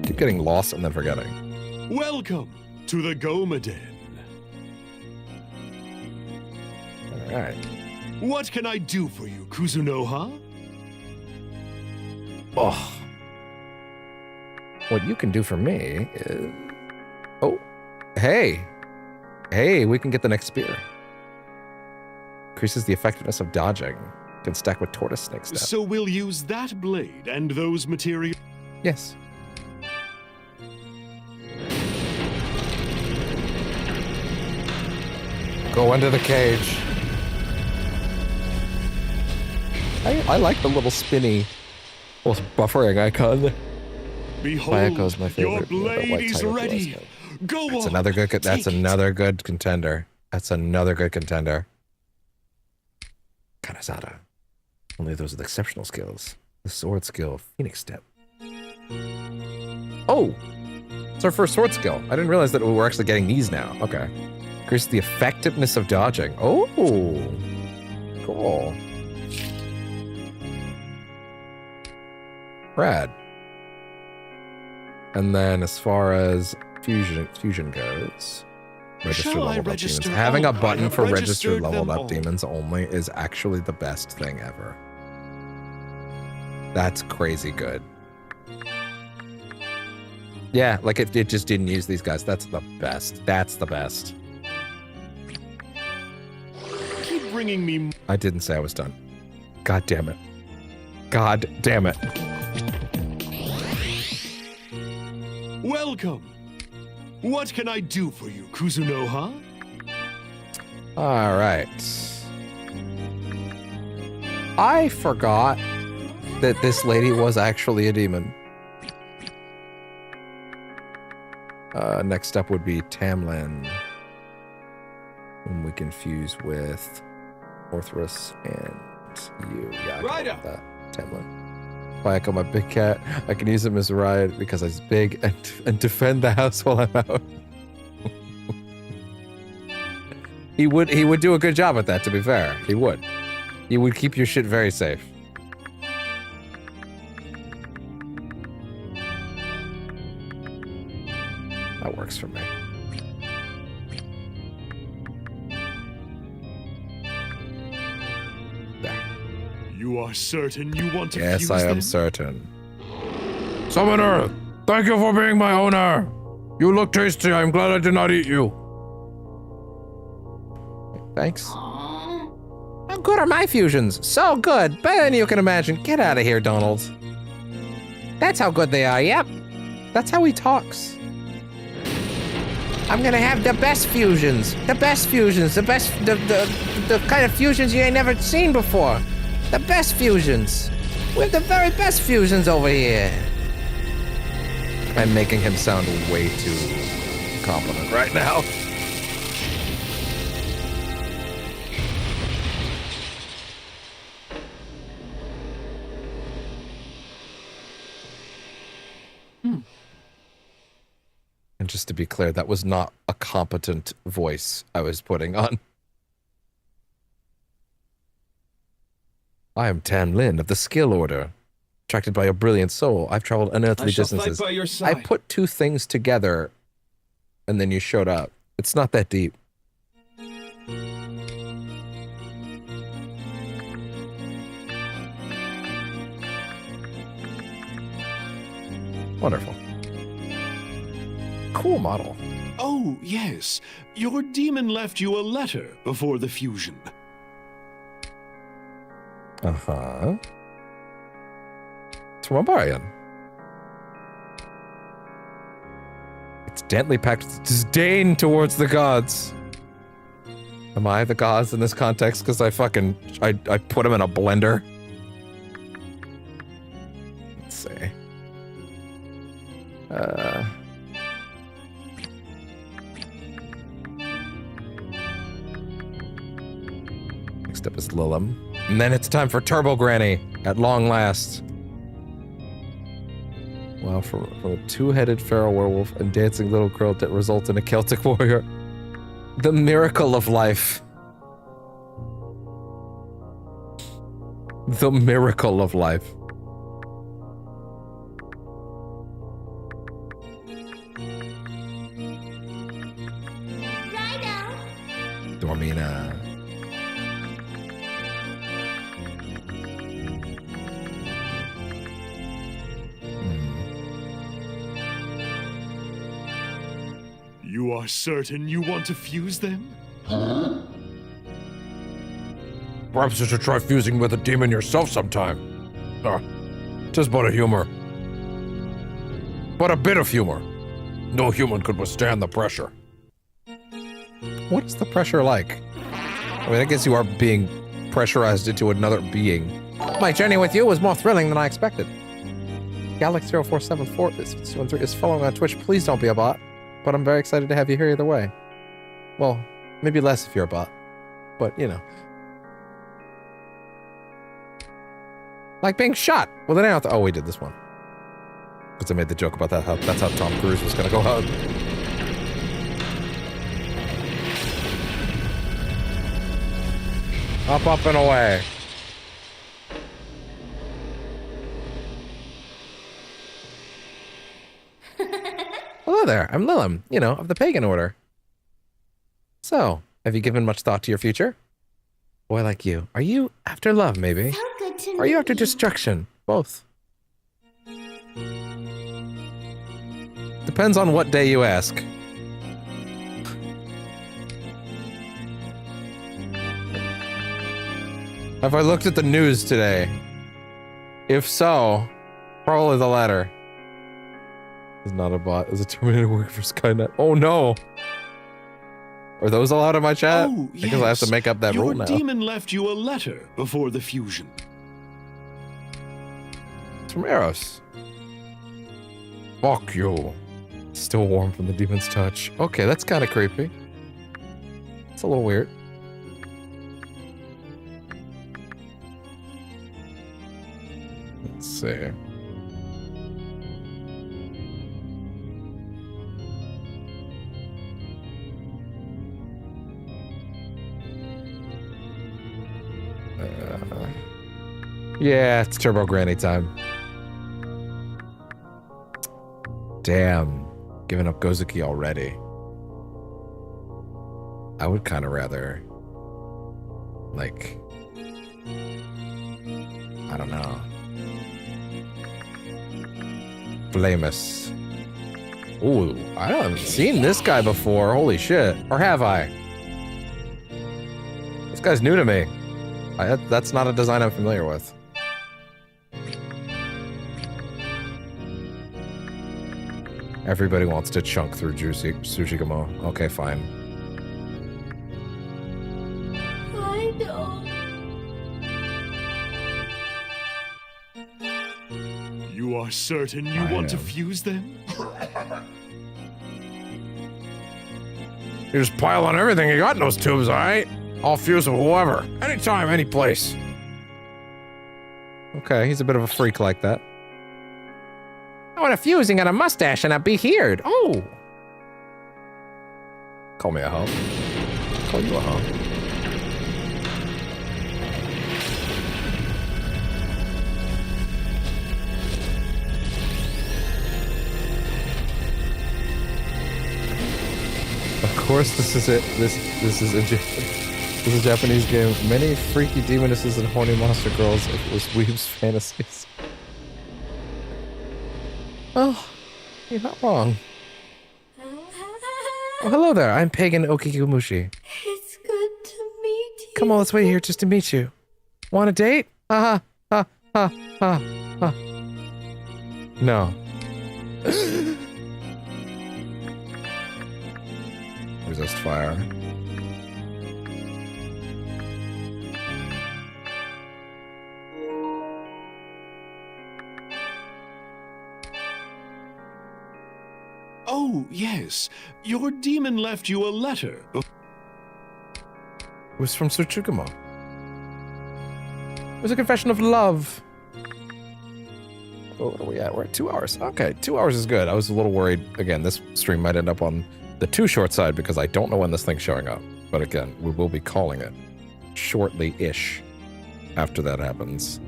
Keep getting lost and then forgetting. Welcome to the Goma Den. Alright. What can I do for you, Kuzunoha? Oh. What you can do for me is... Oh, hey. Hey, we can get the next spear. Increases the effectiveness of dodging. Can stack with tortoise snake step. So we'll use that blade and those materials? Yes. Go into the cage. I like the little spinny, little buffering icon. Behold, Bayako's my favorite. your blade is ready. Go That's on. another good. That's another good contender. That's another good contender. Kanazada. Only those with exceptional skills. The sword skill, Phoenix Step. Oh, it's our first sword skill. I didn't realize that we were actually getting these now. Okay. Increases the effectiveness of dodging. Oh, cool. Rad. And then as far as fusion goes, register leveled up demons. Having a button for registered leveled up demons only is actually the best thing ever. That's crazy good. Yeah, like it just didn't use these guys. That's the best. That's the best. Keep bringing me. I didn't say I was done. God damn it. God damn it. Welcome. What can I do for you, Kuzunoha? All right. I forgot that this lady was actually a demon. Next up would be Tamlin, whom we can fuse with Orthrus and you. Yeah, I got that. Tamlin. Bayako, my big cat. I can use him as a ride because he's big and defend the house while I'm out. He would do a good job at that, to be fair. He would. He would keep your shit very safe. That works for me. You are certain you want to Yes, fuse I am them? certain. Summoner, thank you for being my owner. You look tasty. I'm glad I did not eat you. Thanks. How good are my fusions? So good, better than you can imagine. Get out of here, Donald. That's how good they are, yep. That's how he talks. I'm gonna have the best fusions. The best fusions. The best, the kind of fusions you ain't never seen before. The best fusions. We have the very best fusions over here. I'm making him sound way too confident right now. And just to be clear, that was not a competent voice I was putting on. I am Tan Lin of the Skill Order. Attracted by your brilliant soul, I've traveled unearthly distances. Fight by your side. I put two things together, and then you showed up. It's not that deep. Wonderful. Cool model. Oh, yes. Your demon left you a letter before the fusion. Uh-huh. It's from Barbarian. It's gently packed with disdain towards the gods. Am I the gods in this context? Because I put them in a blender. Let's see. Next up is Lilim. And then it's time for Turbo Granny, at long last. Wow, from a two-headed feral werewolf and dancing little girl that result in a Celtic warrior. The miracle of life. The miracle of life. Dormina. You are certain you want to fuse them? Huh? Perhaps you should try fusing with a demon yourself sometime. Tis but a humor. But a bit of humor. No human could withstand the pressure. What is the pressure like? I mean, I guess you are being pressurized into another being. My journey with you was more thrilling than I expected. Galax0474 is following on Twitch. Please don't be a bot. But I'm very excited to have you here either way. Well, maybe less if you're a bot. But, you know. Like being shot with an arrow. Oh, we did this one. Because I made the joke about that. That's how Tom Cruise was going to go out. Up and away. Hello there, I'm Lilim, you know, of the Pagan Order. So, have you given much thought to your future? Boy like you. Are you after love, maybe? So good to Or are you after destruction? Both. Depends on what day you ask. Have I looked at the news today? If so, probably the latter. Is not a bot. Is a Terminator working for Skynet? Oh no! Are those allowed in my chat? Oh, yes. I guess I have to make up that rule now. Your demon left you a letter before the fusion. It's from Eros. Fuck you. Still warm from the demon's touch. Okay, that's kind of creepy. It's a little weird. Let's see. Yeah, it's Turbo Granny time. Damn. Giving up Gozuki already. I would kind of rather... like... I don't know. Flamus. Ooh, I haven't seen this guy before. Holy shit. Or have I? This guy's new to me. That's not a design I'm familiar with. Everybody wants to chunk through Tsushigamo. Okay, fine. I don't. You are certain you want to fuse them? You just pile on everything you got in those tubes, alright? I'll fuse with whoever. Anytime, any place. Okay, he's a bit of a freak like that. I want a fusing and a mustache and a beard. Oh! Call me a hoe. Call you a hoe. Of course, this is it. This is a Japanese game. Many freaky demonesses and horny monster girls. It was weebs' fantasies. Oh, you're not wrong. Oh, hello there. I'm Pagan Okikumushi. It's good to meet you. Come on, let's wait here just to meet you. Want a date? Ha ha ha ha ha. No. Resist fire. Oh, yes. Your demon left you a letter. It was from Tsuchigumo. It was a confession of love. Oh, what are we at? We're at 2 hours. Okay, 2 hours is good. I was a little worried. Again, this stream might end up on the too short side because I don't know when this thing's showing up. But again, we will be calling it shortly-ish after that happens,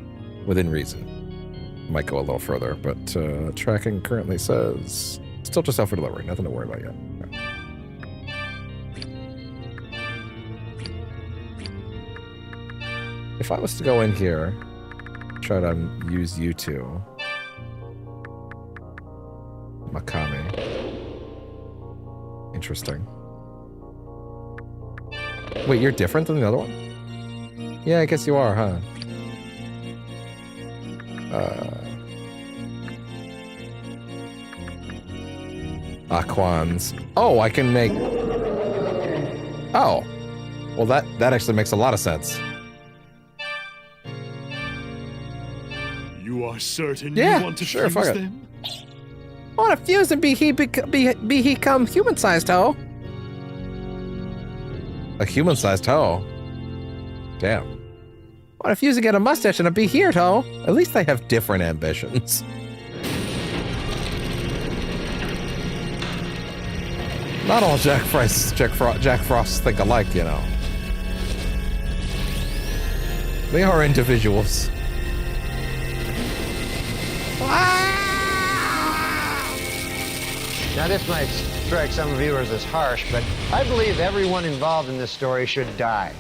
within reason. Might go a little further, but tracking currently says still just out for delivery. Nothing to worry about yet. Okay. If I was to go in here, try to use you two. Makami. Interesting. Wait, you're different than the other one? Yeah, I guess you are, huh? Aquans. Oh, I can make... Oh. Well, that actually makes a lot of sense. You are certain Yeah, you want to sure, fuse fuck it. them? I want to fuse and be he become human-sized hoe. A human-sized hoe? Damn. I want to fuse and get a mustache and a beard hoe. At least they have different ambitions. Not all Jack Frosts think alike, you know. They are individuals. Now, this might strike some viewers as harsh, but I believe everyone involved in this story should die.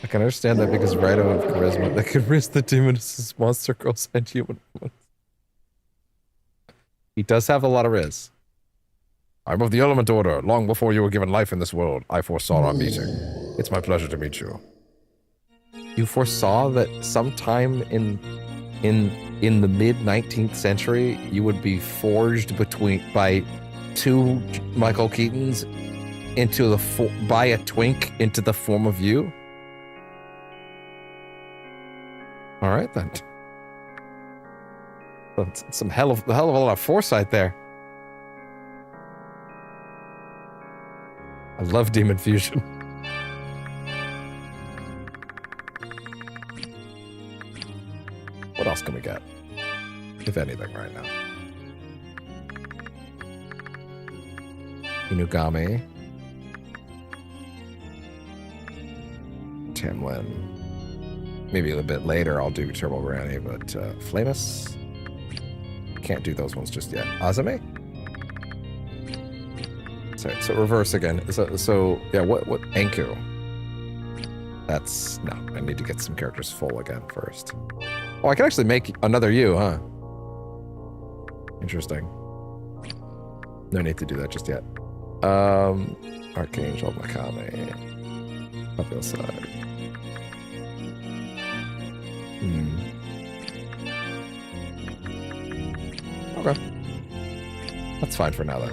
I can understand that because RAIDOU have charisma that could risk the demoness monster girls and human women. He does have a lot of riz. I'm of the Element Order. Long before you were given life in this world, I foresaw our meeting. It's my pleasure to meet you. You foresaw that sometime in the mid-19th century, you would be forged by two Michael Keatons into by a twink into the form of you? All right, then. That's some hell of a lot of foresight there. I love Demon Fusion. What else can we get? If anything, right now. Inugami. Tamlin. Maybe a bit later I'll do Turbo Granny, but Flamus? Can't do those ones just yet. Azame? So reverse again. So yeah, what Enku? That's no, I need to get some characters full again first. Oh, I can actually make another you, huh? Interesting. No need to do that just yet. Archangel Makame. Up the side. Okay. That's fine for now, then.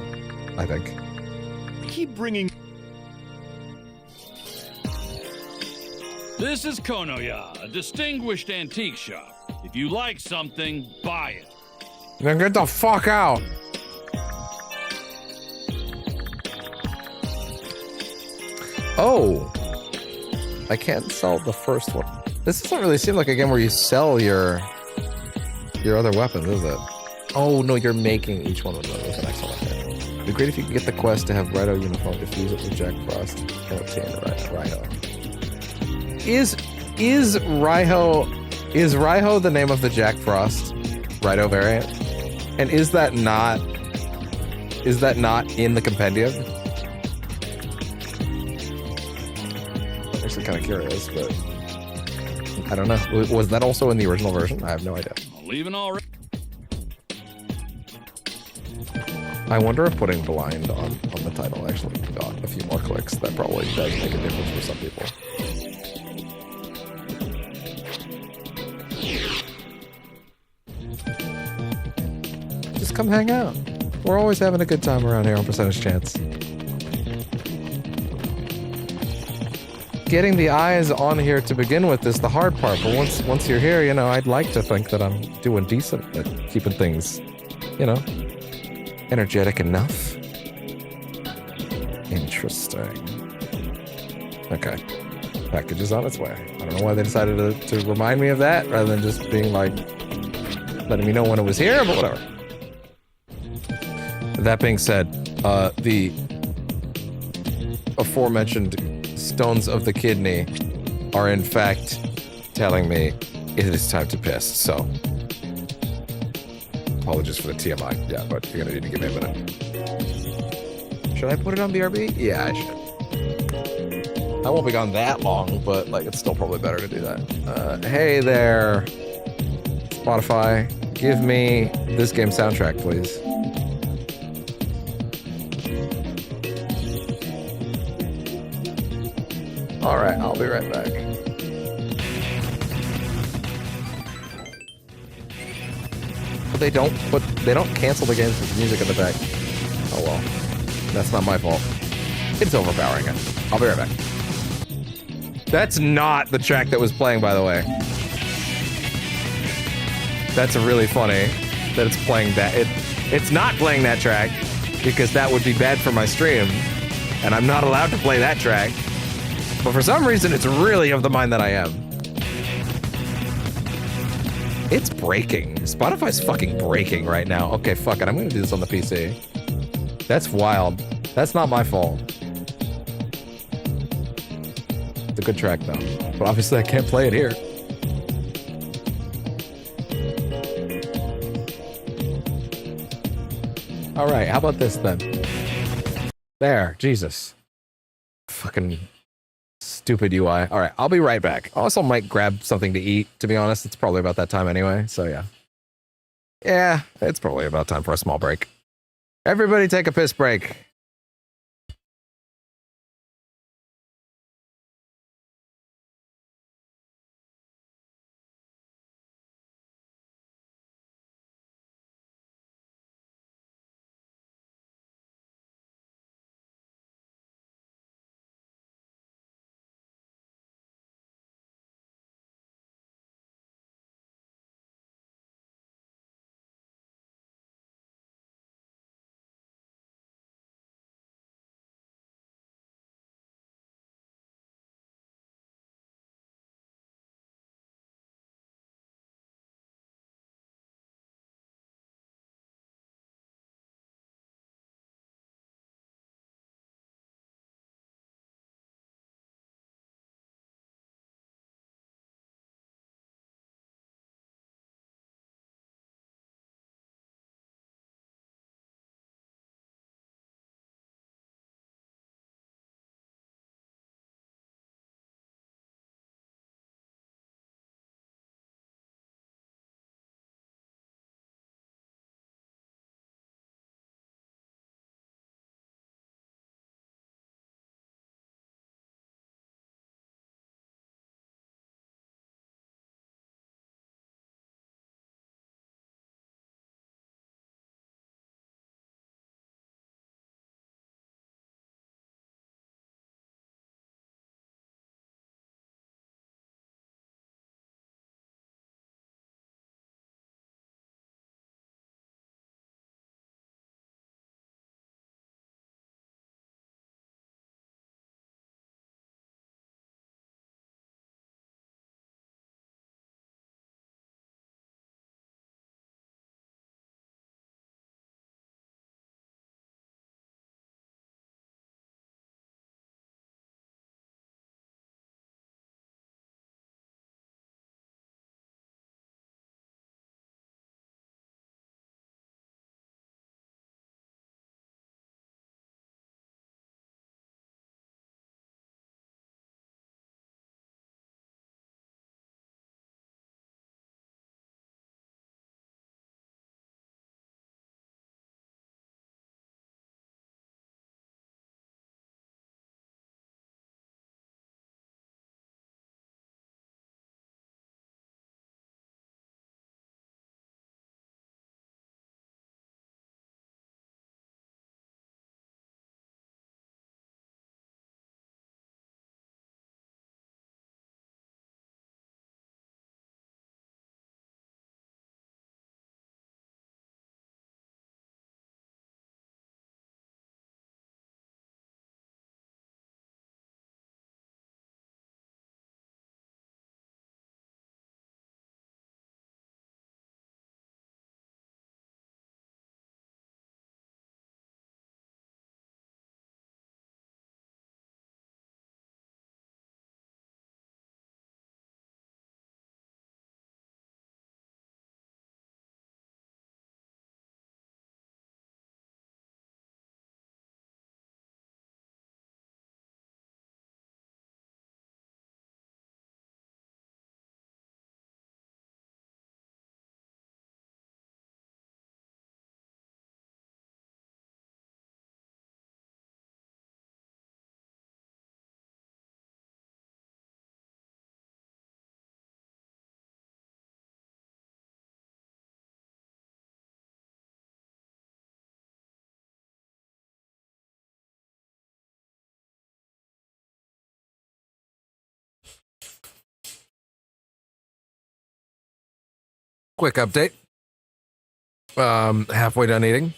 I think. Keep bringing. This is Konoya, a distinguished antique shop. If you like something, buy it. Then get the fuck out. Oh. I can't sell the first one. This doesn't really seem like a game where you sell your other weapons, is it? Oh, no, you're making each one of those. An excellent. It'd be great if you could get the quest to have RAIDOU uniform, defuse it with Jack Frost, and obtain the RAIDOU. Is Raiho the name of the Jack Frost RAIDOU variant? And is that not in the compendium? I'm actually kind of curious, but I don't know. Was that also in the original version? I have no idea. Leaving already. I wonder if putting blind on the title actually got a few more clicks. That probably does make a difference for some people. Just come hang out. We're always having a good time around here on Percentage Chance. Getting the eyes on here to begin with is the hard part, but once you're here, you know, I'd like to think that I'm doing decent at keeping things, you know, energetic enough. Interesting. Okay. Package is on its way. I don't know why they decided to remind me of that rather than just being like, letting me know when it was here, but whatever. That being said, the aforementioned stones of the kidney are in fact telling me it is time to piss, so apologies for the TMI. Yeah, but you're gonna need to give me a minute. Should I put it on BRB? Yeah, I should. I won't be gone that long, but like it's still probably better to do that. Hey there, Spotify, give me this game soundtrack, please. All right, I'll be right back. But they don't cancel the games with music in the back. Oh well, that's not my fault. It's overpowering it. I'll be right back. That's not the track that was playing, by the way. That's really funny that it's playing that. It's not playing that track because that would be bad for my stream, and I'm not allowed to play that track. But for some reason, it's really of the mind that I am. It's breaking. Spotify's fucking breaking right now. Okay, fuck it. I'm gonna do this on the PC. That's wild. That's not my fault. It's a good track, though. But obviously, I can't play it here. All right, how about this, then? There. Jesus. Fucking stupid UI. All right, I'll be right back. I also might grab something to eat, to be honest. It's probably about that time anyway, so yeah. Yeah, it's probably about time for a small break. Everybody take a piss break. quick update. Halfway done eating.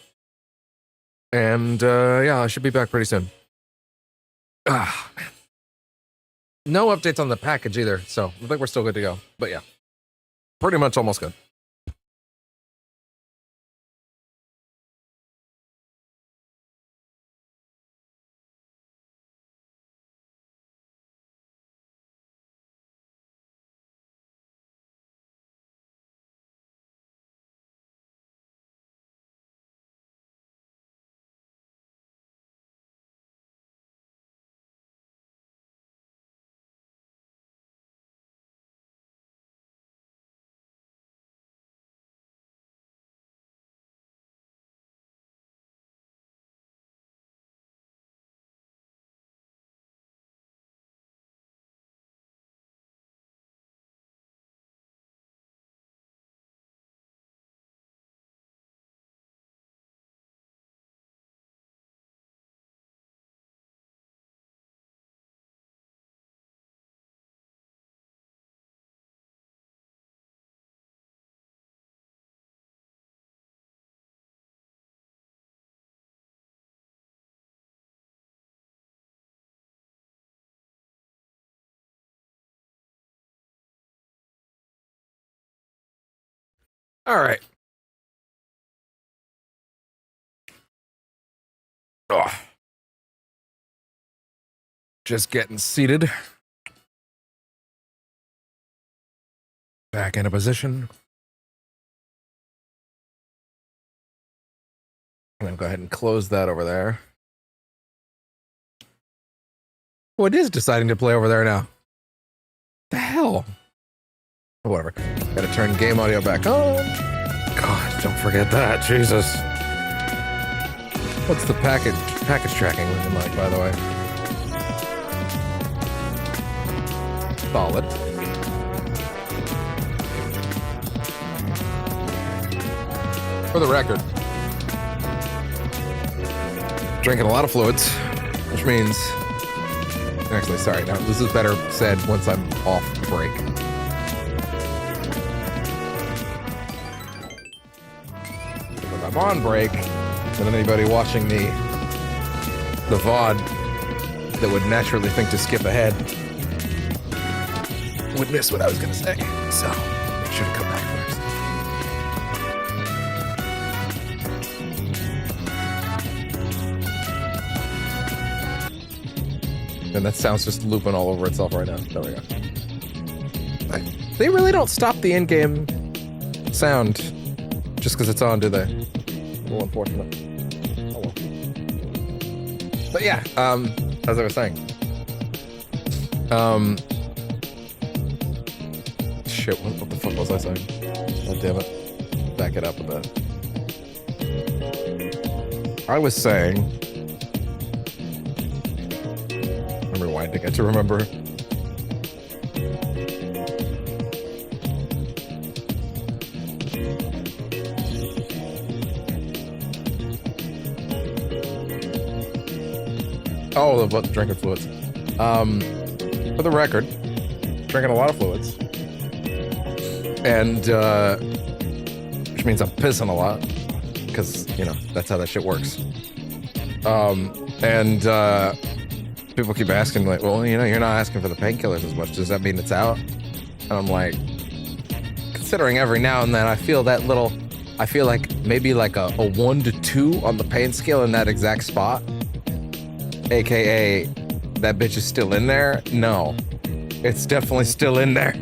And, yeah, I should be back pretty soon. Ah, man. No updates on the package either, so I think we're still good to go. But yeah, pretty much almost good. All right. Oh. Just getting seated. Back in a position. I'm gonna go ahead and close that over there. What is deciding to play over there now? The hell? Whatever. Gotta turn game audio back on. God, don't forget that. Jesus. What's the package tracking looking like, by the way? Solid. For the record, drinking a lot of fluids, which means... Actually, sorry, now this is better said once I'm off break. When I'm on break, then anybody watching the VOD that would naturally think to skip ahead would miss what I was going to say. So, make sure to come back first. And that sound's just looping all over itself right now. There we go. They really don't stop the in-game sound just because it's on, do they? A little unfortunate. Oh well. But yeah, as I was saying. Shit, what the fuck was I saying? God damn it. Back it up a bit. I was saying... I'm rewinding it to remember. Oh, about the drinking fluids. For the record, drinking a lot of fluids. And, which means I'm pissing a lot. Because, you know, that's how that shit works. People keep asking, like, well, you know, you're not asking for the painkillers as much. Does that mean it's out? And I'm like, considering every now and then I feel that little, I feel like maybe like a 1 to 2 on the pain scale in that exact spot. AKA, that bitch is still in there? No. It's definitely still in there.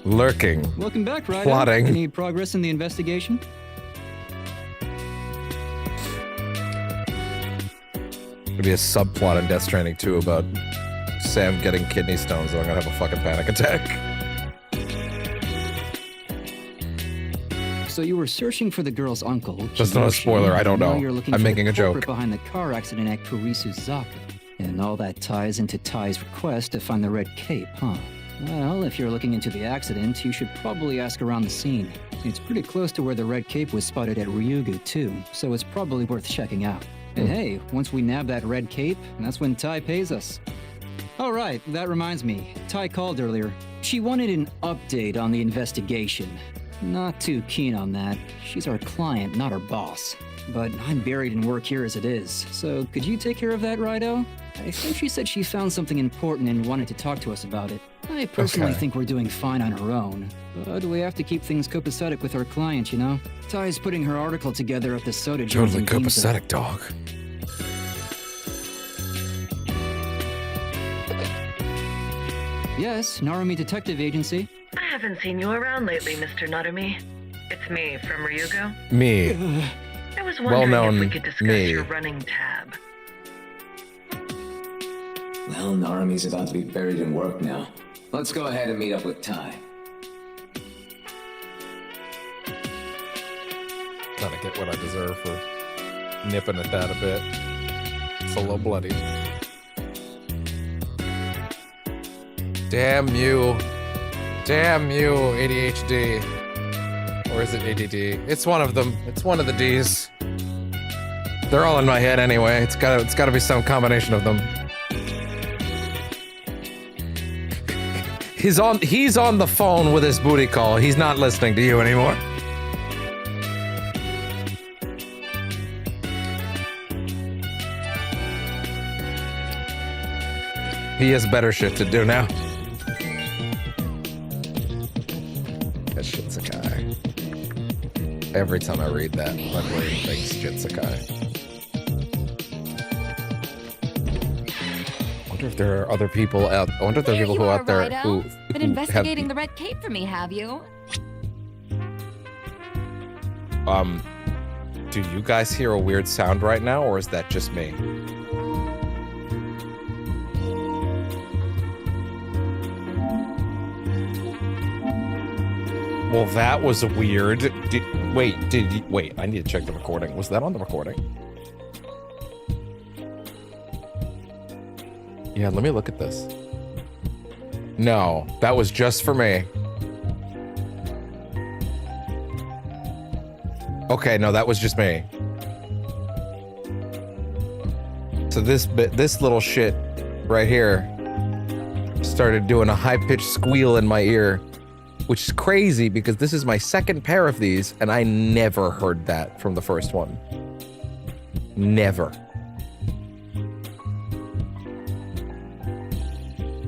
Lurking. Welcome back, Ryder. Plotting. Any progress in the investigation? Maybe a subplot in Death Stranding 2 about Sam getting kidney stones, so I'm gonna have a fucking panic attack. So you were searching for the girl's uncle. Just not a spoiler, I don't know. I'm making a joke. Behind the car accident at Kurisu's and all that ties into Ty's request to find the red cape, huh? Well, if you're looking into the accident, you should probably ask around the scene. It's pretty close to where the red cape was spotted at Ryugu too, so it's probably worth checking out. And hey, once we nab that red cape, that's when Ty pays us. Oh, right, that reminds me. Ty called earlier. She wanted an update on the investigation. Not too keen on that. She's our client, not our boss. But I'm buried in work here as it is, so could you take care of that, Raido? I think she said she found something important and wanted to talk to us about it. I personally think we're doing fine on our own, but we have to keep things copacetic with our client, you know? Ty's putting her article together at the soda joint. Totally copacetic, dog. Yes, Narumi Detective Agency. I haven't seen you around lately, Mr. Narumi. It's me from Ryugu. Me. I was wondering Well-known if we could discuss me. your running tab. Well, Narumi's about to be buried in work now. Let's go ahead and meet up with Ty. Gotta get what I deserve for nipping at that a bit. It's a little bloody. Damn you. Damn you, ADHD. Or is it ADD? It's one of them. It's one of the Ds. They're all in my head anyway. It's gotta be some combination of them. He's on the phone with his booty call. He's not listening to you anymore. He has better shit to do now. That shit's a guy. Every time I read that, my brain thinks shit's a guy. I wonder if there are other people out. I wonder if there are people who out there who been investigating the red cape for me, have you? Do you guys hear a weird sound right now, or is that just me? Well, that was weird. Wait, I need to check the recording. Was that on the recording? Yeah, let me look at this. No, that was just for me. Okay, no, that was just me. So this little shit right here started doing a high-pitched squeal in my ear, which is crazy because this is my second pair of these, and I never heard that from the first one. Never.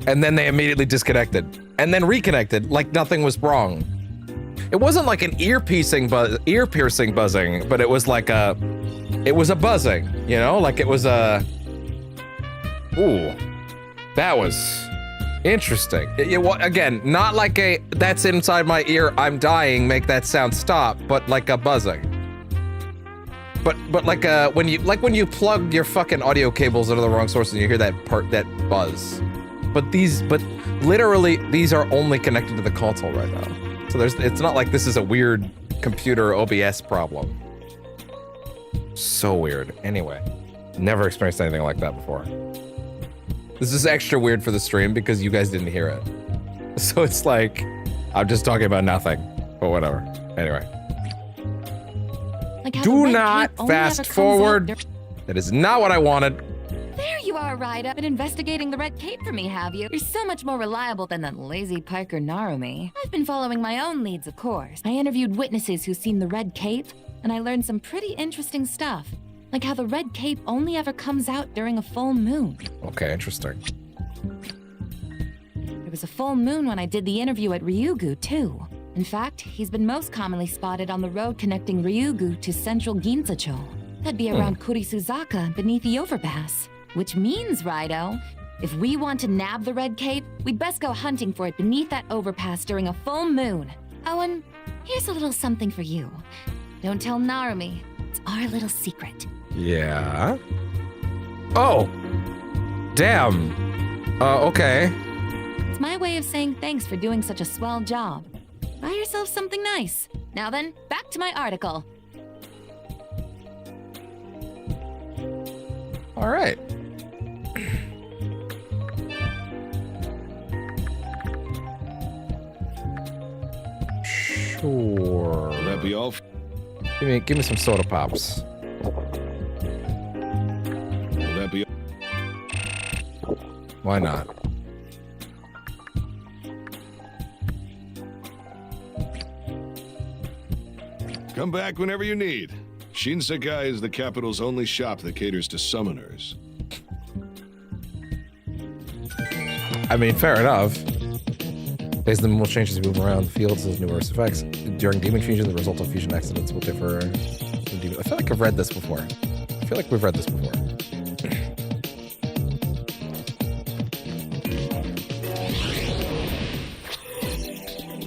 And then they immediately disconnected, and then reconnected like nothing was wrong. It wasn't like an ear-piercing buzzing, but it was like it was a buzzing, you know? Like it was a... Ooh. That was... interesting. Again, not like a, that's inside my ear, I'm dying, make that sound stop, but like a buzzing. But like when you plug your fucking audio cables into the wrong source and you hear that buzz. But literally, these are only connected to the console right now. So it's not like this is a weird computer OBS problem. So weird. Anyway, never experienced anything like that before. This is extra weird for the stream because you guys didn't hear it. So it's like, I'm just talking about nothing, but whatever. Anyway. Do not fast forward. That is not what I wanted. There you are, Raida. Been investigating the red cape for me, have you? You're so much more reliable than that lazy piker Narumi. I've been following my own leads, of course. I interviewed witnesses who've seen the red cape, and I learned some pretty interesting stuff. Like how the red cape only ever comes out during a full moon. Okay, interesting. There was a full moon when I did the interview at Ryugu, too. In fact, he's been most commonly spotted on the road connecting Ryugu to central Ginzacho. That'd be around Kurisuzaka, beneath the overpass. Which means, Raido, if we want to nab the red cape, we'd best go hunting for it beneath that overpass during a full moon. Oh, and here's a little something for you. Don't tell Narumi. It's our little secret. Yeah. Oh. Damn. Okay. It's my way of saying thanks for doing such a swell job. Buy yourself something nice. Now then, back to my article. All right. Sure. Will that be all? Give me some soda pops. Why not? Come back whenever you need. Shinsekai is the capital's only shop that caters to summoners. I mean, fair enough. Based on the more changes move around the fields as numerous effects. During demon fusion, the result of fusion accidents will differ. I feel like I've read this before. I feel like we've read this before.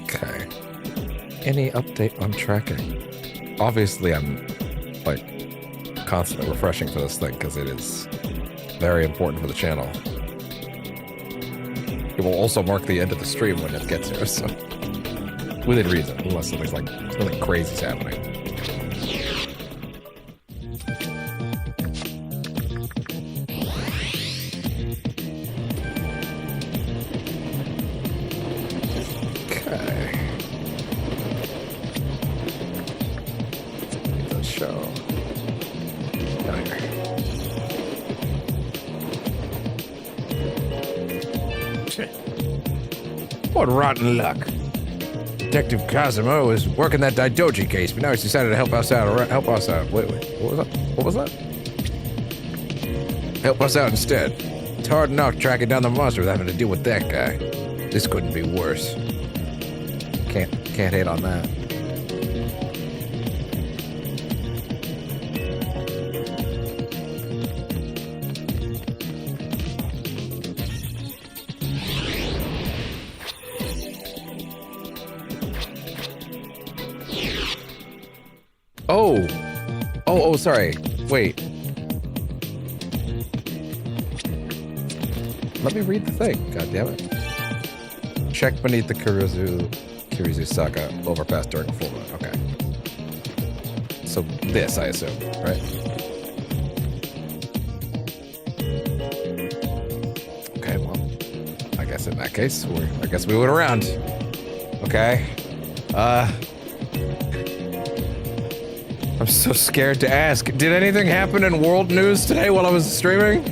Okay. Any update on tracking? Obviously, I'm like constantly refreshing for this thing because it is very important for the channel. It will also mark the end of the stream when it gets here, so within reason, unless something crazy is happening. Okay. The show. Down here. What rotten luck. Detective Kazamo is working that Daidoji case, but now he's decided to help us out. Wait, what was that? What was that? Help us out instead. It's hard enough tracking down the monster without having to deal with that guy. This couldn't be worse. Can't hate on that. Oh, sorry. Wait. Let me read the thing. God damn it. Check beneath the Kirizu Saga overpass during a full moon. Okay. So this, I assume, right? Okay, well, I guess in that case, I guess we went around. Okay. I'm so scared to ask. Did anything happen in world news today while I was streaming?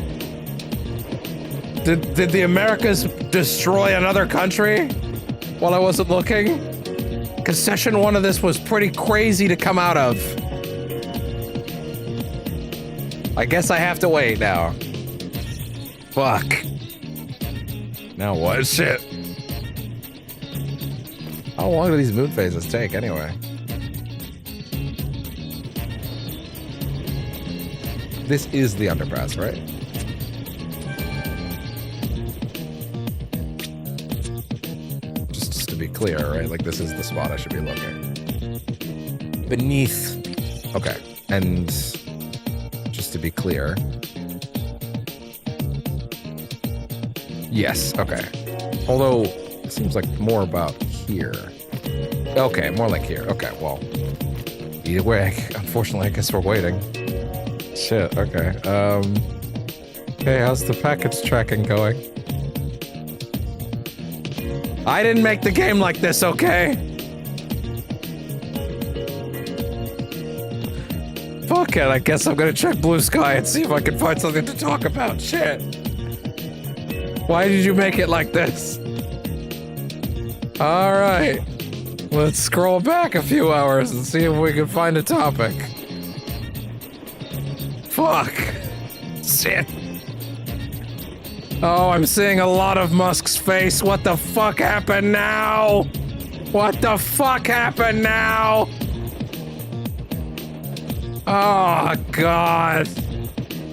Did the Americas destroy another country while I wasn't looking? Because session 1 of this was pretty crazy to come out of. I guess I have to wait now. Fuck. Now what? Shit. How long do these moon phases take anyway? This is the underpass, right? Just to be clear, right? Like, this is the spot I should be looking. Beneath. Okay. And just to be clear. Yes, okay. Although, it seems like more about here. Okay, more like here. Okay, well. Either way, unfortunately, I guess we're waiting. Shit, okay. Okay, how's the package tracking going? I didn't make the game like this, okay? Fuck it, I guess I'm gonna check Blue Sky and see if I can find something to talk about. Shit. Why did you make it like this? Alright. Let's scroll back a few hours and see if we can find a topic. Fuck. Shit. Oh, I'm seeing a lot of Musk's face. What the fuck happened now? What the fuck happened now? Oh, God.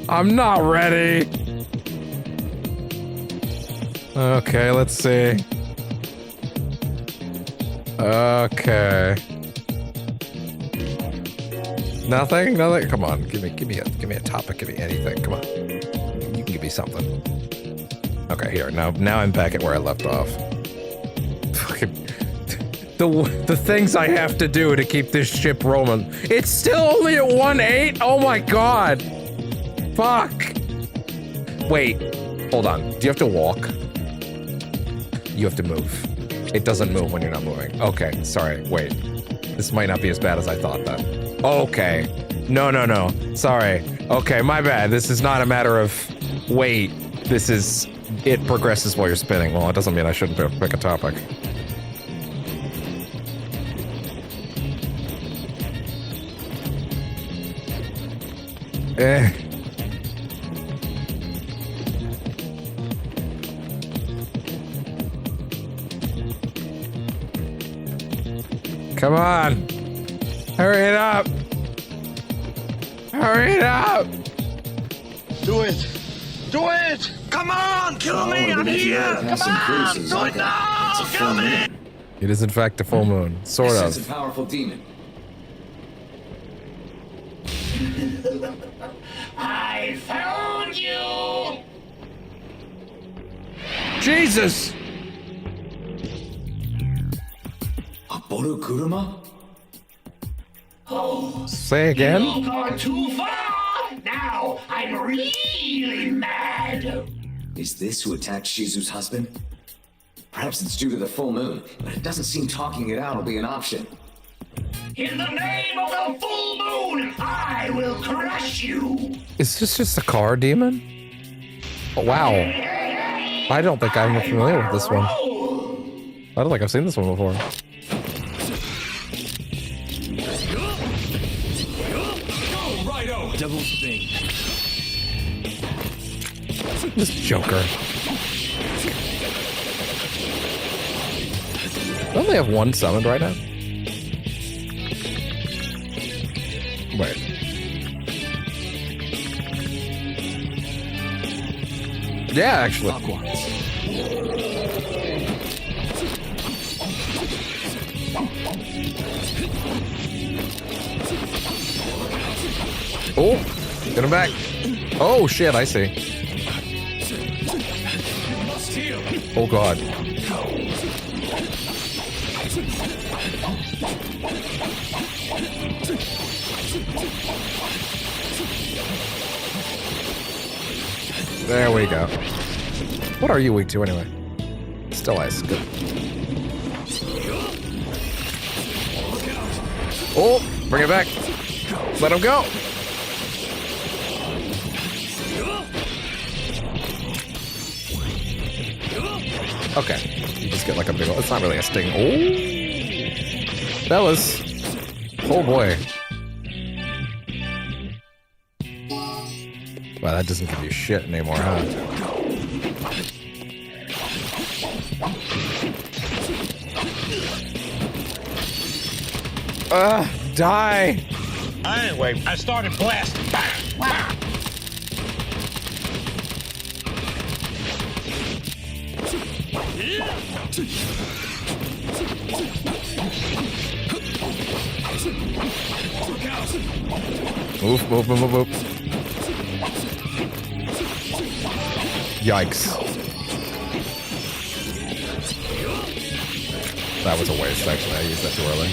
I'm not ready. Okay, let's see. Okay. Nothing? Nothing? Come on, give me a topic, give me anything. Come on. You can give me something. Okay, here. Now I'm back at where I left off. Fucking the things I have to do to keep this ship rolling. It's still only at 1.8? Oh my god. Fuck. Wait. Hold on. Do you have to walk? You have to move. It doesn't move when you're not moving. Okay, sorry. Wait. This might not be as bad as I thought then. Okay. No. Sorry. Okay, my bad. This is not a matter of wait. This is it progresses while you're spinning. Well, it doesn't mean I shouldn't pick a topic. Come on! Hurry it up! Hurry it up! Do it! Do it! Come on! Kill me! I'm here! Come on! Do it now! Kill me! It is in fact a full moon. Sort This of. is a powerful demon. I found you! Jesus! Aboru Kuruma? Oh, Say again? you've gone too far! Now I'm really mad! Is this who attacked Shizu's husband? Perhaps it's due to the full moon, but it doesn't seem talking it out will be an option. In the name of the full moon, I will crush you! Is this just a car demon? Oh, wow. I don't think I'm familiar with this one. I don't think I've seen this one before. Double thing. This Joker. I only have one summoned right now. Wait. Yeah, actually. Oh, get him back. Oh shit, I see. Oh god. There we go. What are you weak to anyway? Still ice. Good. Oh, bring it back. Let him go. Okay. You just get like a big old, it's not really a sting. Oh. That was. Oh boy. Wow, that doesn't give you shit anymore, huh? Die! Anyway, I started blasting. Move, move, move, move, move. Yikes. That was a waste, actually. I used that too early.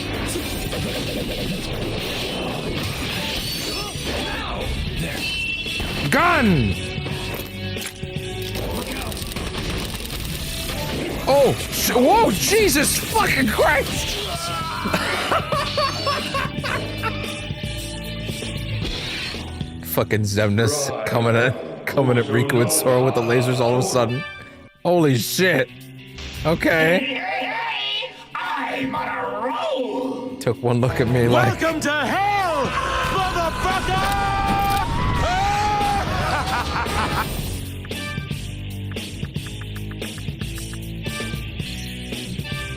Gun! Oh! Whoa! Jesus fucking Christ! Fucking Zemnis coming at Riku and Sora with the lasers all of a sudden. Holy shit! Okay. I'm on a roll! Took one look at me like. Welcome to hell, motherfucker!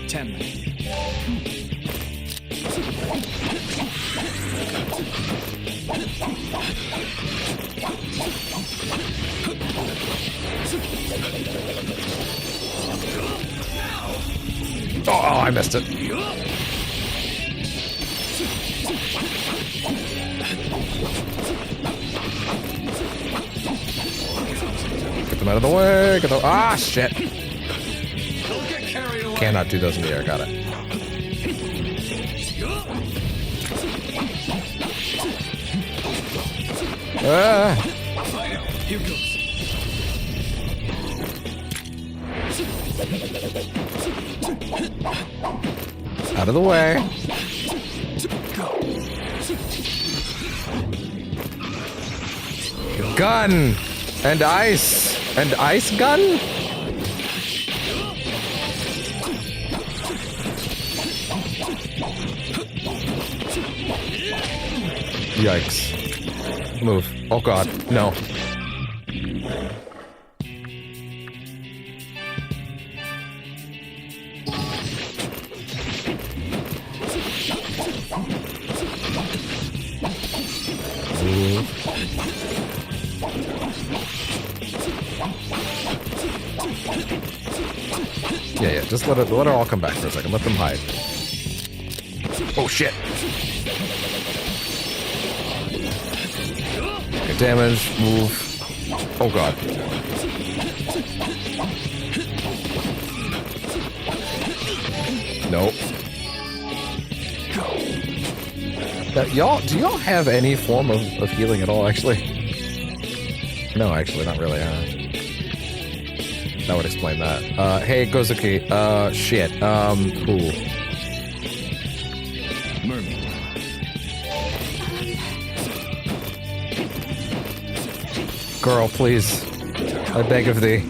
10. Oh, I missed it. Get them out of the way. Get them. Ah, shit. Cannot do those in the air. Got it. Here goes. Out of the way. Gun and ice gun. Yikes. Move. Oh god, no. Yeah, just let it all come back for a second. Let them hide. Oh shit. Okay, damage, move. Oh god. Nope. Now, do y'all have any form of healing at all, actually? No, actually, not really, That would explain that. Hey, Gozuki, shit, cool. Girl, please. I beg of thee.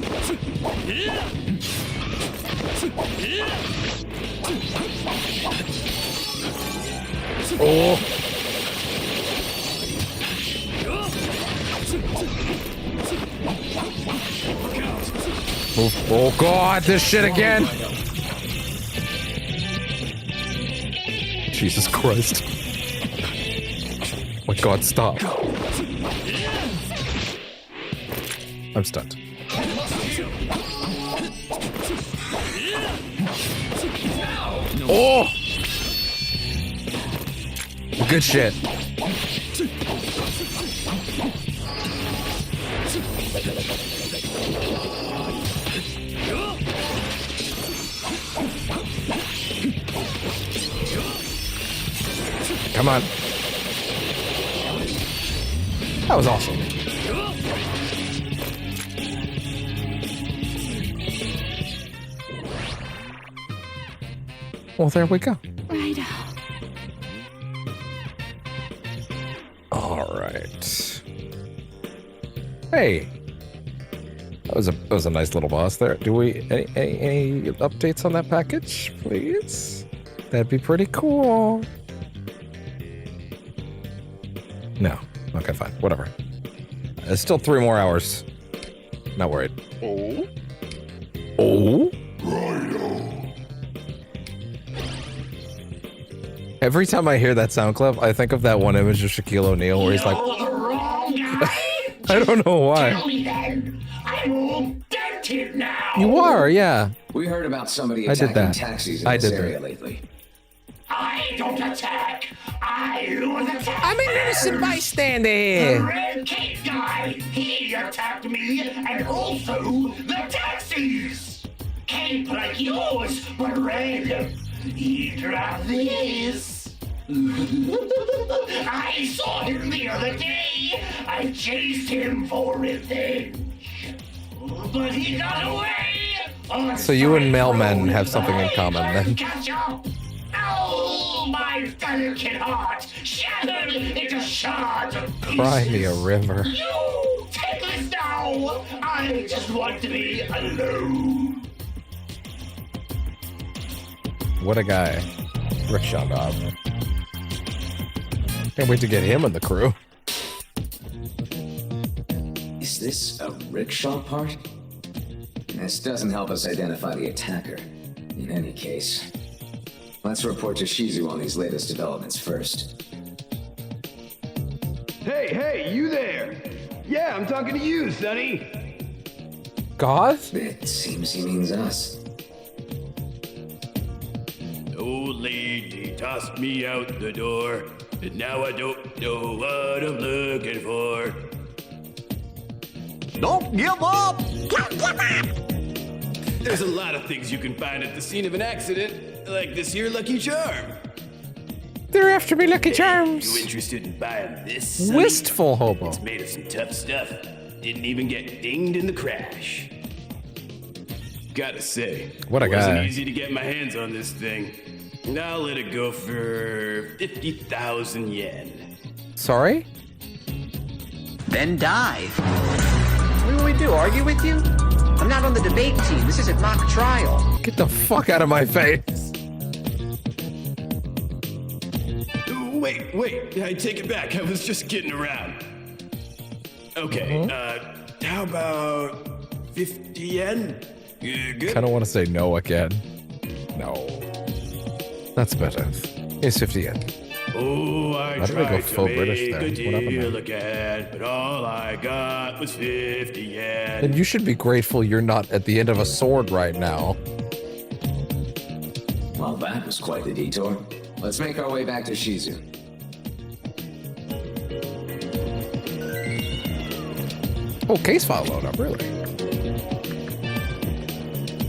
Oh. Oh god, this shit again! Jesus Christ. Oh my god, stop. I'm stunned. Oh! Good shit. Come on. That was awesome. Well, there we go. RAIDOU. All right. Hey. That was a nice little boss there. Do we any updates on that package, please? That'd be pretty cool. No. Okay, fine. Whatever. There's still 3 more hours. Not worried. Oh? Oh? Every time I hear that sound clip, I think of that one image of Shaquille O'Neal where he's like... I don't know why. Tell me then. I'm all dented now. You are, yeah. We heard about somebody attacking taxis in this area lately. I don't attack. I was attacked. I'm an innocent bystander here. The red cape guy. He attacked me and also the taxis. Cape like yours, but red. Eat this. I saw him the other day. I chased him for revenge. But he got away. So you and mailmen have something in common then. Oh, my delicate heart shattered into shards of pieces. Cry me a river. You take this now. I just want to be alone. What a guy. Rickshaw dog. Can't wait to get him in the crew. Is this a rickshaw part? This doesn't help us identify the attacker. In any case, let's report to Shizu on these latest developments first. Hey, you there! Yeah, I'm talking to you, Sonny! God? It seems he means us. Old lady tossed me out the door, and now I don't know what I'm looking for. Don't give up! Don't give up! There's a lot of things you can find at the scene of an accident, like this here Lucky Charm. They're after me, Lucky Charms. You interested in buying this, Sonny? Wistful hobo. It's made of some tough stuff. Didn't even get dinged in the crash. Gotta say, what a it wasn't guy. easy to get my hands on this thing. I'll let it go for 50,000 yen. Sorry? Then dive. What do we do, argue with you? I'm not on the debate team. This isn't mock trial. Get the fuck out of my face. Wait, I take it back. I was just kidding around. Okay, how about 50 yen? You good? Kind of want to say no again. No. That's better. Here's 50 yen. Oh, I Why did I go tried to full British make there? a What happened deal there? again, but all I got was 50 yen. And you should be grateful you're not at the end of a sword right now. Well, that was quite the detour. Let's make our way back to Shizu. Oh, case file load up, really?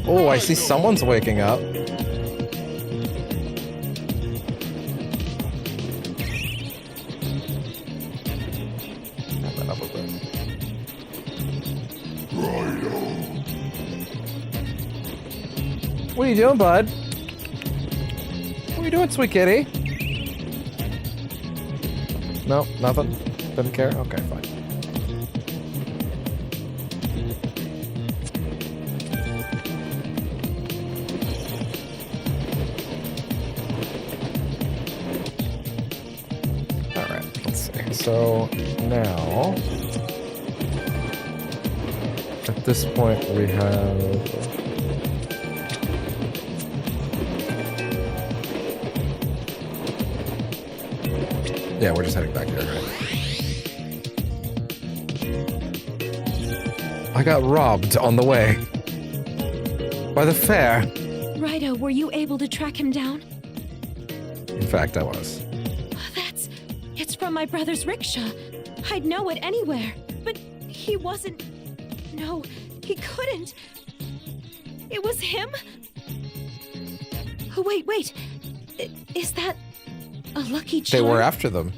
Oh, I see someone's waking up. That up a bit. What are you doing, bud? What are you doing, sweet kitty? No, nothing? Doesn't care? Okay, fine. So now, at this point, we have yeah, we're just heading back here, right? I got robbed on the way by the fair. Raido, were you able to track him down? In fact, I was. It's from my brother's rickshaw. I'd know it anywhere. But he wasn't... No, he couldn't. It was him? Oh, wait. Is that a lucky charm? They were after them.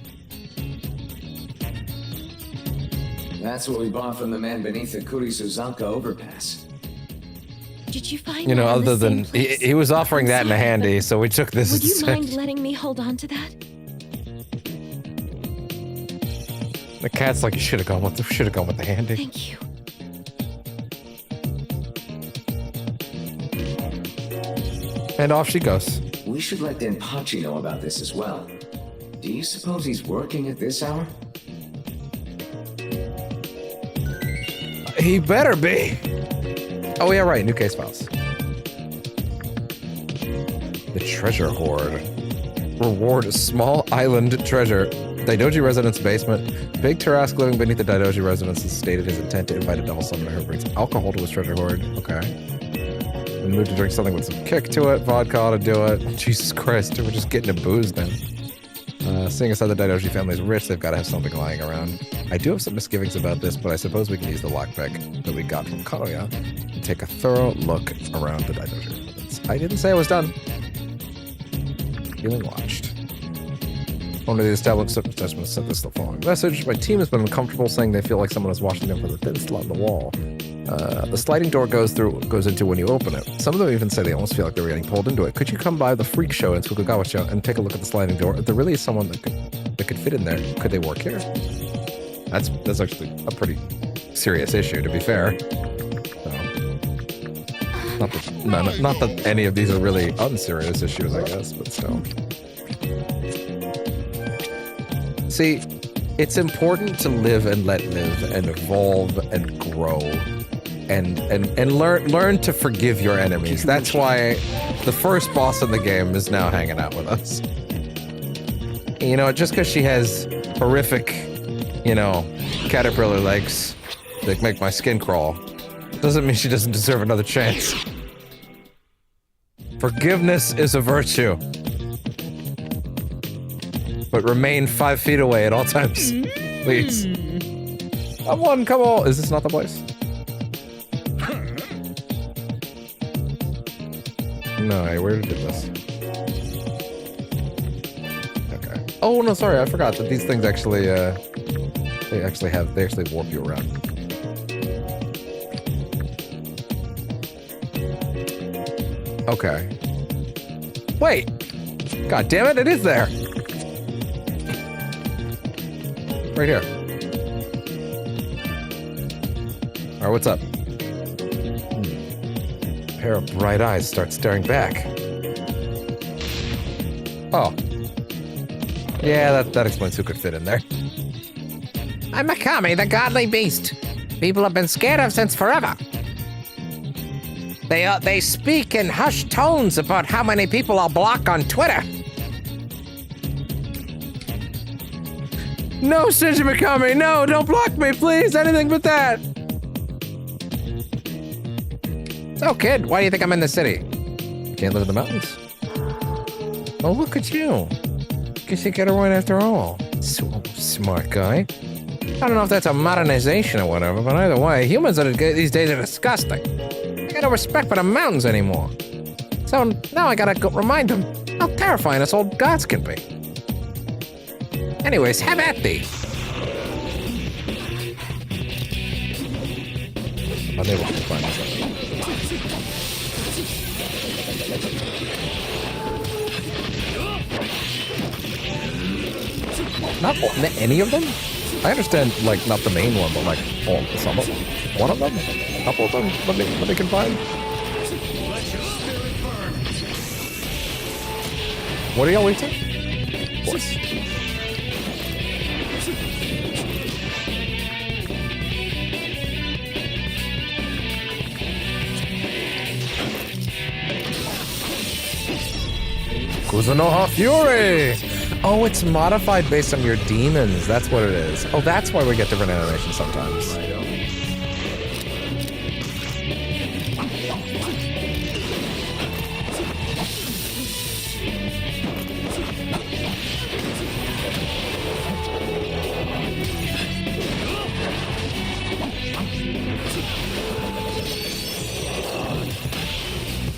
That's what we bought from the man beneath the Kurisuzanka overpass. Did you find You know, that in the other than... same place? He was offering that in a Sorry, handy, so we took this Would you instead. mind letting me hold on to that? The cat's like, you should have gone with the handy. Thank you. And off she goes. We should let Denpachi know about this as well. Do you suppose he's working at this hour? He better be. Oh yeah, right. New case files. The treasure hoard. Reward a small island treasure. Daidoji residence basement. Big Tarrasque living beneath the Daidoji residence has stated his intent to invite a devil summoner who brings alcohol to his treasure hoard. Okay. In the mood to drink something with some kick to it. Vodka to do it. Jesus Christ, we're just getting a booze then. Seeing as how the Daidoji family is rich, they've got to have something lying around. I do have some misgivings about this, but I suppose we can use the lockpick that we got from Kanoya and take a thorough look around the Daidoji residence. I didn't say I was done. Feeling watched. Owner of the establishment sent us the following message. My team has been uncomfortable, saying they feel like someone is watching them from the thin slot in the wall. The sliding door goes into when you open it. Some of them even say they almost feel like they're getting pulled into it. Could you come by the freak show in Tsukugawa-cho and take a look at the sliding door? If there really is someone that could fit in there, could they work here? That's actually a pretty serious issue, to be fair. So, not that any of these are really unserious issues, I guess, but still. See, it's important to live and let live and evolve and grow and learn to forgive your enemies. That's why the first boss in the game is now hanging out with us. You know, just because she has horrific, caterpillar legs that make my skin crawl, doesn't mean she doesn't deserve another chance. Forgiveness is a virtue. But remain 5 feet away at all times, please. Come on. Is this not the place? No, I already did this. Okay. Oh no, sorry, I forgot that these things actually, they actually warp you around. Okay. Wait! God damn it, it is there! Right here. Alright, what's up? A pair of bright eyes start staring back. Oh. Yeah, that explains who could fit in there. I'm Mikami, the godly beast. People have been scared of since forever. They speak in hushed tones about how many people I'll block on Twitter. No, Shinji Mikami, no, don't block me, please. Anything but that. So, kid, why do you think I'm in the city? Can't live in the mountains? Oh, look at you. Guess you get it right after all. So smart guy. I don't know if that's a modernization or whatever, but either way, humans these days are disgusting. I got no respect for the mountains anymore. So now I gotta go remind them how terrifying us old gods can be. Anyways, have at thee. I'll never find myself. Not any of them? I understand, like, not the main one, but, like, some of them. One of them? A couple of them? What they can find? What are y'all waiting? Of course. Kuzunoha Fury! Oh, it's modified based on your demons. That's what it is. Oh, that's why we get different animations sometimes.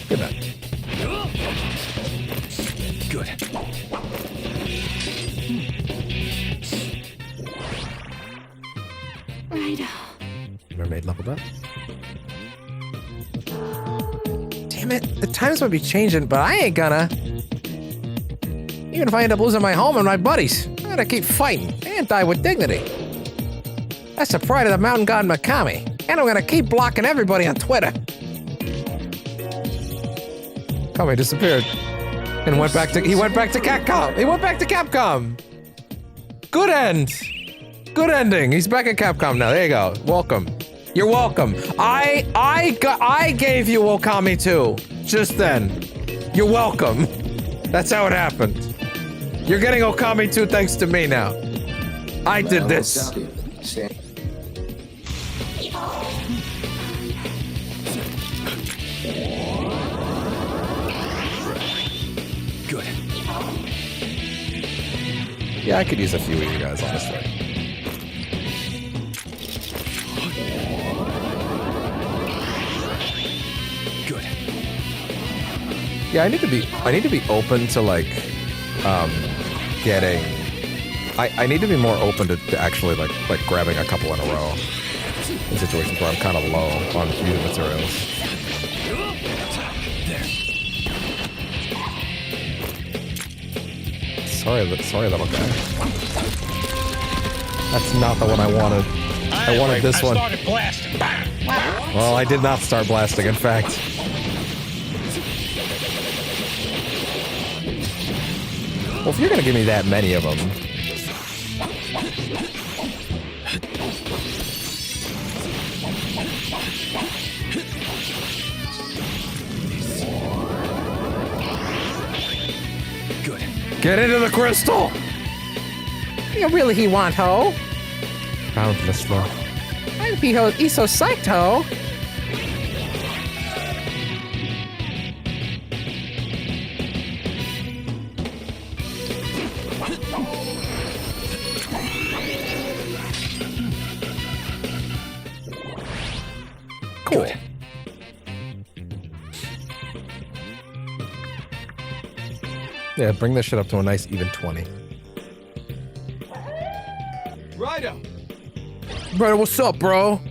Good night. Good. RAIDOU. Mermaid leveled up. Damn it, the times might be changing, but I ain't gonna. Even if I end up losing my home and my buddies, I'm gonna keep fighting and die with dignity. That's the pride of the mountain god Mikami, and I'm gonna keep blocking everybody on Twitter. Mikami disappeared and he went back to Capcom. He went back to Capcom. Good end. Good ending. He's back at Capcom now. There you go. Welcome. You're welcome. I gave you Okami too. Just then. You're welcome. That's how it happened. You're getting Okami too thanks to me now. I did this. Good. Yeah, I could use a few of you guys, honestly. Good. Yeah, I need to be open to like getting I need to be more open to actually like grabbing a couple in a row in situations where I'm kind of low on unit materials. Sorry, little guy. That's not the one I wanted. I wanted this one. Started blasting. Well, I did not start blasting, in fact. Well, if you're gonna give me that many of them... Good. Get into the crystal! You really he want, ho? Boundless love. I'm he's so psyched, ho! Cool. Yeah, bring this shit up to a nice even 20. RAIDOU! Bro, what's up, bro?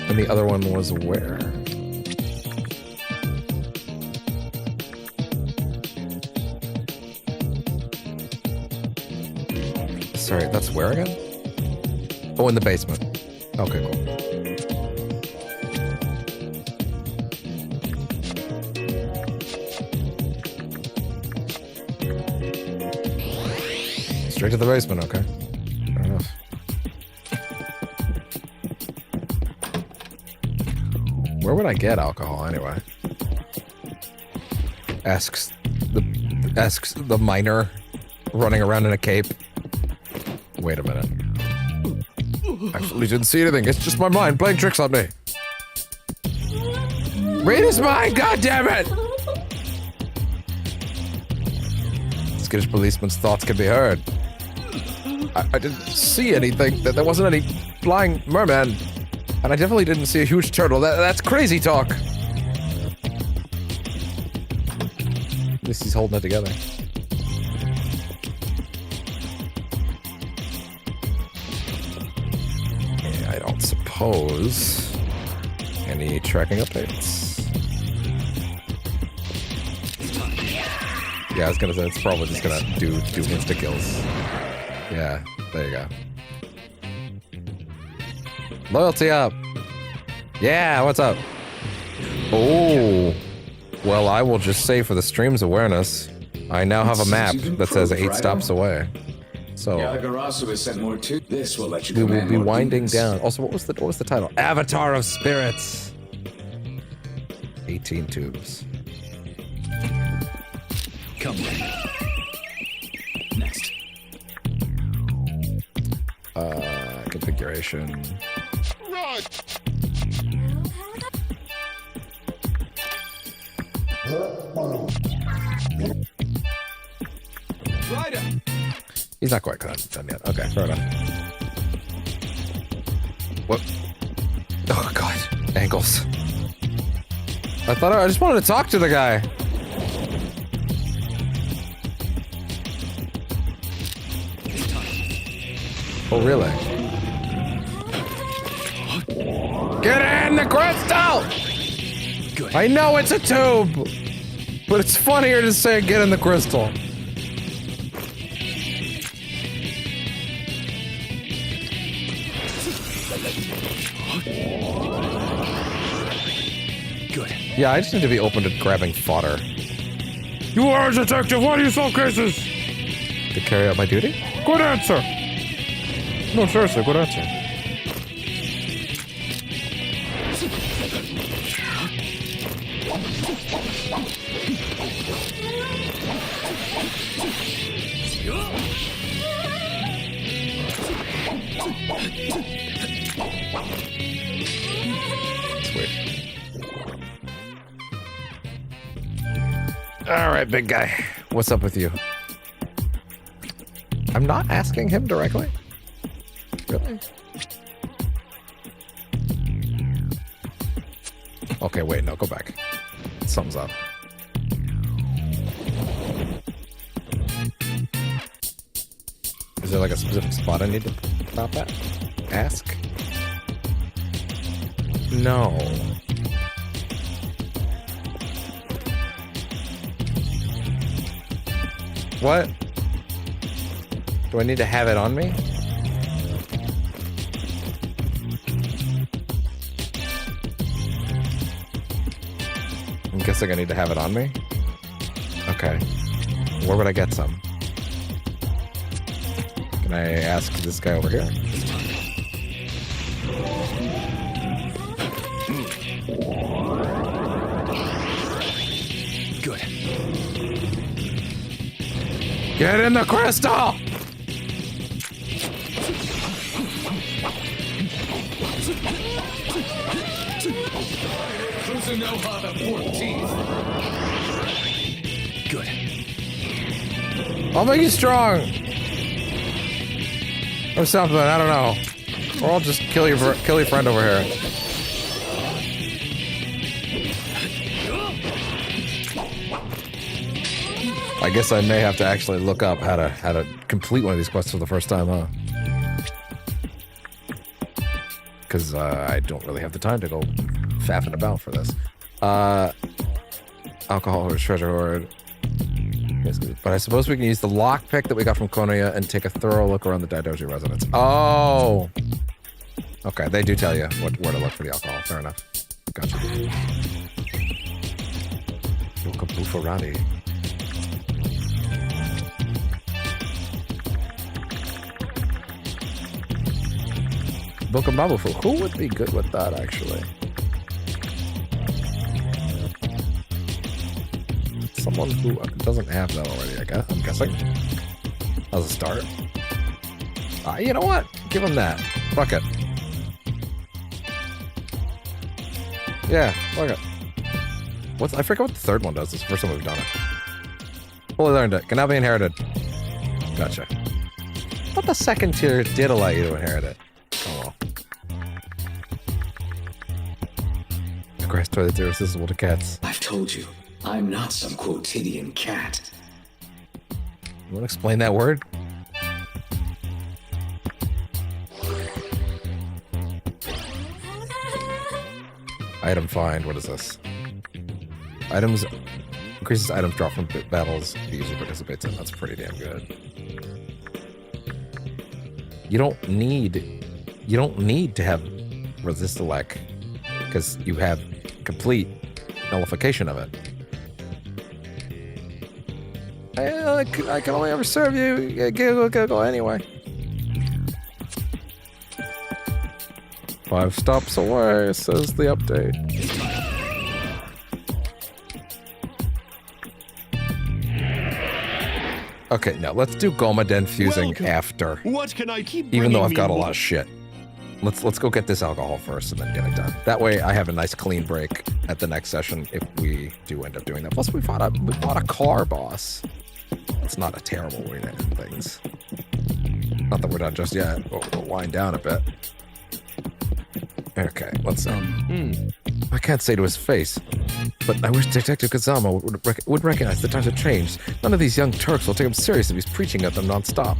And the other one was where? Sorry, that's where again? Oh, in the basement. Okay, cool. Straight to the basement, okay. Fair enough. Where would I get alcohol anyway? Asks the miner running around in a cape. Wait a minute. Actually didn't see anything. It's just my mind playing tricks on me. Raid is mine, goddammit! Skittish policeman's thoughts can be heard. I didn't see anything. There wasn't any flying merman. And I definitely didn't see a huge turtle. That's crazy talk. At least he's holding it together. Yeah, I don't suppose any tracking updates. Yeah, I was gonna say it's probably just gonna do insta kills. Yeah, there you go. Loyalty up. Yeah, what's up? Oh, well, I will just say for the stream's awareness, I now have a map that says 8 stops away. So Yagarasu has sent more to this. Will let you. We will be winding down. Also, what was the title? Avatar of Spirits. 18 tubes. Come on. Next. Configuration. He's not quite done yet. Okay, fair enough. What? Oh god, ankles. I just wanted to talk to the guy. Oh really? Get in the crystal! Good. I know it's a tube, but it's funnier to say get in the crystal. Good. Yeah, I just need to be open to grabbing fodder. You are a detective. Why do you solve cases? To carry out my duty? Good answer. No, seriously, good answer. Sweet. All right, big guy. What's up with you? I'm not asking him directly. Really? Okay, wait, no, go back. Something's up. Is there like a specific spot I need to stop at? Ask? No. What? Do I need to have it on me? I'm guessing I need to have it on me? Okay. Where would I get some? Can I ask this guy over here? Good. Get in the crystal! Kuzunoha the 14th. Good. I'll make you strong! Or something, I don't know. Or I'll just kill your friend over here. I guess I may have to actually look up how to complete one of these quests for the first time, huh? Because I don't really have the time to go faffing about for this. Alcohol or treasure hoard. But I suppose we can use the lockpick that we got from Konoya and take a thorough look around the Daidoji residence. Oh! Okay, they do tell you where to look for the alcohol. Fair enough. Gotcha. Yokabufarani. Bokomabufu. Who would be good with that, actually? Someone who doesn't have that already, I guess. I'm guessing. As a start. You know what? Give him that. Fuck it. Yeah, fuck it. I forget what the third one does. It's the first time we've done it. Fully learned it. Can now be inherited. Gotcha. But the second tier did allow you to inherit it. Oh well. The grass toilet is irresistible to cats. I've told you, I'm not some quotidian cat. You want to explain that word? Item find. What is this? Items increases items drop from battles the user participates in. That's pretty damn good. You don't need to have Resistolek because you have complete nullification of it. I can only ever serve you. Go anyway. 5 stops away, says the update. Okay, now let's do Gomaden fusing after. What can I keep? Even though I've got a lot of shit. Let's go get this alcohol first and then get it done. That way I have a nice clean break at the next session if we do end up doing that. Plus we fought a car boss. It's not a terrible way to end things. Not that we're done just yet. We'll wind down a bit. Okay, let's I can't say to his face, but I wish Detective Kazama would recognize the times have changed. None of these young Turks will take him seriously if he's preaching at them non-stop.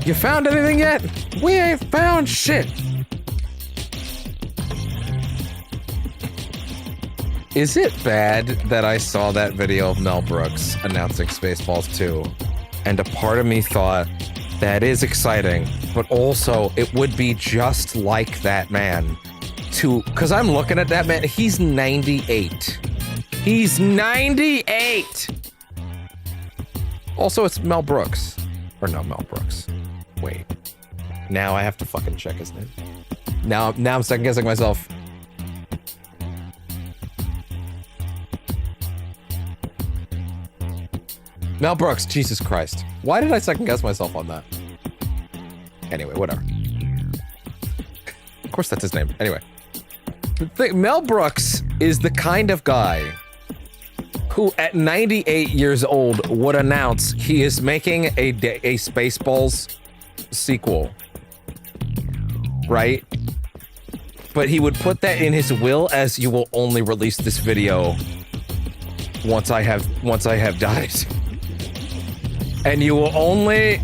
You found anything yet? We ain't found shit! Is it bad that I saw that video of Mel Brooks announcing Spaceballs 2, and a part of me thought, that is exciting, but also it would be just like that man to, because I'm looking at that man, he's 98. He's 98! Also, it's Mel Brooks. Or no, Mel Brooks. Wait. Now I have to fucking check his name. Now I'm second guessing myself. Mel Brooks, Jesus Christ. Why did I second guess myself on that? Anyway, whatever. Of course that's his name. Anyway. Mel Brooks is the kind of guy who at 98 years old would announce he is making a Spaceballs sequel. Right? But he would put that in his will as you will only release this video once I have died. And you will only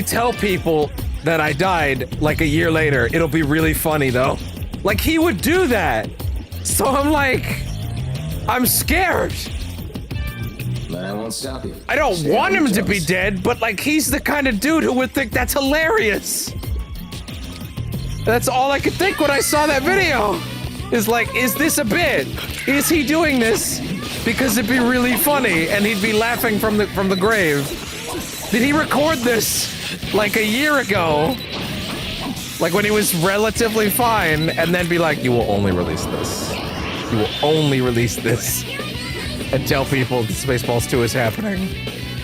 tell people that I died like a year later. It'll be really funny though. Like he would do that. So I'm like, I'm scared. But I won't stop you. I don't want him to be dead, but like he's the kind of dude who would think that's hilarious. That's all I could think when I saw that video. Is like, is this a bit? Is he doing this because it'd be really funny and he'd be laughing from the grave? Did he record this like a year ago? Like when he was relatively fine and then be like, you will only release this. You will only release this and tell people Spaceballs 2 is happening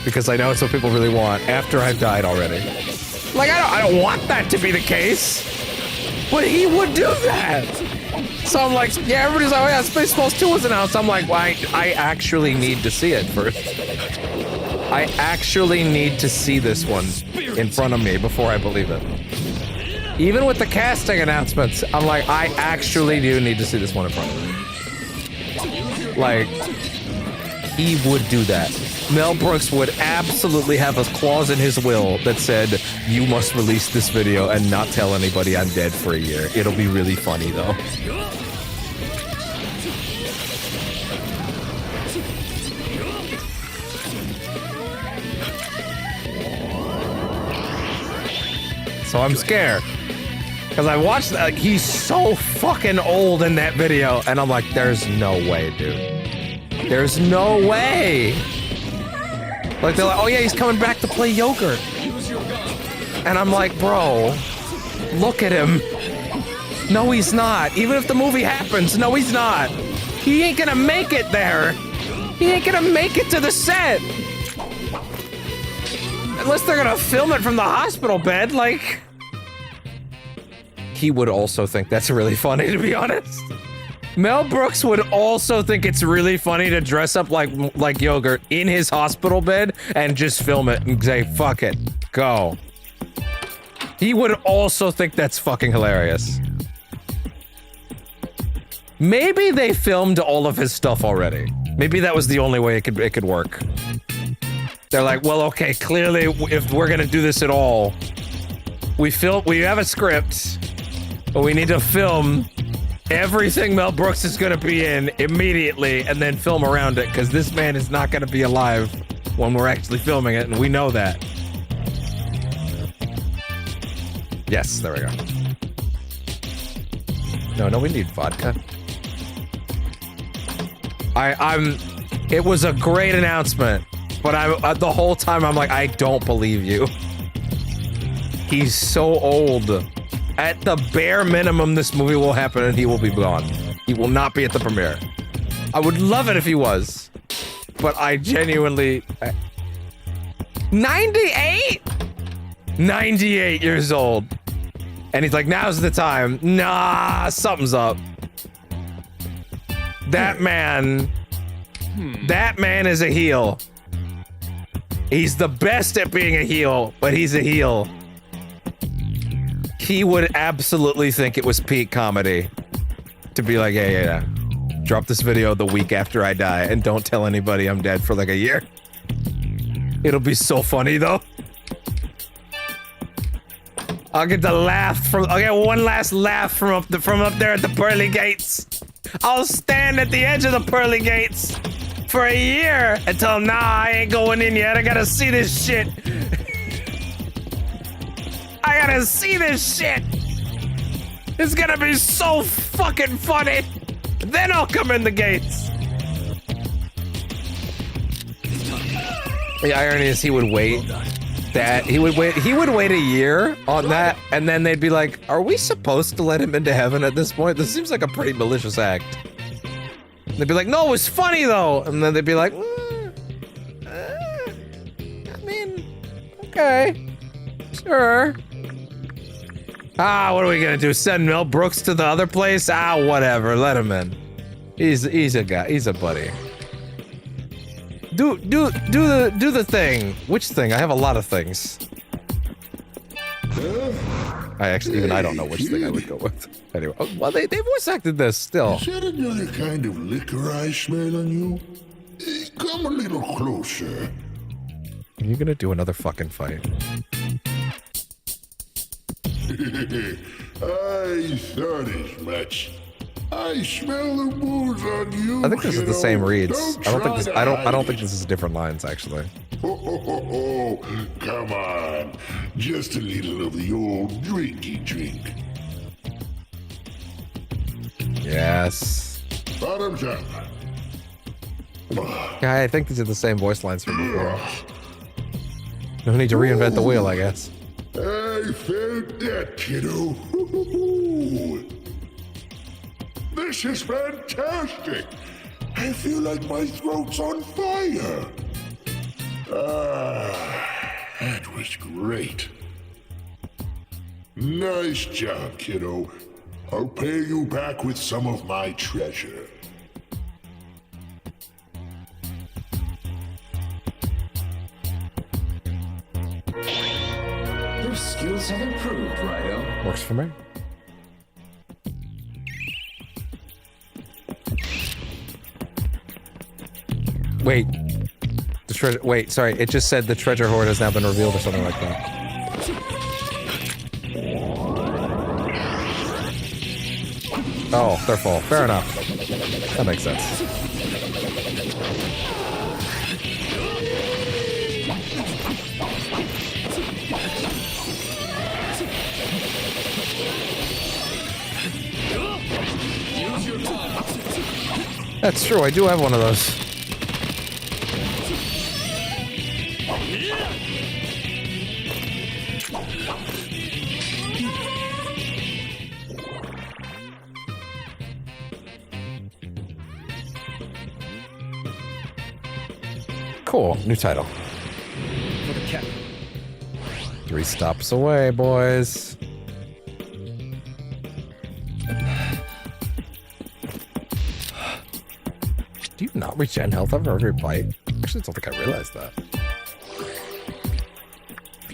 because I know it's what people really want after I've died already. Like, I don't want that to be the case, but he would do that. So I'm like, yeah, everybody's like, oh yeah, Spaceballs 2 was announced. I'm like, well, I actually need to see it first. I actually need to see this one in front of me before I believe it. Even with the casting announcements, I'm like, I actually do need to see this one in front of me. Like, he would do that. Mel Brooks would absolutely have a clause in his will that said, you must release this video and not tell anybody I'm dead for a year. It'll be really funny, though. So I'm scared. Because I watched, he's so fucking old in that video, and I'm like, there's no way, dude. There's no way. Like, they're like, oh yeah, he's coming back to play Yogurt. And I'm like, bro, look at him. No, he's not. Even if the movie happens, no, he's not. He ain't gonna make it there. He ain't gonna make it to the set. Unless they're gonna film it from the hospital bed, like... He would also think that's really funny, to be honest. Mel Brooks would also think it's really funny to dress up like Yogurt in his hospital bed and just film it and say, fuck it, go. He would also think that's fucking hilarious. Maybe they filmed all of his stuff already. Maybe that was the only way it could work. They're like, well, okay, clearly if we're gonna do this at all, we have a script, but we need to film everything Mel Brooks is gonna be in immediately and then film around it, because this man is not gonna be alive when we're actually filming it, and we know that. Yes, there we go. No, we need vodka. It was a great announcement, but the whole time I'm like, I don't believe you. He's so old. At the bare minimum, this movie will happen and he will be gone. He will not be at the premiere. I would love it if he was, but I genuinely... 98? 98 years old. And he's like, now's the time. Nah, something's up. That man is a heel. He's the best at being a heel, but he's a heel. He would absolutely think it was peak comedy to be like, yeah. Drop this video the week after I die and don't tell anybody I'm dead for like a year. It'll be so funny though. I'll get one last laugh from up there at the pearly gates. I'll stand at the edge of the pearly gates for a year and tell him, nah, I ain't going in yet. I gotta see this shit. I gotta see this shit. It's gonna be so fucking funny. Then I'll come in the gates. The irony is he would wait. He would wait a year on that, and then they'd be like, are we supposed to let him into heaven at this point? This seems like a pretty malicious act. They'd be like, no, it was funny though. And then they'd be like, I mean, okay, sure. What are we gonna do? Send Mel Brooks to the other place? Whatever, let him in. He's a guy, he's a buddy. Do the thing. Which thing? I have a lot of things. I don't know which thing I would go with. Anyway, well, they voice acted this still. Is that another kind of liquor I smell on you? Come a little closer. Are you gonna do another fucking fight? I thought as much. I smell the booze on you. I think this is the same reads. I don't think this is different lines actually. Oh, come on. Just a little of the old drinky drink. Yes. Bottoms up. Yeah, I think these are the same voice lines from before. No need to reinvent the wheel, I guess. I felt that, kiddo. This is fantastic. I feel like my throat's on fire. That was great. Nice job, kiddo. I'll pay you back with some of my treasure. Your skills have improved, Raido. Works for me. Wait. The treasure. Wait, sorry. It just said the treasure hoard has now been revealed or something like that. Oh, they're full. Fair enough. That makes sense. That's true, I do have one of those. Cool, new title. For the cat. 3 stops away, boys. Do you not regen health after every bite? Actually, I don't think I realized that.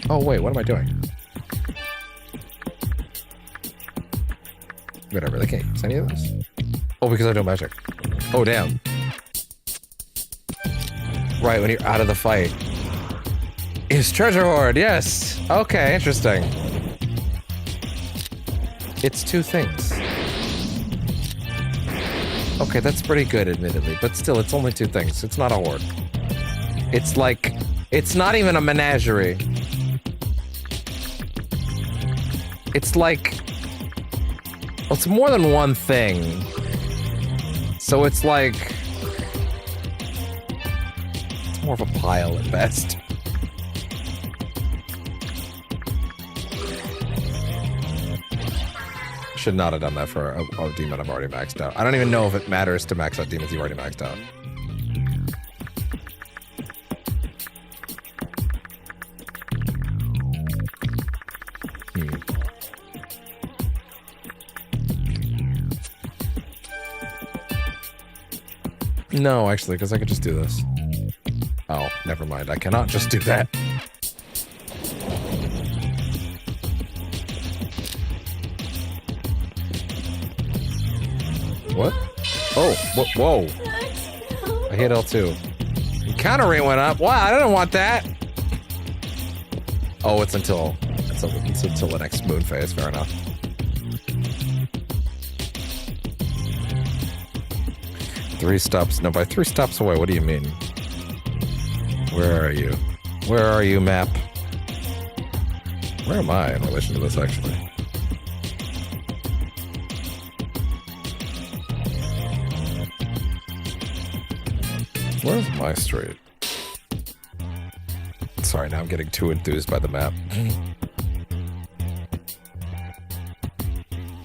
Oh, wait, what am I doing? Wait, I really can't use any of this? Oh, because I do magic. Oh, damn. Right, when you're out of the fight. It's treasure hoard, yes! Okay, interesting. It's 2 things. Okay, that's pretty good, admittedly, but still, it's only 2 things. It's not a hoard. It's like... It's not even a menagerie. It's like... Well, it's more than 1 thing. So it's like... It's more of a pile at best. Should not have done that for a demon I've already maxed out. I don't even know if it matters to max out demons you've already maxed out. No, actually, because I could just do this. Oh, never mind. I cannot just do that. What? Oh, whoa. I hit L2. The counter rate went up. Wow, I didn't want that. Oh, it's until the next moon phase. Fair enough. Three stops. No, by 3 stops away. What do you mean? Where are you? Where are you, map? Where am I in relation to this, actually? Where's my street? Sorry, now I'm getting too enthused by the map.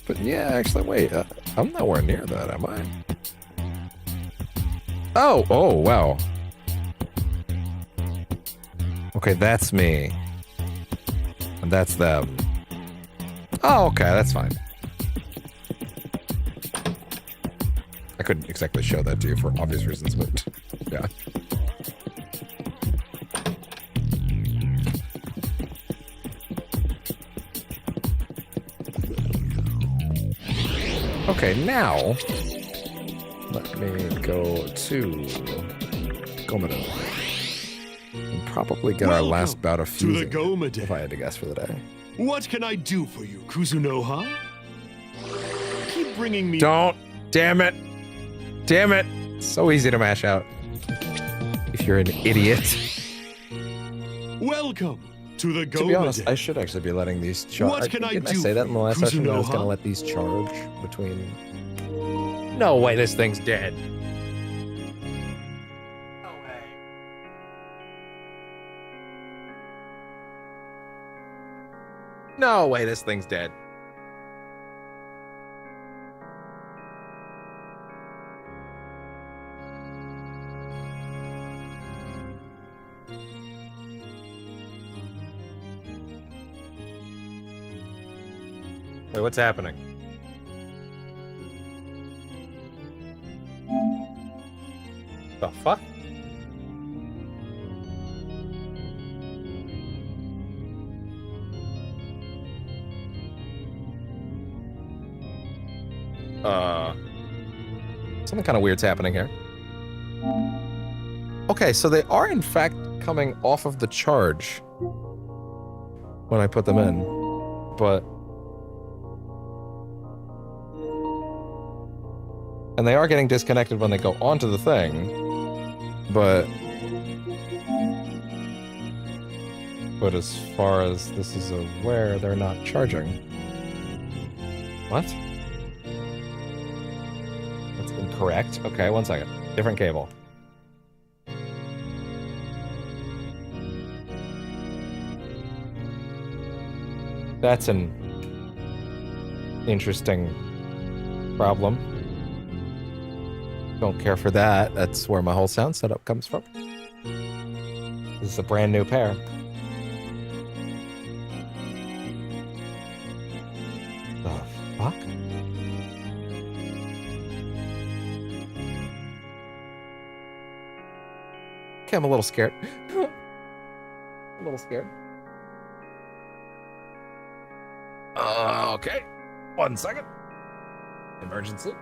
But yeah, actually, wait. I'm nowhere near that, am I? Oh, wow. Okay, that's me. And that's them. Oh, okay, that's fine. I couldn't exactly show that to you for obvious reasons, but yeah. Okay, now let me go to Gomedo and probably get our last bout of fusing, if I had to guess for the day. What can I do for you, Kuzunoha? Keep bringing me... Don't! Damn it! Damn it! So easy to mash out. If you're an idiot. Welcome to the Go. To be honest, I should actually be letting these charge. What can I do? Didn't I say that in the last session? I was going to let these charge between... No way, this thing's dead. No way. No way, this thing's dead. Wait, what's happening? The fuck? Something kind of weird's happening here. Okay, so they are in fact coming off of the charge when I put them in, but... And they are getting disconnected when they go onto the thing, but as far as this is aware, they're not charging. What? That's incorrect. Okay, 1 second. Different cable. That's an interesting problem. Don't care for that. That's where my whole sound setup comes from. This is a brand new pair. The fuck? Okay, I'm a little scared. A little scared. Okay. 1 second. Emergency.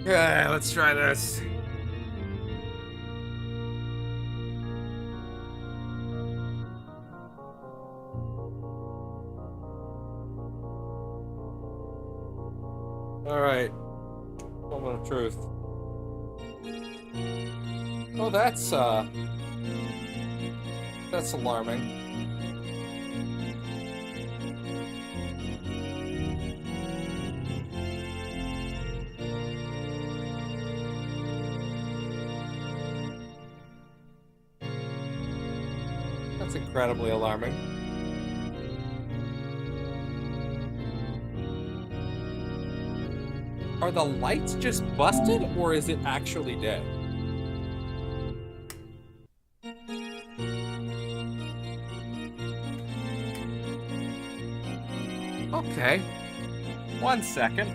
Okay, let's try this. All right. Moment of truth. Oh, that's alarming. That's incredibly alarming. Are the lights just busted, or is it actually dead? Okay. 1 second.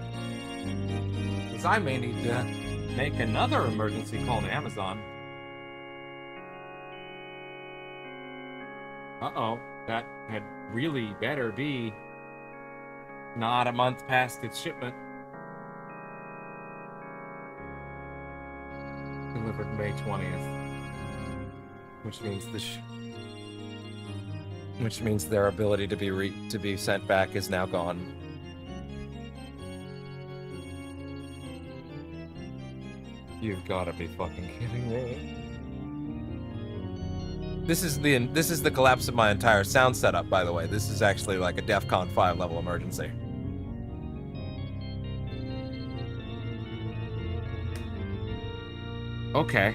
Because I may need to make another emergency call to Amazon. Uh-oh. That had really better be not a month past its shipment. Delivered May 20th. Which means which means their ability to be sent back is now gone. You've got to be fucking kidding me. This is the collapse of my entire sound setup, by the way. This is actually like a DEFCON 5 level emergency. Okay.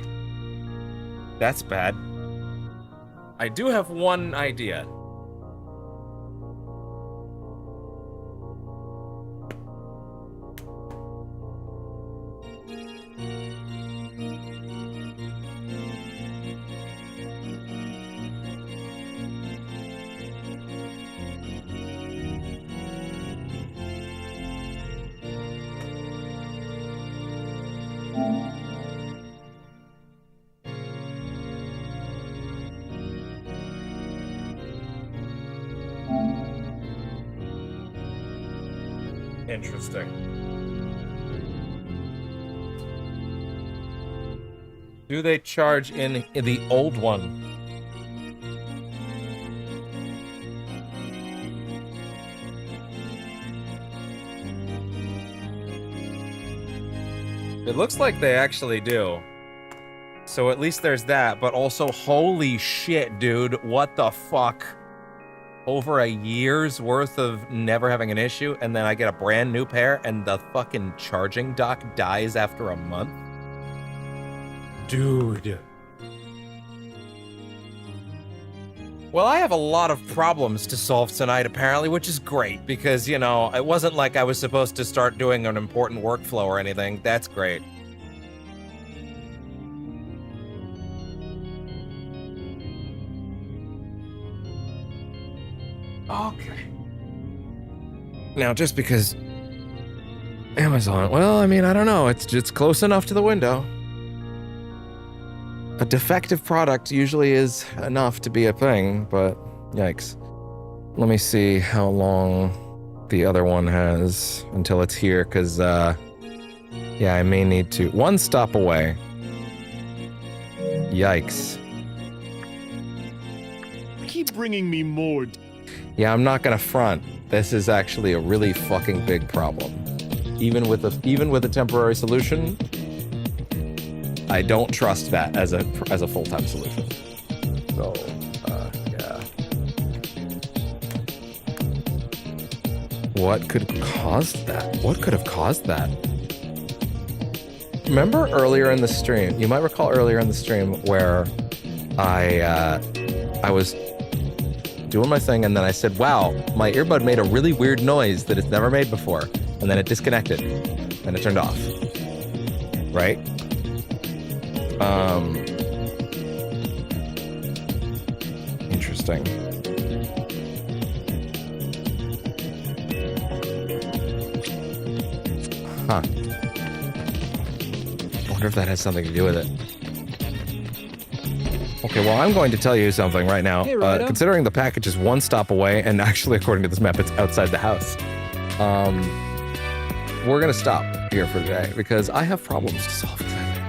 That's bad. I do have one idea. Interesting. Do they charge in the old one? It looks like they actually do. So at least there's that, but also holy shit, dude, what the fuck? Over a year's worth of never having an issue, and then I get a brand new pair, and the fucking charging dock dies after a month? Dude. Well, I have a lot of problems to solve tonight, apparently, which is great, because, you know, it wasn't like I was supposed to start doing an important workflow or anything. That's great. Okay. Now, just because Amazon, well, I mean, I don't know. It's close enough to the window. A defective product usually is enough to be a thing, but yikes. Let me see how long the other one has until it's here, because, yeah, I may need to. One stop away. Yikes. Keep bringing me more. Yeah, I'm not gonna front. This is actually a really fucking big problem. Even with a temporary solution, I don't trust that as a full-time solution. So, yeah. What could cause that? What could have caused that? Remember earlier in the stream, you might recall earlier in the stream where I was doing my thing and then I said, wow, my earbud made a really weird noise that it's never made before. And then it disconnected and it turned off. Right? Interesting. Huh. I wonder if that has something to do with it. Okay, well, I'm going to tell you something right now. Hey, RAIDOU. Considering the package is one stop away, and actually, according to this map, it's outside the house. We're gonna stop here for today because I have problems to solve today.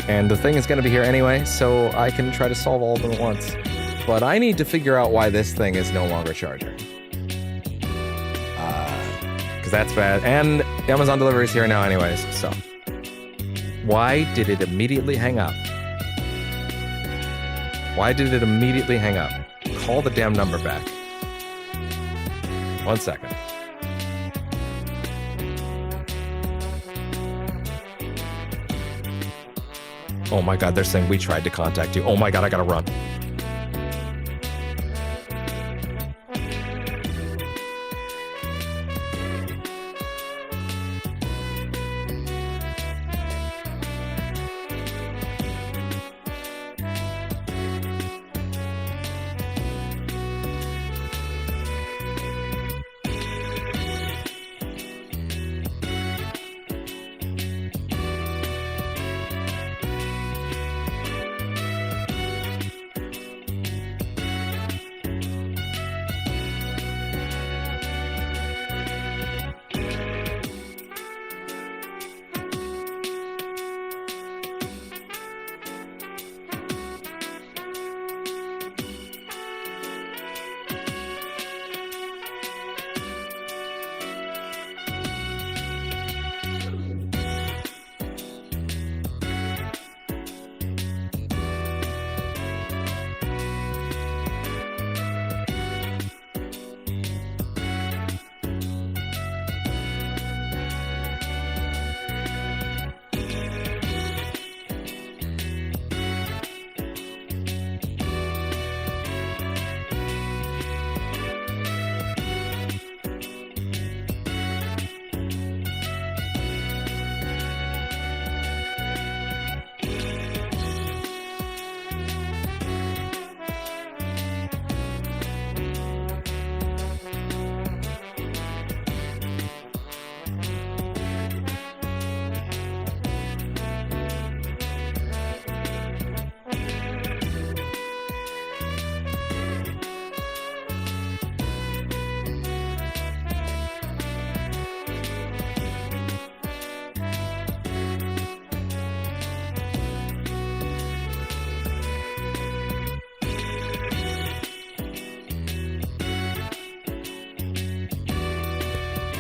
And the thing is gonna be here anyway, so I can try to solve all of them at once. But I need to figure out why this thing is no longer charging. Because that's bad. And Amazon delivery is here now anyways, so. Why did it immediately hang up? Why did it immediately hang up? Call the damn number back. 1 second. Oh my god, they're saying we tried to contact you. Oh my god, I gotta run.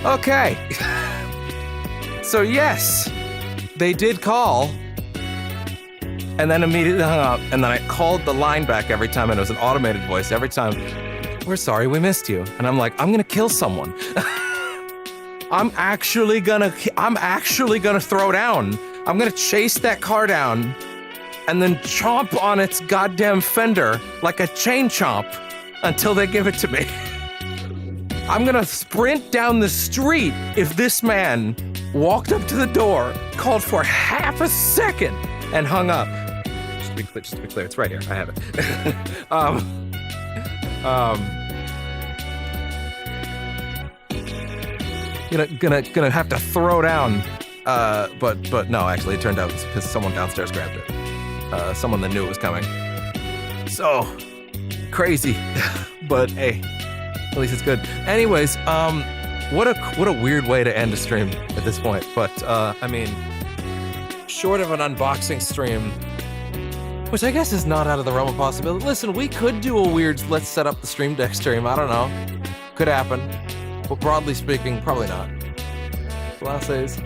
Okay. So yes, they did call and then immediately hung up, and then I called the line back every time, and it was an automated voice every time. We're sorry, we missed you. And I'm like, I'm gonna kill someone. I'm actually gonna throw down. I'm gonna chase that car down and then chomp on its goddamn fender like a chain chomp until they give it to me. I'm gonna sprint down the street if this man walked up to the door, called for half a second, and hung up. Just to be clear, it's right here. I have it. Gonna have to throw down. But no, actually, it turned out it's because someone downstairs grabbed it. Someone that knew it was coming. So crazy, but hey. At least it's good. Anyways, what a weird way to end a stream at this point. But I mean, short of an unboxing stream, which I guess is not out of the realm of possibility. Listen, we could do a weird let's set up the Stream Deck stream. I don't know. Could happen. But broadly speaking, probably not. Glasses.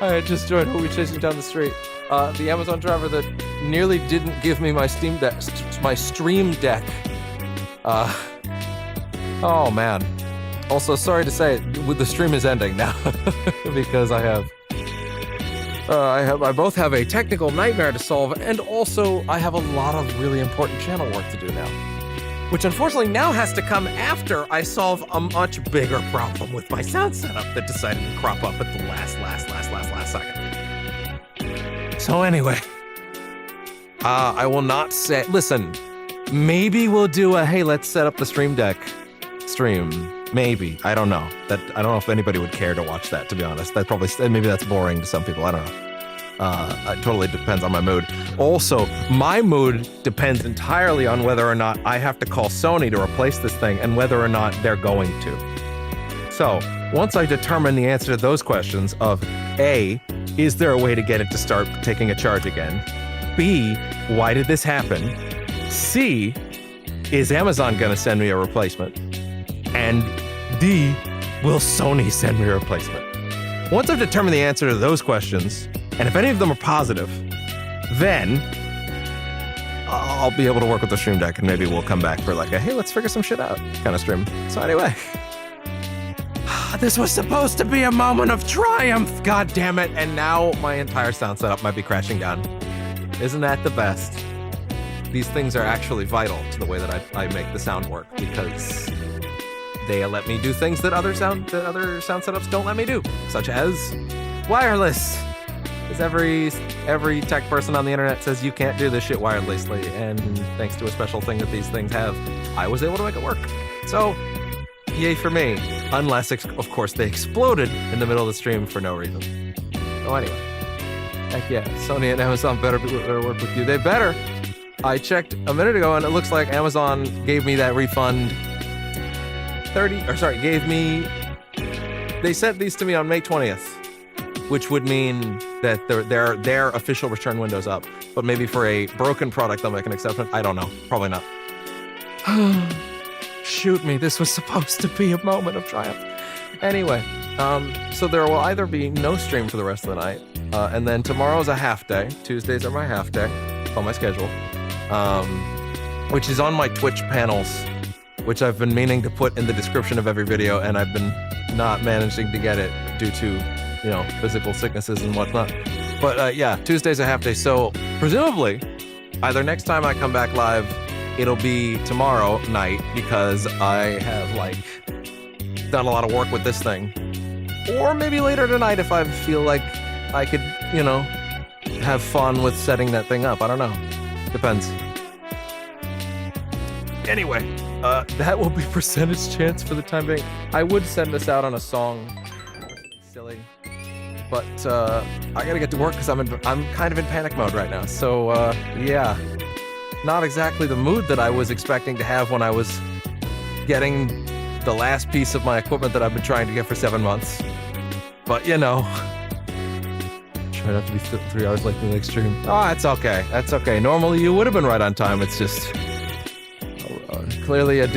I just joined. Who we chasing down the street? The Amazon driver that nearly didn't give me my Stream Deck. Oh man. Also, sorry to say, the stream is ending now because I both have a technical nightmare to solve, and also I have a lot of really important channel work to do now, which unfortunately now has to come after I solve a much bigger problem with my sound setup that decided to crop up at the last second. So anyway, I will not say. Listen, maybe we'll do a hey, let's set up the Stream Deck stream. Maybe. I don't know. I don't know if anybody would care to watch that, to be honest. Maybe that's boring to some people. I don't know. It totally depends on my mood. Also, my mood depends entirely on whether or not I have to call Sony to replace this thing and whether or not they're going to. So, once I determine the answer to those questions of A, is there a way to get it to start taking a charge again? B, why did this happen? C, is Amazon going to send me a replacement? And D, will Sony send me a replacement? Once I've determined the answer to those questions, and if any of them are positive, then I'll be able to work with the Stream Deck, and maybe we'll come back for like a, hey, let's figure some shit out kind of stream. So anyway, this was supposed to be a moment of triumph, god damn it, and now my entire sound setup might be crashing down. Isn't that the best? These things are actually vital to the way that I make the sound work, because they let me do things that other sound setups don't let me do, such as wireless. Because every tech person on the internet says you can't do this shit wirelessly, and thanks to a special thing that these things have, I was able to make it work. So, yay for me. Unless, of course, they exploded in the middle of the stream for no reason. So anyway, heck yeah, Sony and Amazon better work with you. They better. I checked a minute ago, and it looks like Amazon gave me that refund. They sent these to me on May 20th, which would mean that their official return window's up. But maybe for a broken product, they'll make an exception. I don't know. Probably not. Shoot me. This was supposed to be a moment of triumph. Anyway, so there will either be no stream for the rest of the night, and then tomorrow's a half day. Tuesdays are my half day on my schedule, which is on my Twitch panels, which I've been meaning to put in the description of every video, and I've been not managing to get it due to, physical sicknesses and whatnot. But yeah, Tuesday's a half day, so presumably, either next time I come back live, it'll be tomorrow night, because I have, done a lot of work with this thing. Or maybe later tonight if I feel like I could, have fun with setting that thing up. I don't know. Depends. Anyway, that will be percentage chance for the time being. I would send this out on a song. Silly. But I gotta get to work because I'm kind of in panic mode right now. So yeah, not exactly the mood that I was expecting to have when I was getting the last piece of my equipment that I've been trying to get for 7 months. But try not to be 3 hours late to the next stream. Oh, that's okay. That's okay. Normally you would have been right on time. It's just clearly a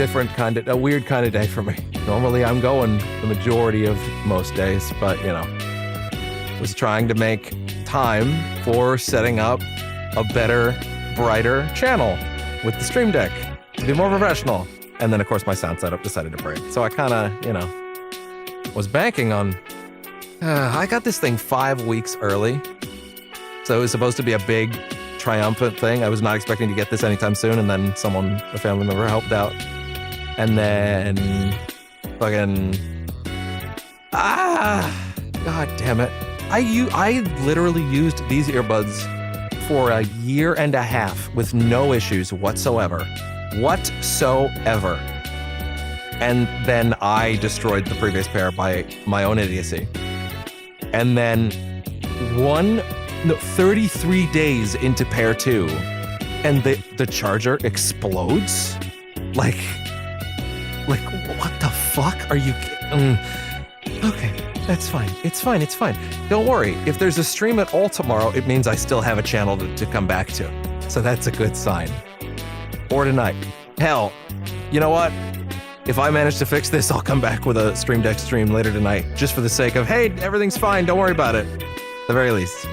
weird kind of day for me. Normally I'm going the majority of most days, but was trying to make time for setting up a better, brighter channel with the Stream Deck to be more professional. And then of course my sound setup decided to break. So I kind of, was banking on, I got this thing 5 weeks early. So it was supposed to be a big triumphant thing. I was not expecting to get this anytime soon, and then a family member helped out. And then fucking god damn it. I literally used these earbuds for a year and a half with no issues whatsoever. And then I destroyed the previous pair by my own idiocy. And then 33 days into pair 2, and the charger explodes? Like what the fuck? Are you kidding? Okay. That's fine. It's fine. It's fine. Don't worry. If there's a stream at all tomorrow, it means I still have a channel to come back to. So that's a good sign. Or tonight. Hell, you know what? If I manage to fix this, I'll come back with a Stream Deck stream later tonight, just for the sake of, hey, everything's fine, don't worry about it. At the very least.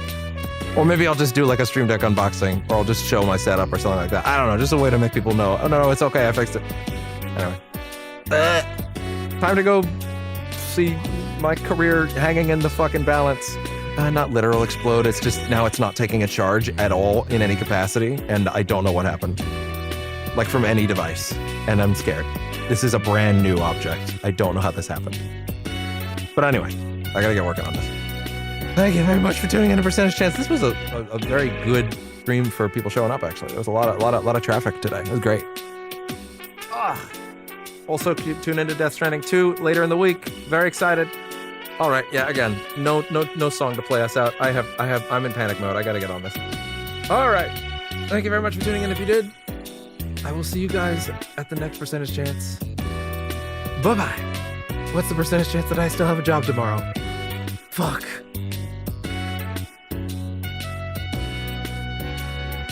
Or maybe I'll just do like a Stream Deck unboxing, or I'll just show my setup or something like that. I don't know, just a way to make people know. Oh, no, it's okay, I fixed it. Anyway. Time to go see my career hanging in the fucking balance. Not literal explode, it's just now it's not taking a charge at all in any capacity, and I don't know what happened. Like from any device, and I'm scared. This is a brand new object. I don't know how this happened. But anyway, I gotta get working on this. Thank you very much for tuning in to Percentage Chance. This was a very good stream for people showing up, actually. There was a lot of traffic today. It was great. Also, tune into Death Stranding 2 later in the week. Very excited. All right, yeah, again, no song to play us out. I'm in panic mode. I gotta get on this. All right. Thank you very much for tuning in if you did. I will see you guys at the next Percentage Chance. Bye-bye. What's the percentage chance that I still have a job tomorrow? Fuck.